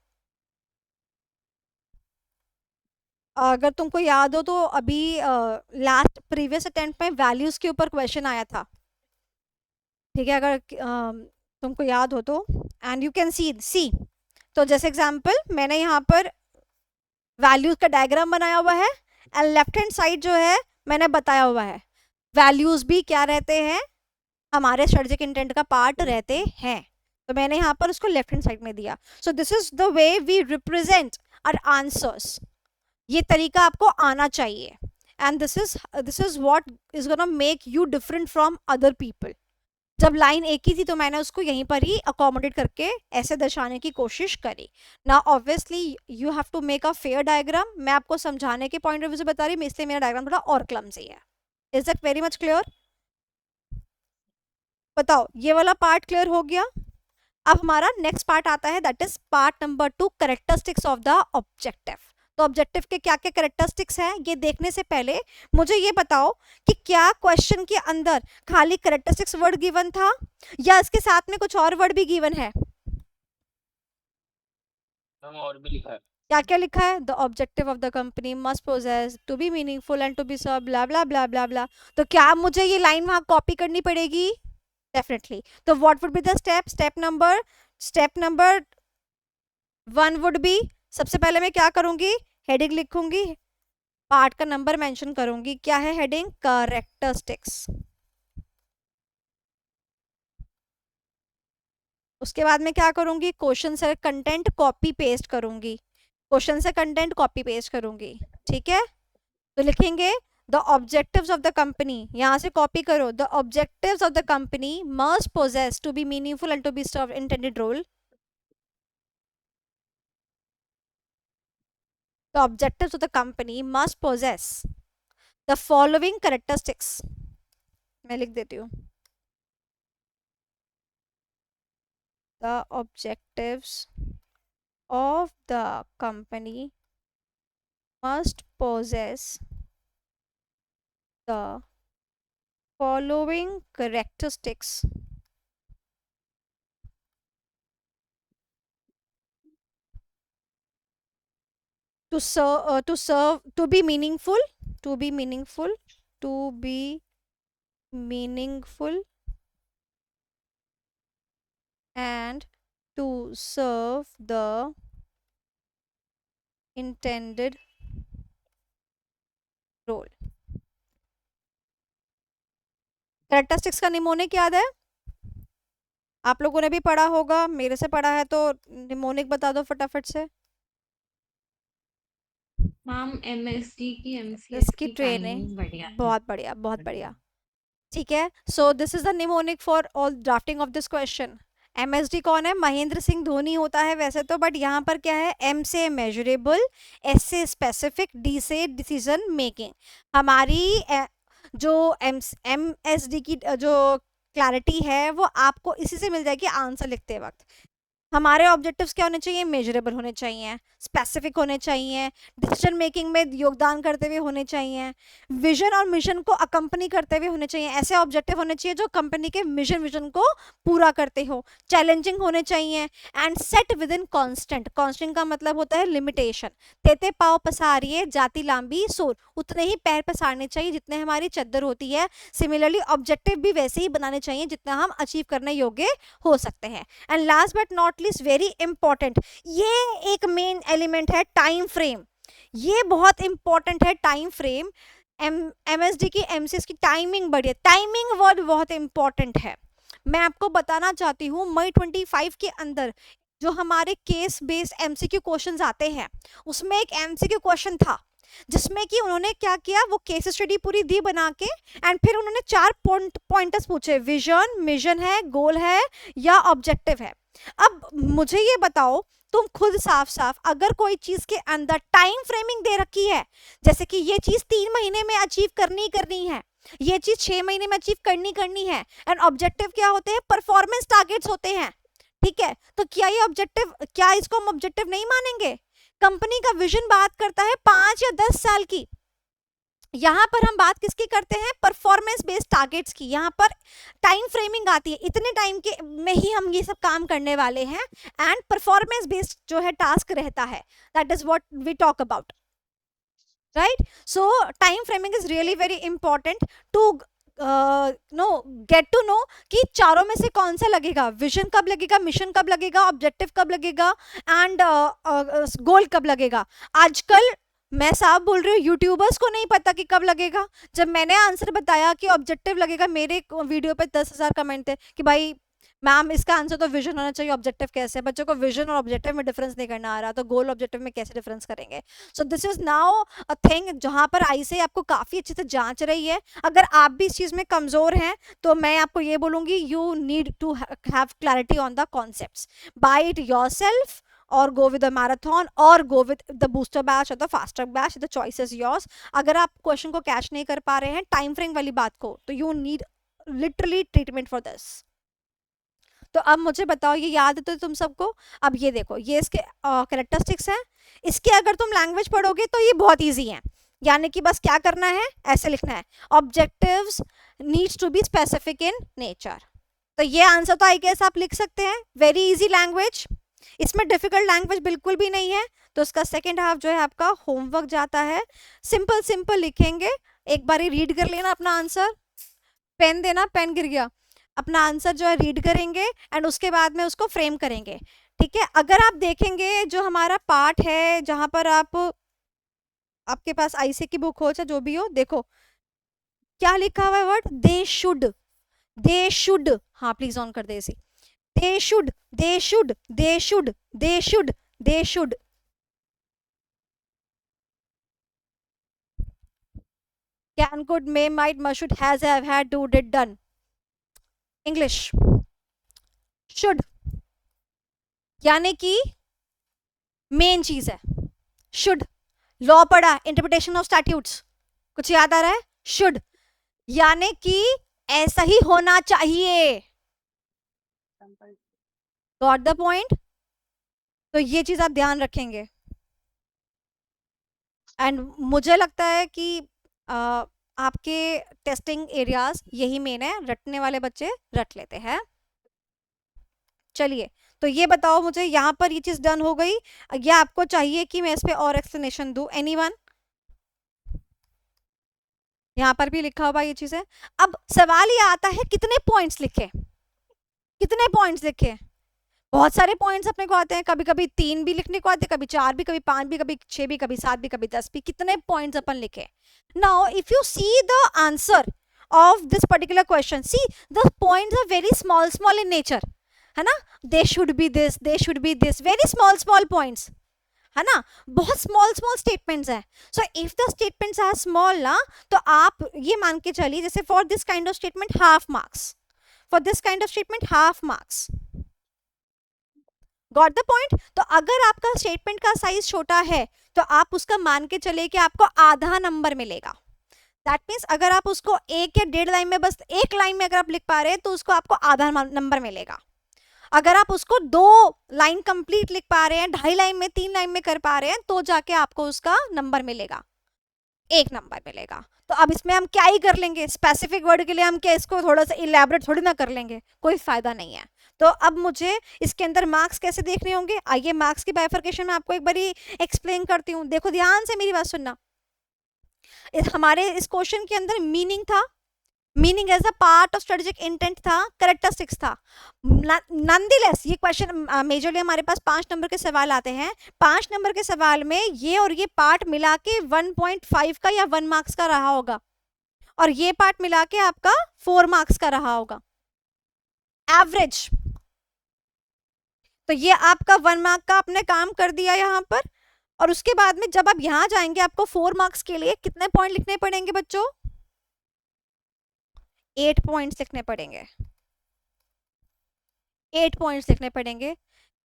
अगर तुमको याद हो तो अभी लास्ट प्रीवियस अटेम्प्ट में वैल्यूज के ऊपर क्वेश्चन आया था, ठीक है, अगर तुमको याद हो तो, एंड यू कैन सी तो जैसे एग्जांपल मैंने यहाँ पर वैल्यूज का डायग्राम बनाया हुआ है एंड लेफ्ट हैंड साइड जो है मैंने बताया हुआ है वैल्यूज भी क्या रहते हैं, हमारे स्ट्रेटेजिक इंटेंट का पार्ट रहते हैं, तो मैंने यहाँ पर उसको लेफ्ट हैंड साइड में दिया। So this is the way we represent our answers, ये तरीका आपको आना चाहिए, and this is what is gonna make you different from other people. जब लाइन एक ही थी तो मैंने उसको यहीं पर ही अकोमोडेट करके ऐसे दर्शाने की कोशिश करी। ना obviously you have to make a fair diagram, मैं आपको समझाने के पॉइंट ऑफ व्यू से बता रही हूँ, इसलिए मेरा डायग्राम थोड़ा और क्लमजी है। Is that very much clear? बताओ, ये वाला पार्ट क्लियर हो गया? अब हमारा नेक्स्ट पार्ट आता है, that is part number 2, characteristics of the objective. तो ऑब्जेक्टिव के क्या क्या कैरेक्टरिस्टिक्स हैं ये देखने से पहले मुझे ये बताओ कि क्या क्वेश्चन के अंदर खाली कैरेक्टरिस्टिक्स वर्ड गिवन था या इसके साथ में कुछ और वर्ड भी गिवन है? और भी लिखा है। क्या क्या लिखा है? The objective of the company must possess to be meaningful and to be serve blah blah blah blah blah. तो क्या मुझे ये लाइन वहां कॉपी करनी पड़ेगी? डेफिनेटली। तो what would be the step number 1 would be, सबसे पहले मैं क्या करूंगी, हेडिंग लिखूंगी, पार्ट का नंबर मेंशन करूंगी, क्या है हेडिंग, कैरेक्टरिस्टिक्स। उसके बाद में क्या करूंगी, क्वेश्चन से कंटेंट कॉपी पेस्ट करूंगी, क्वेश्चन से कंटेंट कॉपी पेस्ट करूंगी, ठीक है। तो लिखेंगे the objectives of the company, यहां से कॉपी करो, the objectives of the company must possess to be meaningful and to be serve intended role. The objectives of the company must possess the following characteristics. मैं लिख देती हूँ, the objectives of the company must possess the following characteristics. To be meaningful, to be meaningful, to be meaningful and to serve the intended role. Characteristics का mnemonic याद है? आप लोगों ने भी पढ़ा होगा, मेरे से पढ़ा है तो निमोनिक बता दो फटाफट से। मैम एमएसडी की एमसीएस इसकी की ट्रेनिंग टाइमिंग बढ़िया है। बहुत बढ़िया, बहुत बढ़िया। ठीक है, सो this is the mnemonic for all drafting of this question. MSD कौन है? महेंद्र सिंह धोनी होता है वैसे तो, बट यहाँ पर क्या है? एम से मेजरेबल, एस से स्पेसिफिक, डी से डिसीजन मेकिंग। हमारी जो एमएसडी की जो क्लैरिटी है वो आपको इसी से मिल जाएगी आंसर लिखते वक्त। हमारे ऑब्जेक्टिव्स क्या होने चाहिए? मेजरेबल होने चाहिए, स्पेसिफिक होने चाहिए, डिसीजन मेकिंग में योगदान करते हुए होने चाहिए, विजन और मिशन को अकम्पनी करते हुए होने चाहिए। ऐसे ऑब्जेक्टिव होने चाहिए जो कंपनी के मिशन विजन को पूरा करते हो। चैलेंजिंग होने चाहिए and set with in constant. Constant का मतलब होता है लिमिटेशन। तेते पाव पसारिए जाति लांबी सोर, उतने ही पैर पसारने चाहिए जितने हमारी चद्दर होती है। सिमिलरली ऑब्जेक्टिव भी वैसे ही बनाने चाहिए जितना हम अचीव करने योग्य हो सकते हैं। And last but not least very important, ये एक मेन एलिमेंट है टाइम फ्रेम। ये बहुत इंपॉर्टेंट है टाइम फ्रेम। एमएसडी की एमसीएस की टाइमिंग बढ़िया, टाइमिंग वर्ड बहुत इंपॉर्टेंट है। मैं आपको बताना चाहती हूँ मई 25 के अंदर जो हमारे केस बेस्ड एमसीक्यू क्वेश्चंस आते हैं उसमें एक एमसीक्यू क्वेश्चन था जिसमें कि उन्होंने क्या किया, वो केस स्टडी पूरी दी बना के एंड फिर उन्होंने 4 पॉइंटर्स पूछे, विजन, मिशन है, गोल है या ऑब्जेक्टिव है। अब मुझे ये बताओ तुम खुद साफ साफ, अगर कोई चीज के अंदर टाइम फ्रेमिंग दे रखी है, जैसे कि ये चीज 3 महीने में अचीव करनी है, ये चीज 6 महीने में अचीव करनी है, एंड ऑब्जेक्टिव क्या होते हैं? परफॉर्मेंस टारगेट्स होते हैं। ठीक है, तो क्या ये ऑब्जेक्टिव, क्या इसको हम ऑब्जेक्टिव नहीं मानेंगे? कंपनी का विजन बात करता है 5 या 10 साल की, यहाँ पर हम बात किसकी करते हैं? परफॉर्मेंस बेस्ड टारगेट्स की। यहाँ पर टाइम फ्रेमिंग आती है, इतने टाइम के में ही हम ये सब काम करने वाले हैं, एंड परफॉर्मेंस बेस्ड जो है टास्क रहता है, that is what we talk about, right? So time framing is really very important to get to know कि चारों में से कौन सा लगेगा, विजन कब लगेगा, मिशन कब लगेगा, ऑब्जेक्टिव कब लगेगा एंड गोल कब लगेगा। आजकल मैं साफ बोल रही हूँ, यूट्यूबर्स को नहीं पता कि कब लगेगा। जब मैंने आंसर बताया कि ऑब्जेक्टिव लगेगा, मेरे वीडियो पे 10,000 कमेंट थे कि भाई मैम इसका आंसर तो विजन होना चाहिए, ऑब्जेक्टिव कैसे? बच्चों को विजन और ऑब्जेक्टिव में डिफरेंस नहीं करना आ रहा, तो गोल ऑब्जेक्टिव में कैसे डिफरेंस करेंगे? सो this is now a thing जहां पर आई से आपको काफी अच्छे से जांच रही है। अगर आप भी इस चीज में कमजोर हैं तो मैं आपको ये बोलूंगी, you need to have clarity on the concepts, by it yourself और go with the marathon और go with the booster batch or the faster batch, the choice is yours। अगर आप क्वेश्चन को कैच नहीं कर पा रहे हैं टाइम फ्रेम वाली बात को, तो you need literally treatment for this। तो अब मुझे बताओ, ये याद है तो तुम सबको? अब ये देखो, ये इसके कैरेक्टरिस्टिक्स हैं। इसके अगर तुम लैंग्वेज पढ़ोगे तो ये बहुत ईजी है, यानी कि बस क्या करना है, ऐसे लिखना है, objectives needs to be specific in nature. तो ये आंसर तो आई गेस आप लिख सकते हैं, वेरी इजी लैंग्वेज, इसमें डिफिकल्ट लैंग्वेज बिल्कुल भी नहीं है। तो इसका सेकेंड हाफ जो है आपका होमवर्क जाता है, सिंपल सिंपल लिखेंगे, एक बार रीड कर लेना अपना आंसर, पेन देना, पेन गिर गया, अपना आंसर जो है रीड करेंगे एंड उसके बाद में उसको फ्रेम करेंगे। ठीक है, अगर आप देखेंगे जो हमारा पार्ट है जहां पर आपके पास आईसी की बुक हो चाहे जो भी हो, देखो क्या लिखा हुआ है word, they should, they should, हाँ प्लीज ऑन कर दे इसी, they should, they should, they should, they should, they should. Can, could, may, might, must, should, has, have, had, do, did, done। English should यानी कि main चीज है, should. Law पढ़ा, interpretation of statutes, कुछ याद आ रहा है? शुड यानी कि ऐसा ही होना चाहिए, गॉट द पॉइंट? तो ये चीज आप ध्यान रखेंगे। एंड मुझे लगता है कि आपके टेस्टिंग एरियाज यही मेन है, रटने वाले बच्चे रट लेते हैं। चलिए, तो ये बताओ मुझे, यहाँ पर ये चीज डन हो गई, या आपको चाहिए कि मैं इस पे और एक्सप्लेनेशन दूं? एनीवन? यहाँ पर भी लिखा हुआ ये चीज है। अब सवाल ये आता है कितने पॉइंट्स लिखे, कितने पॉइंट्स लिखे? बहुत सारे पॉइंट्स अपने को आते हैं, कभी कभी 3 भी लिखने को आते हैं, कभी 4 भी, कभी 5 भी, कभी 6 भी, कभी 7 भी, कभी 10 भी, कितने पॉइंट्स अपन लिखे. Now if you see the answer of this particular question, see the points are very small in nature, है ना. they should be this, they should be this, very small points, है ना. बहुत small statements है. so if the statements are small ना, तो आप ये मान के चलिए जैसे for this kind of statement half marks, for this kind of statement half marks. Got the point. तो अगर आपका स्टेटमेंट का साइज छोटा है तो आप उसका मान के चलिए कि आपको आधा नंबर मिलेगा. दैट मीन्स अगर आप उसको 1 या 1.5 लाइन में, बस 1 लाइन में अगर आप लिख पा रहे हैं तो उसको आपको आधा नंबर मिलेगा. अगर आप उसको 2 लाइन कंप्लीट लिख पा रहे हैं, 2.5 लाइन में, 3 लाइन में कर पा रहे हैं, तो जाके आपको उसका नंबर मिलेगा, 1 नंबर मिलेगा. तो अब इसमें हम क्या ही कर लेंगे, स्पेसिफिक वर्ड के लिए हम क्या इसको थोड़ा सा इलेबोरेट थोड़ी ना कर लेंगे, कोई फायदा नहीं है. तो अब मुझे इसके अंदर मार्क्स कैसे देखने होंगे, आइए मार्क्स की बाइफरकेशन में आपको एक बारी एक्सप्लेन करती हूँ. देखो ध्यान से मेरी बात सुनना. हमारे इस क्वेश्चन के अंदर मीनिंग था, meaning as a part of strategic intent था, कैरेक्टरिस्टिक्स था. नॉनदलेस ये क्वेश्चन मेजरली हमारे पास 5 नंबर के सवाल आते हैं. 5 नंबर के सवाल में ये और ये पार्ट मिला के 1.5 का या 1 मार्क्स का रहा होगा, और ये पार्ट मिला के आपका 4 मार्क्स का रहा होगा एवरेज. तो ये आपका 1 मार्क का आपने काम कर दिया यहाँ पर. और उसके बाद में जब आप यहाँ जाएंगे आपको 4 मार्क्स के लिए कितने पॉइंट लिखने पड़ेंगे बच्चों, 8 पॉइंट्स लिखने पड़ेंगे. 8 पॉइंट्स लिखने पड़ेंगे,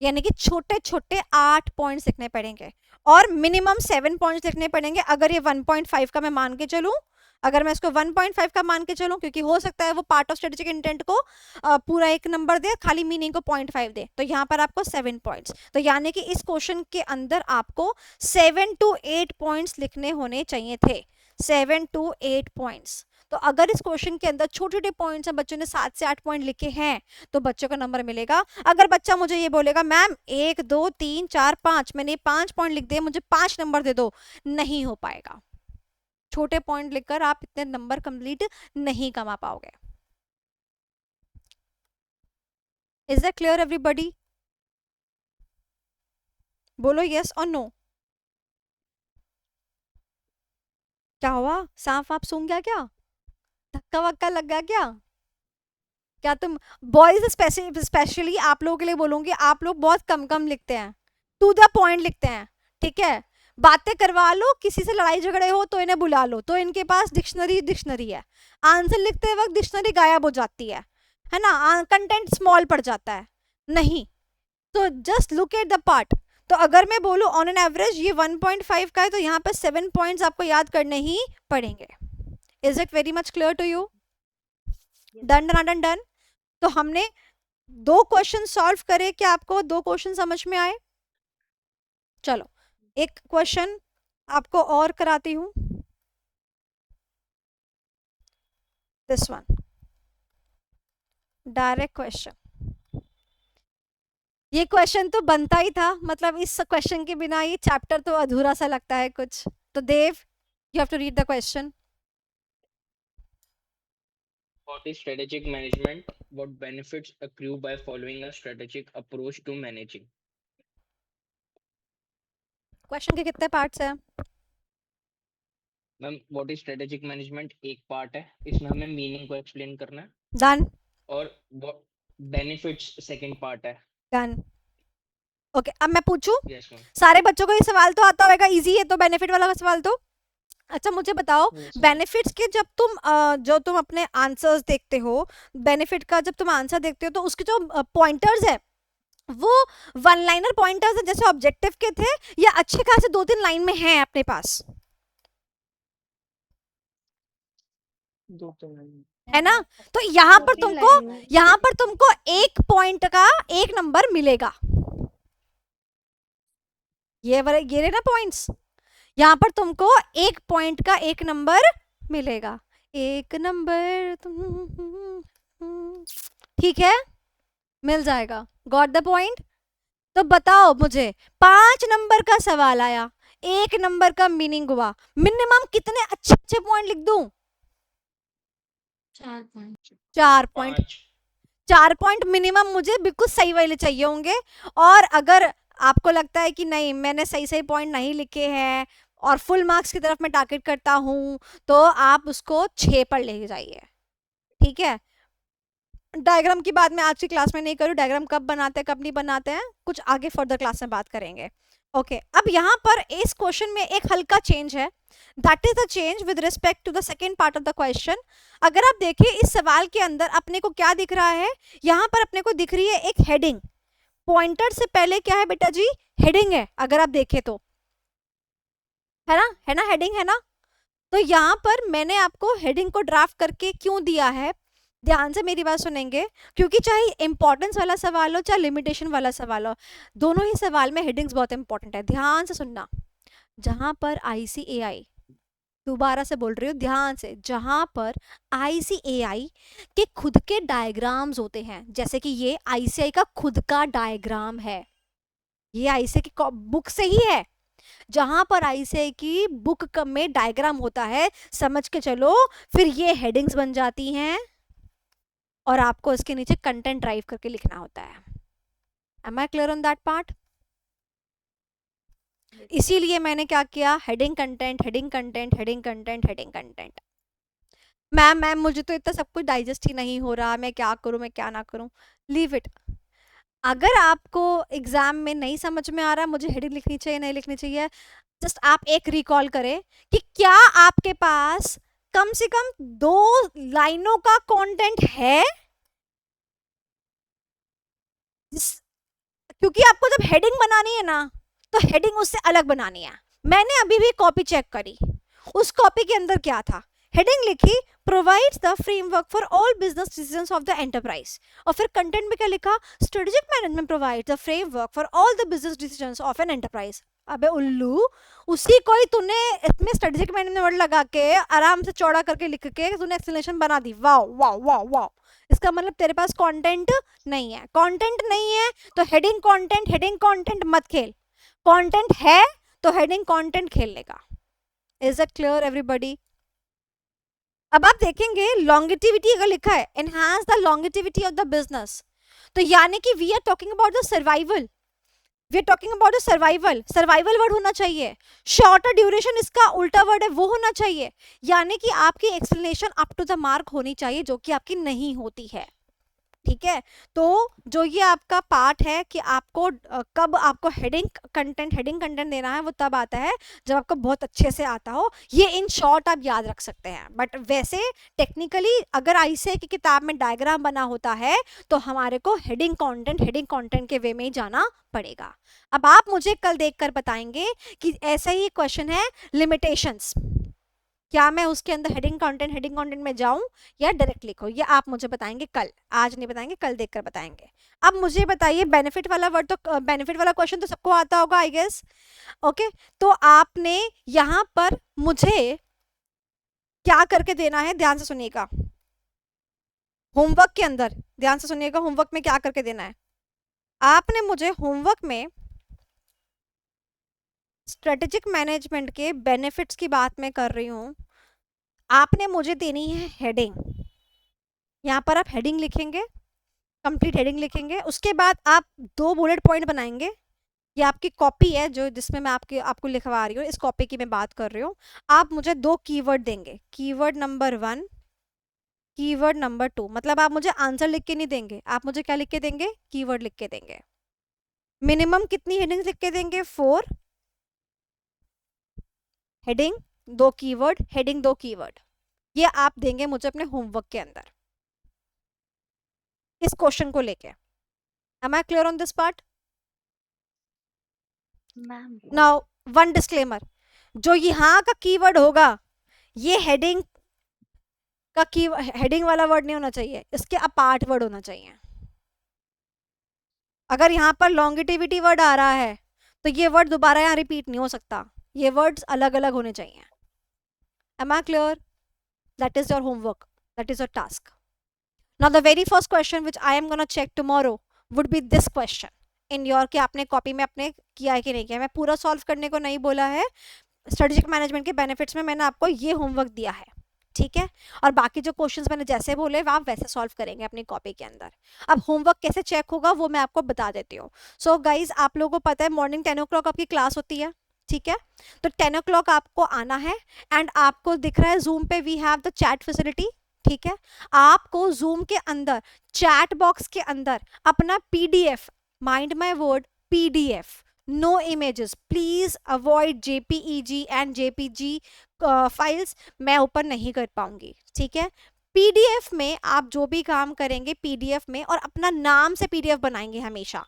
यानी कि छोटे छोटे 8 पॉइंट्स लिखने पड़ेंगे, और मिनिमम 7 पॉइंट्स लिखने पड़ेंगे. अगर ये 1.5 का मैं मान के चलूं, अगर मैं इसको 1.5 का मान के चलूं, क्योंकि हो सकता है वो पार्ट ऑफ स्ट्रेटेजिक इंटेंट को पूरा 1 नंबर दे, खाली मीनिंग को 0.5 दे, तो यहाँ पर आपको 7 पॉइंट्स. तो यानी कि इस क्वेश्चन के अंदर आपको 7 to 8 पॉइंट्स लिखने होने चाहिए थे, 7 to 8 पॉइंट्स. तो अगर इस क्वेश्चन के अंदर छोटे छोटे पॉइंट्स हैं, बच्चों ने 7 से 8 पॉइंट लिखे हैं, तो बच्चों का नंबर मिलेगा. अगर बच्चा मुझे ये बोलेगा मैम 1 2 3 4 5, मैंने 5 पॉइंट लिख दिए, मुझे 5 नंबर दे दो, नहीं हो पाएगा. छोटे पॉइंट लिखकर आप इतने नंबर कंप्लीट नहीं कमा पाओगे. Is that clear everybody? बोलो यस और नो. क्या हुआ, सांप वाप सूंघ गया क्या, धक्का वक्का लग गया क्या? क्या तुम बॉयज स्पेशली आप लोगों के लिए बोलूंगी, आप लोग बहुत कम लिखते हैं, टू द पॉइंट लिखते हैं. ठीक है, बातें करवा लो, किसी से लड़ाई झगड़े हो तो इन्हें बुला लो, तो इनके पास डिक्शनरी है, आंसर लिखते वक्त डिक्शनरी गायब हो जाती है ना, कंटेंट स्मॉल पड़ जाता है. नहीं, तो just look at the part. तो अगर मैं बोलूं ऑन एन एवरेज ये 1.5 का है, तो यहाँ पर 7 पॉइंट्स आपको याद करने ही पड़ेंगे. Is it very much clear to you? Done done done done. तो हमने 2 क्वेश्चन सॉल्व करे, क्या आपको 2 क्वेश्चन समझ में आए? चलो एक क्वेश्चन आपको और कराती हूं, दिस वन, डायरेक्ट क्वेश्चन. ये क्वेश्चन तो बनता ही था, मतलब इस क्वेश्चन के बिना ये चैप्टर तो अधूरा सा लगता है कुछ. तो Dev, you have to read the question. What is strategic management? What benefits accrue by following a strategic approach to managing? Question के कितने पार्ट्स हैं? Ma'am what is strategic management एक पार्ट है, इसमें हमें मीनिंग को एक्सप्लेन करना है. डन. और व्हाट बेनिफिट्स सेकंड पार्ट है. डन. ओके, अब मैं पूछूं, यस मैम. सारे बच्चों को ये सवाल तो आता होगा, इजी है तो बेनिफिट वाला सवाल तो. अच्छा मुझे बताओ, बेनिफिट्स के जब तुम जो तुम अपने आंसर्स देखते हो, बेनिफिट का जब तुम आंसर देखते हो, तो उसके जो पॉइंटर्स है वो 1 लाइनर पॉइंटर्स है जैसे ऑब्जेक्टिव के थे, या अच्छे खासे 2-3 लाइन में हैं अपने पास, 2-3 लाइन है ना? तो यहाँ पर तुमको 1 पॉइंट का 1 नंबर मिलेगा. ये रहे ना पॉइंट्स, यहाँ पर तुमको 1 पॉइंट का 1 नंबर मिलेगा, 1 नंबर. ठीक है, मिल जाएगा. Got the point? तो बताओ मुझे, 5 नंबर का सवाल आया, 1 नंबर का मीनिंग हुआ, मिनिमम कितने अच्छे पॉइंट लिख दूं? 4 पॉइंट. 4 पॉइंट. 4 पॉइंट मिनिमम मुझे बिल्कुल सही वाले चाहिए होंगे। और अगर आपको लगता है कि नहीं मैंने सही सही पॉइंट नहीं लिखे हैं और फुल मार्क्स की तरफ मैं टारगेट करता हूं, तो आप उसको 6 पर लेके जाइए, ठीक है। डायग्राम की बात मैं आज की क्लास में नहीं करूँ, डायग्राम कब बनाते हैं कब नहीं बनाते हैं कुछ आगे फर्दर क्लास में बात करेंगे। ओके अब यहाँ पर इस क्वेश्चन में एक हल्का चेंज है, that is the change with respect to the second part of the question. अगर आप देखिए इस सवाल के अंदर अपने को क्या दिख रहा है, यहाँ पर अपने को दिख रही है एक हेडिंग, पॉइंटर से पहले क्या है बेटा जी, हेडिंग है। अगर आप देखें तो है ना हेडिंग है ना। तो यहाँ पर मैंने आपको हेडिंग को ड्राफ्ट करके क्यों दिया है, ध्यान से मेरी बात सुनेंगे, क्योंकि चाहे इंपॉर्टेंस वाला सवाल हो चाहे लिमिटेशन वाला सवाल हो, दोनों ही सवाल में हेडिंग्स बहुत इंपॉर्टेंट है। ध्यान से सुनना, जहां पर ICAI, दोबारा से बोल रही हूँ ध्यान से, जहां पर ICAI के खुद के डायग्राम्स होते हैं, जैसे कि ये ICAI का खुद का डायग्राम है, ये ICAI की बुक से ही है, जहां पर ICAI की बुक में डायग्राम होता है, समझ के चलो, फिर ये हेडिंग्स बन जाती हैं और आपको इसके नीचे कंटेंट ड्राइव करके लिखना होता है। Am I clear on that part? इसीलिए मैंने क्या किया, heading content heading content heading content heading content. Ma'am मुझे तो इतना सब कुछ डाइजेस्ट ही नहीं हो रहा, मैं क्या करूं मैं क्या ना करूं, लीव इट। अगर आपको एग्जाम में नहीं समझ में आ रहा मुझे हेडिंग लिखनी चाहिए नहीं लिखनी चाहिए, जस्ट आप एक रिकॉल करें कि क्या आपके पास कम से कम 2 लाइनों का कंटेंट है, क्योंकि आपको जब हेडिंग बनानी है ना तो हेडिंग उससे अलग बनानी है। मैंने अभी भी कॉपी चेक करी, उस कॉपी के अंदर क्या था, हेडिंग लिखी provides the framework for all business decisions of the enterprise, और फिर कंटेंट में क्या लिखा, strategic management provides the framework for all the business decisions of an enterprise. अबे उल्लू, उसी को ही तूने इसमें स्ट्रेटेजिक मैनेजमेंट वर्ड लगा के आराम से चौड़ा करके लिख के तूने एक्सप्लेनेशन बना दी। वाह वाह वाह वाह, इसका मतलब तेरे पास कंटेंट नहीं है। कंटेंट नहीं है तो हेडिंग कंटेंट मत खेल, कंटेंट है तो हेडिंग कंटेंट खेल लेगा। Is it clear everybody? अब आप देखेंगे लॉन्गेटिविटी अगर लिखा है, enhance the longevity of the business, तो यानी कि we are talking about the survival, we are talking about the survival, survival word होना चाहिए। शॉर्टर ड्यूरेशन इसका उल्टा वर्ड है वो होना चाहिए, यानी कि आपकी explanation up to the mark होनी चाहिए, जो कि आपकी नहीं होती है, ठीक है। तो जो ये आपका पार्ट है कि आपको कब आपको हेडिंग कंटेंट देना है, वो तब आता है जब आपको बहुत अच्छे से आता हो। ये इन शॉर्ट आप याद रख सकते हैं, बट वैसे टेक्निकली अगर ICAI की किताब में डायग्राम बना होता है तो हमारे को हेडिंग कंटेंट के वे में ही जाना पड़ेगा। अब आप मुझे कल देखकर बताएंगे कि ऐसा ही क्वेश्चन है लिमिटेशंस, क्या मैं उसके अंदर हेडिंग कंटेंट में जाऊं या डायरेक्ट लिखूं, ये आप मुझे बताएंगे कल, आज नहीं बताएंगे, कल देखकर बताएंगे। अब मुझे बताइए बेनिफिट वाला वर्ड, तो बेनिफिट वाला क्वेश्चन तो सबको आता होगा आई गेस, ओके। तो आपने यहां पर मुझे क्या करके देना है, ध्यान से सुनिएगा, होमवर्क के अंदर ध्यान से सुनिएगा, होमवर्क में क्या करके देना है, आपने मुझे होमवर्क में स्ट्रेटेजिक मैनेजमेंट के बेनिफिट्स की बात मैं कर रही हूं, आपने मुझे देनी है हेडिंग। यहाँ पर आप हेडिंग लिखेंगे, कंप्लीट हेडिंग लिखेंगे, उसके बाद आप 2 बुलेट पॉइंट बनाएंगे। ये आपकी कॉपी है जो जिसमें मैं आपको लिखवा रही हूँ, इस कॉपी की मैं बात कर रही हूँ। आप मुझे 2 कीवर्ड देंगे, कीवर्ड नंबर 1, कीवर्ड नंबर 2, मतलब आप मुझे आंसर लिख के नहीं देंगे, आप मुझे क्या लिख के देंगे, कीवर्ड लिख के देंगे। मिनिमम कितनी हेडिंग्स लिख के देंगे, 4 हेडिंग 2 कीवर्ड, हेडिंग 2 कीवर्ड, ये आप देंगे मुझे अपने होमवर्क के अंदर इस क्वेश्चन को लेके। Am I clear on this part? Ma'am Now one disclaimer, जो यहाँ का कीवर्ड होगा ये हेडिंग का हेडिंग वाला वर्ड नहीं होना चाहिए, इसके अपार्ट वर्ड होना चाहिए। अगर यहाँ पर लॉन्गिटिविटी वर्ड आ रहा है तो ये वर्ड दोबारा यहाँ रिपीट नहीं हो सकता, ये वर्ड्स अलग अलग होने चाहिए। Am I clear? That is your homework, that is your task. Now the very first question which I am gonna check tomorrow would be this question in your, कि आपने कॉपी में अपने किया है कि नहीं किया। मैं पूरा सॉल्व करने को नहीं बोला है, स्ट्रेटेजिक मैनेजमेंट के बेनिफिट्स में मैंने आपको ये होमवर्क दिया है, ठीक है। और बाकी जो क्वेश्चंस मैंने जैसे बोले वो आप वैसे सॉल्व करेंगे अपनी कॉपी के अंदर। अब होमवर्क कैसे चेक होगा वो मैं आपको बता देती हूँ। सो गाइज, आप लोगों को पता है मॉर्निंग 10 ओ क्लॉक आपकी क्लास होती है, ठीक है। तो 10 ओ क्लॉक आपको आना है, एंड आपको दिख रहा है जूम पे we have the chat facility, ठीक है। आपको जूम के अंदर चैट बॉक्स के अंदर अपना PDF, mind my word PDF, no images, please avoid JPEG and JPG files, मैं ओपन नहीं कर पाऊंगी, ठीक है। पीडीएफ में आप जो भी काम करेंगे पीडीएफ में, और अपना नाम से पीडीएफ बनाएंगे हमेशा,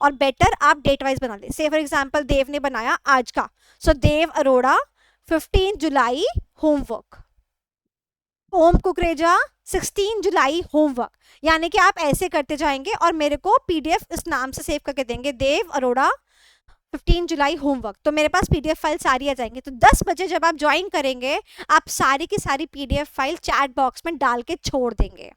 और बेटर आप डेट वाइज बना दें। से फॉर एग्जांपल देव ने बनाया आज का, सो देव अरोड़ा 15 जुलाई होमवर्क, ओम कुकरेजा 16 जुलाई होमवर्क, यानी कि आप ऐसे करते जाएंगे और मेरे को पीडीएफ इस नाम से सेव करके देंगे, देव अरोड़ा 15 जुलाई होमवर्क, तो मेरे पास पीडीएफ फाइल सारी आ जाएंगी। तो 10 बजे जब आप ज्वाइन करेंगे आप सारी की सारी पीडीएफ फाइल चैट बॉक्स में डाल के छोड़ देंगे,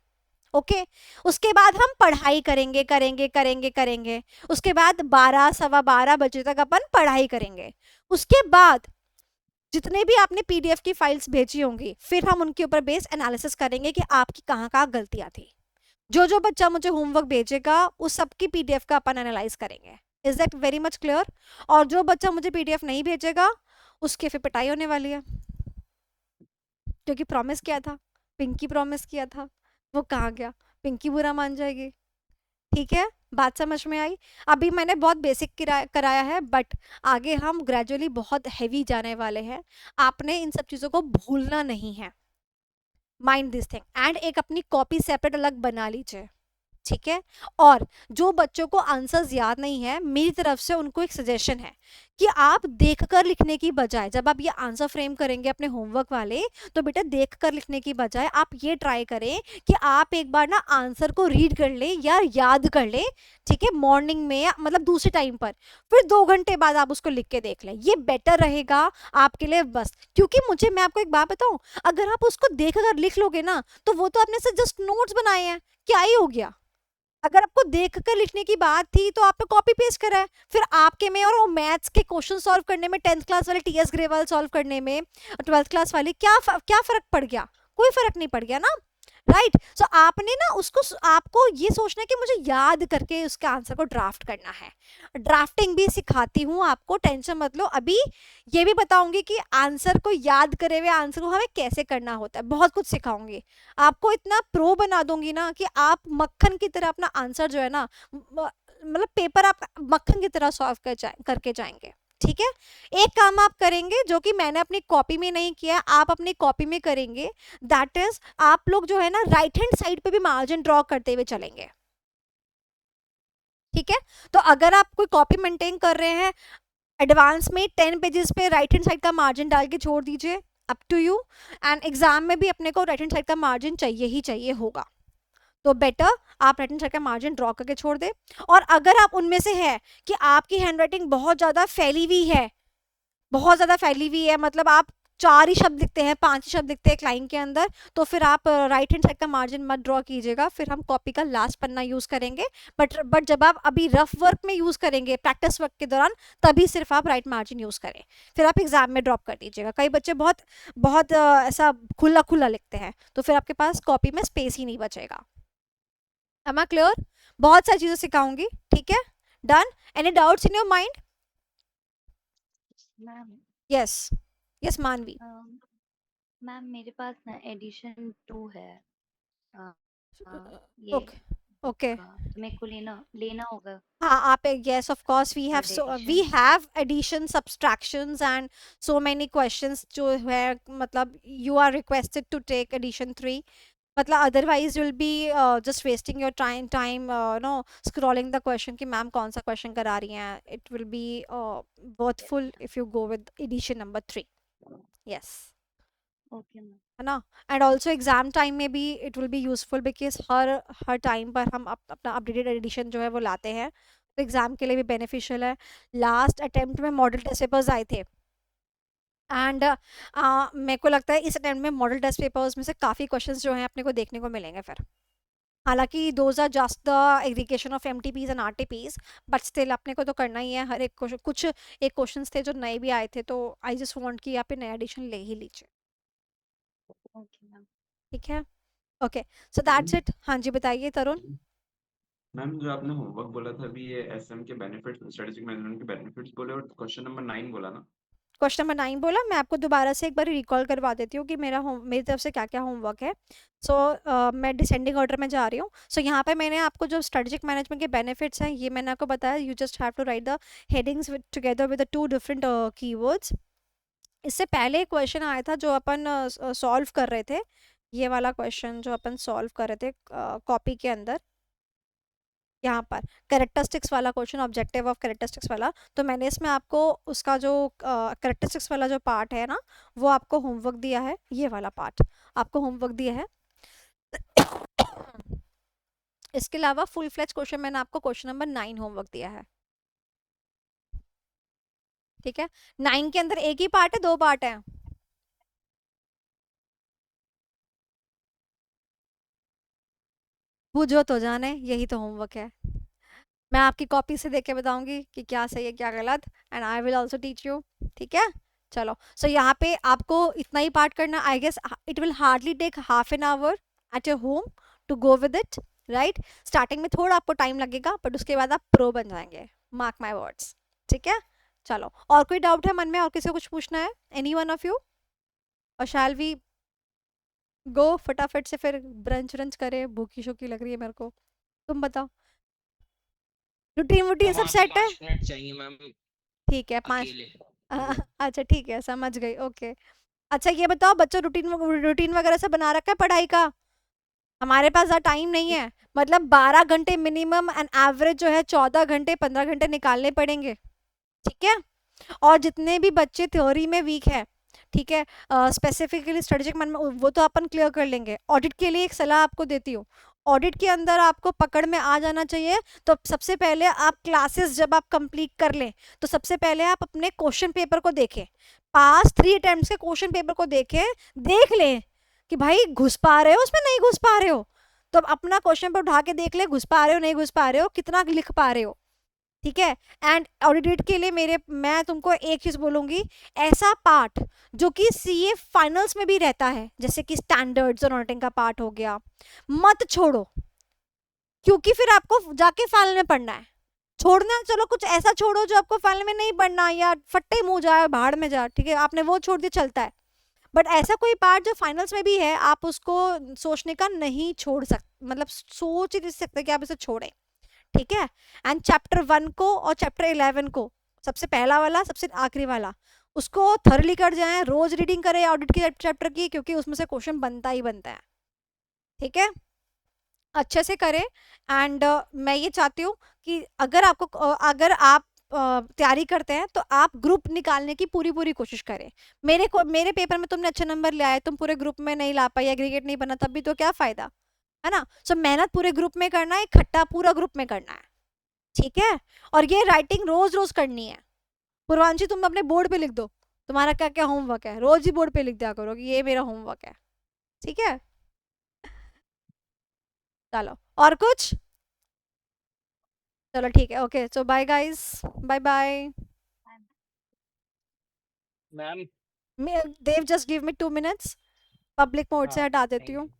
ओके। उसके बाद हम पढ़ाई करेंगे करेंगे करेंगे करेंगे, उसके बाद 12 सवा 12 बजे तक अपन पढ़ाई करेंगे। उसके बाद जितने भी आपने पीडीएफ की फाइल्स भेजी होंगी फिर हम उनके ऊपर बेस एनालिसिस करेंगे कि आपकी कहाँ कहाँ गलतियां थी। जो जो बच्चा मुझे होमवर्क भेजेगा उस सब की पीडीएफ का अपन एनालाइज करेंगे। Is that very much clear? और जो बच्चा मुझे पीडीएफ नहीं भेजेगा उसके फिर पिटाई होने वाली है, क्योंकि प्रॉमिस किया था, पिंकी प्रॉमिस किया था, वो कहाँ गया, पिंकी बुरा मान जाएगी, ठीक है। बात समझ में आई? अभी मैंने बहुत बेसिक कराया है, बट आगे हम ग्रेजुअली बहुत हैवी जाने वाले हैं। आपने इन सब चीज़ों को भूलना नहीं है, माइंड दिस थिंग, एंड एक अपनी कॉपी सेपरेट अलग बना लीजिए, ठीक है। और जो बच्चों को आंसर्स याद नहीं है, मेरी तरफ से उनको एक सजेशन है कि आप देखकर लिखने की बजाय, जब आप ये आंसर फ्रेम करेंगे अपने होमवर्क वाले, तो बेटा देखकर लिखने की बजाय आप ये ट्राई करें कि आप एक बार ना आंसर को रीड कर ले या याद कर ले, ठीक है, मॉर्निंग में या मतलब दूसरे टाइम पर, फिर 2 घंटे बाद आप उसको लिख के देख लें, ये बेटर रहेगा आपके लिए बस। क्योंकि मुझे, मैं आपको एक बात बताऊं, अगर आप उसको देखकर लिख लोगे ना तो वो तो आपने से जस्ट नोट्स बनाए हैं, क्या ही हो गया। अगर आपको देखकर लिखने की बात थी तो आपने कॉपी पेस्ट करा है, फिर आपके में और वो मैथ्स के क्वेश्चन सॉल्व करने में, 10th क्लास वाले टीएस ग्रेवाल सॉल्व करने में, 12th क्लास वाले, क्या फर्क पड़ गया? कोई फर्क नहीं पड़ गया ना, राइट। सो आपने ना उसको, आपको ये सोचना है कि मुझे याद करके उसके आंसर को ड्राफ्ट करना है। ड्राफ्टिंग भी सिखाती हूँ आपको, टेंशन मत लो। अभी ये भी बताऊंगी कि आंसर को याद करे हुए आंसर को हमें कैसे करना होता है, बहुत कुछ सिखाऊंगी आपको, इतना प्रो बना दूंगी ना कि आप मक्खन की तरह अपना आंसर जो है ना, मतलब पेपर आप मक्खन की तरह सॉल्व करके जाएंगे, ठीक है। एक काम आप करेंगे जो कि मैंने अपनी कॉपी में नहीं किया, आप अपनी कॉपी में करेंगे, दैट इज आप लोग जो है ना राइट हैंड साइड पे भी मार्जिन ड्रॉ करते हुए चलेंगे, ठीक है। तो अगर आप कोई कॉपी मेंटेन कर रहे हैं, एडवांस में 10 पेजेस पे राइट हैंड साइड का मार्जिन डाल के छोड़ दीजिए, up to you. And exam में भी अपने को राइट हैंड साइड का मार्जिन चाहिए ही चाहिए होगा, तो बेटर आप राइट हैंड साइड का मार्जिन ड्रॉ करके छोड़ दे। और अगर आप उनमें से है कि आपकी हैंडराइटिंग बहुत ज़्यादा फैली हुई है, बहुत ज़्यादा फैली हुई है, मतलब आप 4 ही शब्द लिखते हैं, 5 ही शब्द लिखते हैं एक लाइन के अंदर, तो फिर आप राइट हैंड साइड का मार्जिन मत ड्रॉ कीजिएगा, फिर हम कॉपी का लास्ट पन्ना यूज़ करेंगे। बट जब आप अभी रफ वर्क में यूज़ करेंगे, प्रैक्टिस वर्क के दौरान, तभी सिर्फ आप राइट मार्जिन यूज़ करें, फिर आप एग्जाम में ड्रॉप कर दीजिएगा। कई बच्चे बहुत बहुत ऐसा खुला खुला लिखते हैं, तो फिर आपके पास कॉपी में स्पेस ही नहीं बचेगा। Am I clear? बहुत सारी चीजें सिखाऊंगी, ठीक है। Done? Any doubts in your mind? Ma'am yes, yes मानवी। मैम मेरे पास ना एडिशन 2 है, अ, ये ओके ओके, तो मेरे को लेना होगा हाँ आप, yes of course we have, third so we addition. have addition, subtractions and so many questions जो है, मतलब you are requested to take addition 3, मतलब otherwise you'll be just wasting your time no scrolling the question कि ma'am कौन सा question करा रही हैं। it will be worthful if you go with edition number 3, yes, okay ma'am. है ना। And also exam time में भी it will be useful, because her time पर हम अपना अपडेटेड एडिशन जो है वो लाते हैं, तो एग्जाम के लिए भी बेनिफिशियल है। लास्ट अटेम्प्ट में मॉडल टेस्ट पेपर्स आए थे, एंड मेरे को लगता है इस अटेम्प्ट में मॉडल टेस्ट पेपर्स में से काफ़ी क्वेश्चंस जो हैं अपने को देखने को मिलेंगे फिर। हालांकि those are just the aggregation of MTPs and RTPs, but still अपने को तो करना ही है हर एक क्वेश्चन। कुछ एक क्वेश्चंस थे जो नए भी आए थे, तो आई जस्ट वांट कि आप नया एडिशन ले ही लीजिए। Okay ma'am. ठीक है, ओके, सो दैट्स इट। हाँ जी, बताइए तरुण। मैम जो आपने होमवर्क बोला था अभी, ये एसएम के बेनिफिट्स, स्ट्रेटेजिक मैनेजमेंट के बेनिफिट्स बोले, और क्वेश्चन नंबर 9 बोला ना? क्वेश्चन नंबर 9 बोला। मैं आपको दोबारा से एक बार रिकॉल करवा देती हूँ कि मेरी तरफ से क्या क्या होमवर्क है। सो मैं डिसेंडिंग ऑर्डर में जा रही हूँ। सो यहाँ पे मैंने आपको जो स्ट्रेटेजिक मैनेजमेंट के बेनिफिट्स हैं ये मैंने आपको बताया। You just have to write the headings together with the 2 different keywords. इससे पहले क्वेश्चन आया था जो अपन सॉल्व कर रहे थे, ये वाला क्वेश्चन जो अपन सॉल्व कर रहे थे कॉपी के अंदर, यहाँ पर कैरेक्टरिस्टिक्स वाला क्वेश्चन, ऑब्जेक्टिव ऑफ कैरेक्टरिस्टिक्स वाला। तो मैंने इसमें आपको उसका जो कैरेक्टरिस्टिक्स वाला जो पार्ट है ना, वो आपको होमवर्क दिया है, ये वाला पार्ट आपको होमवर्क दिया है। इसके अलावा फुल फ्लेज क्वेश्चन मैंने आपको क्वेश्चन नंबर 9 होमवर्क दिया है। ठीक है, 9 के अंदर एक ही पार्ट है, 2 पार्ट है? बुझो तो जाने, यही तो होमवर्क है। मैं आपकी कॉपी से देख के बताऊंगी कि क्या सही है क्या गलत, and I will also teach you. ठीक है, चलो। सो यहाँ पे आपको इतना ही पार्ट करना। I guess it will hardly take half an hour at your home to go with it, right? Starting में थोड़ा आपको टाइम लगेगा, बट उसके बाद आप प्रो बन जाएंगे, मार्क माई वर्ड्स। ठीक है, चलो। और कोई डाउट है मन में, और किसी को कुछ पूछना है? Any one of you? और शैल वी गो फटाफट से, फिर ब्रंच व्रंच करे, भूखी शोकी लग रही है मेरे को। तुम बताओ, रूटीन वूटीन मैम सब आज सेट है? 5 मिनट चाहिए मैम, ठीक है, 5। अकेले। अच्छा ठीक है, समझ गई, ओके। अच्छा ये बताओ, बच्चों रूटीन रूटीन वगैरह से बना रखा है पढ़ाई का? हमारे पास ज़्यादा टाइम नहीं है, मतलब 12 घंटे मिनिमम एंड एवरेज जो है 14 घंटे 15 घंटे निकालने पड़ेंगे। ठीक है, और जितने भी बच्चे थ्योरी में वीक है, ठीक है, स्पेसिफिकली स्ट्रेटेजिक मन में, वो तो अपन क्लियर कर लेंगे। ऑडिट के लिए एक सलाह आपको देती हूँ, ऑडिट के अंदर आपको पकड़ में आ जाना चाहिए। तो सबसे पहले आप क्लासेस जब आप कंप्लीट कर लें, तो सबसे पहले आप अपने क्वेश्चन पेपर को देखें, पास 3 अटेम्प्ट्स के क्वेश्चन पेपर को देखें, देख लें कि भाई घुस पा रहे हो उसमें, नहीं घुस पा रहे हो तो अपना क्वेश्चन पेपर उठा के देख ले, घुस पा रहे हो नहीं घुस पा रहे हो, कितना लिख पा रहे हो। ठीक है, एंड ऑडिट के लिए मैं तुमको एक चीज बोलूंगी, ऐसा पार्ट जो कि सीए फाइनल्स में भी रहता है, जैसे कि स्टैंडर्ड्स और ऑडिटिंग का पार्ट हो गया, मत छोड़ो, क्योंकि फिर आपको जाके फाइनल में पढ़ना है। छोड़ना, चलो कुछ ऐसा छोड़ो जो आपको फाइनल में नहीं पढ़ना, या फट्टे मुंह जाए भाड़ में जा, ठीक है, आपने वो छोड़ दिया चलता है। बट ऐसा कोई पार्ट जो फाइनल्स में भी है, आप उसको सोचने का नहीं छोड़ सकते, मतलब सोच ही नहीं सकते कि आप इसे छोड़ें। ठीक है, एंड चैप्टर 1 को और चैप्टर 11 को, सबसे पहला वाला सबसे आखिरी वाला, उसको थरली कर जाएं, रोज रीडिंग करें ऑडिट की चैप्टर की, क्योंकि उसमें से क्वेश्चन बनता ही बनता है। ठीक है, अच्छे से करें। एंड मैं ये चाहती हूँ कि अगर आप तैयारी करते हैं तो आप ग्रुप निकालने की पूरी पूरी कोशिश करें। मेरे पेपर में तुमने अच्छे नंबर ले आए, तुम पूरे ग्रुप में नहीं ला पाई, एग्रीगेट नहीं बना, तब भी तो क्या फायदा है ना? सो मेहनत पूरे ग्रुप में करना है, इकट्ठा पूरा ग्रुप में करना है। ठीक है, और ये राइटिंग रोज रोज करनी है। पूर्वांशी तुम अपने बोर्ड पे लिख दो तुम्हारा क्या क्या होमवर्क है, रोज ही बोर्ड पे लिख दिया करो कि ये मेरा होमवर्क है। ठीक है, चलो, और कुछ? चलो ठीक है, okay, so bye guys, bye bye. Ma'am Dev just give me 2 minutes, public mode से हाँ, हटा देती थैंक हूँ। यू।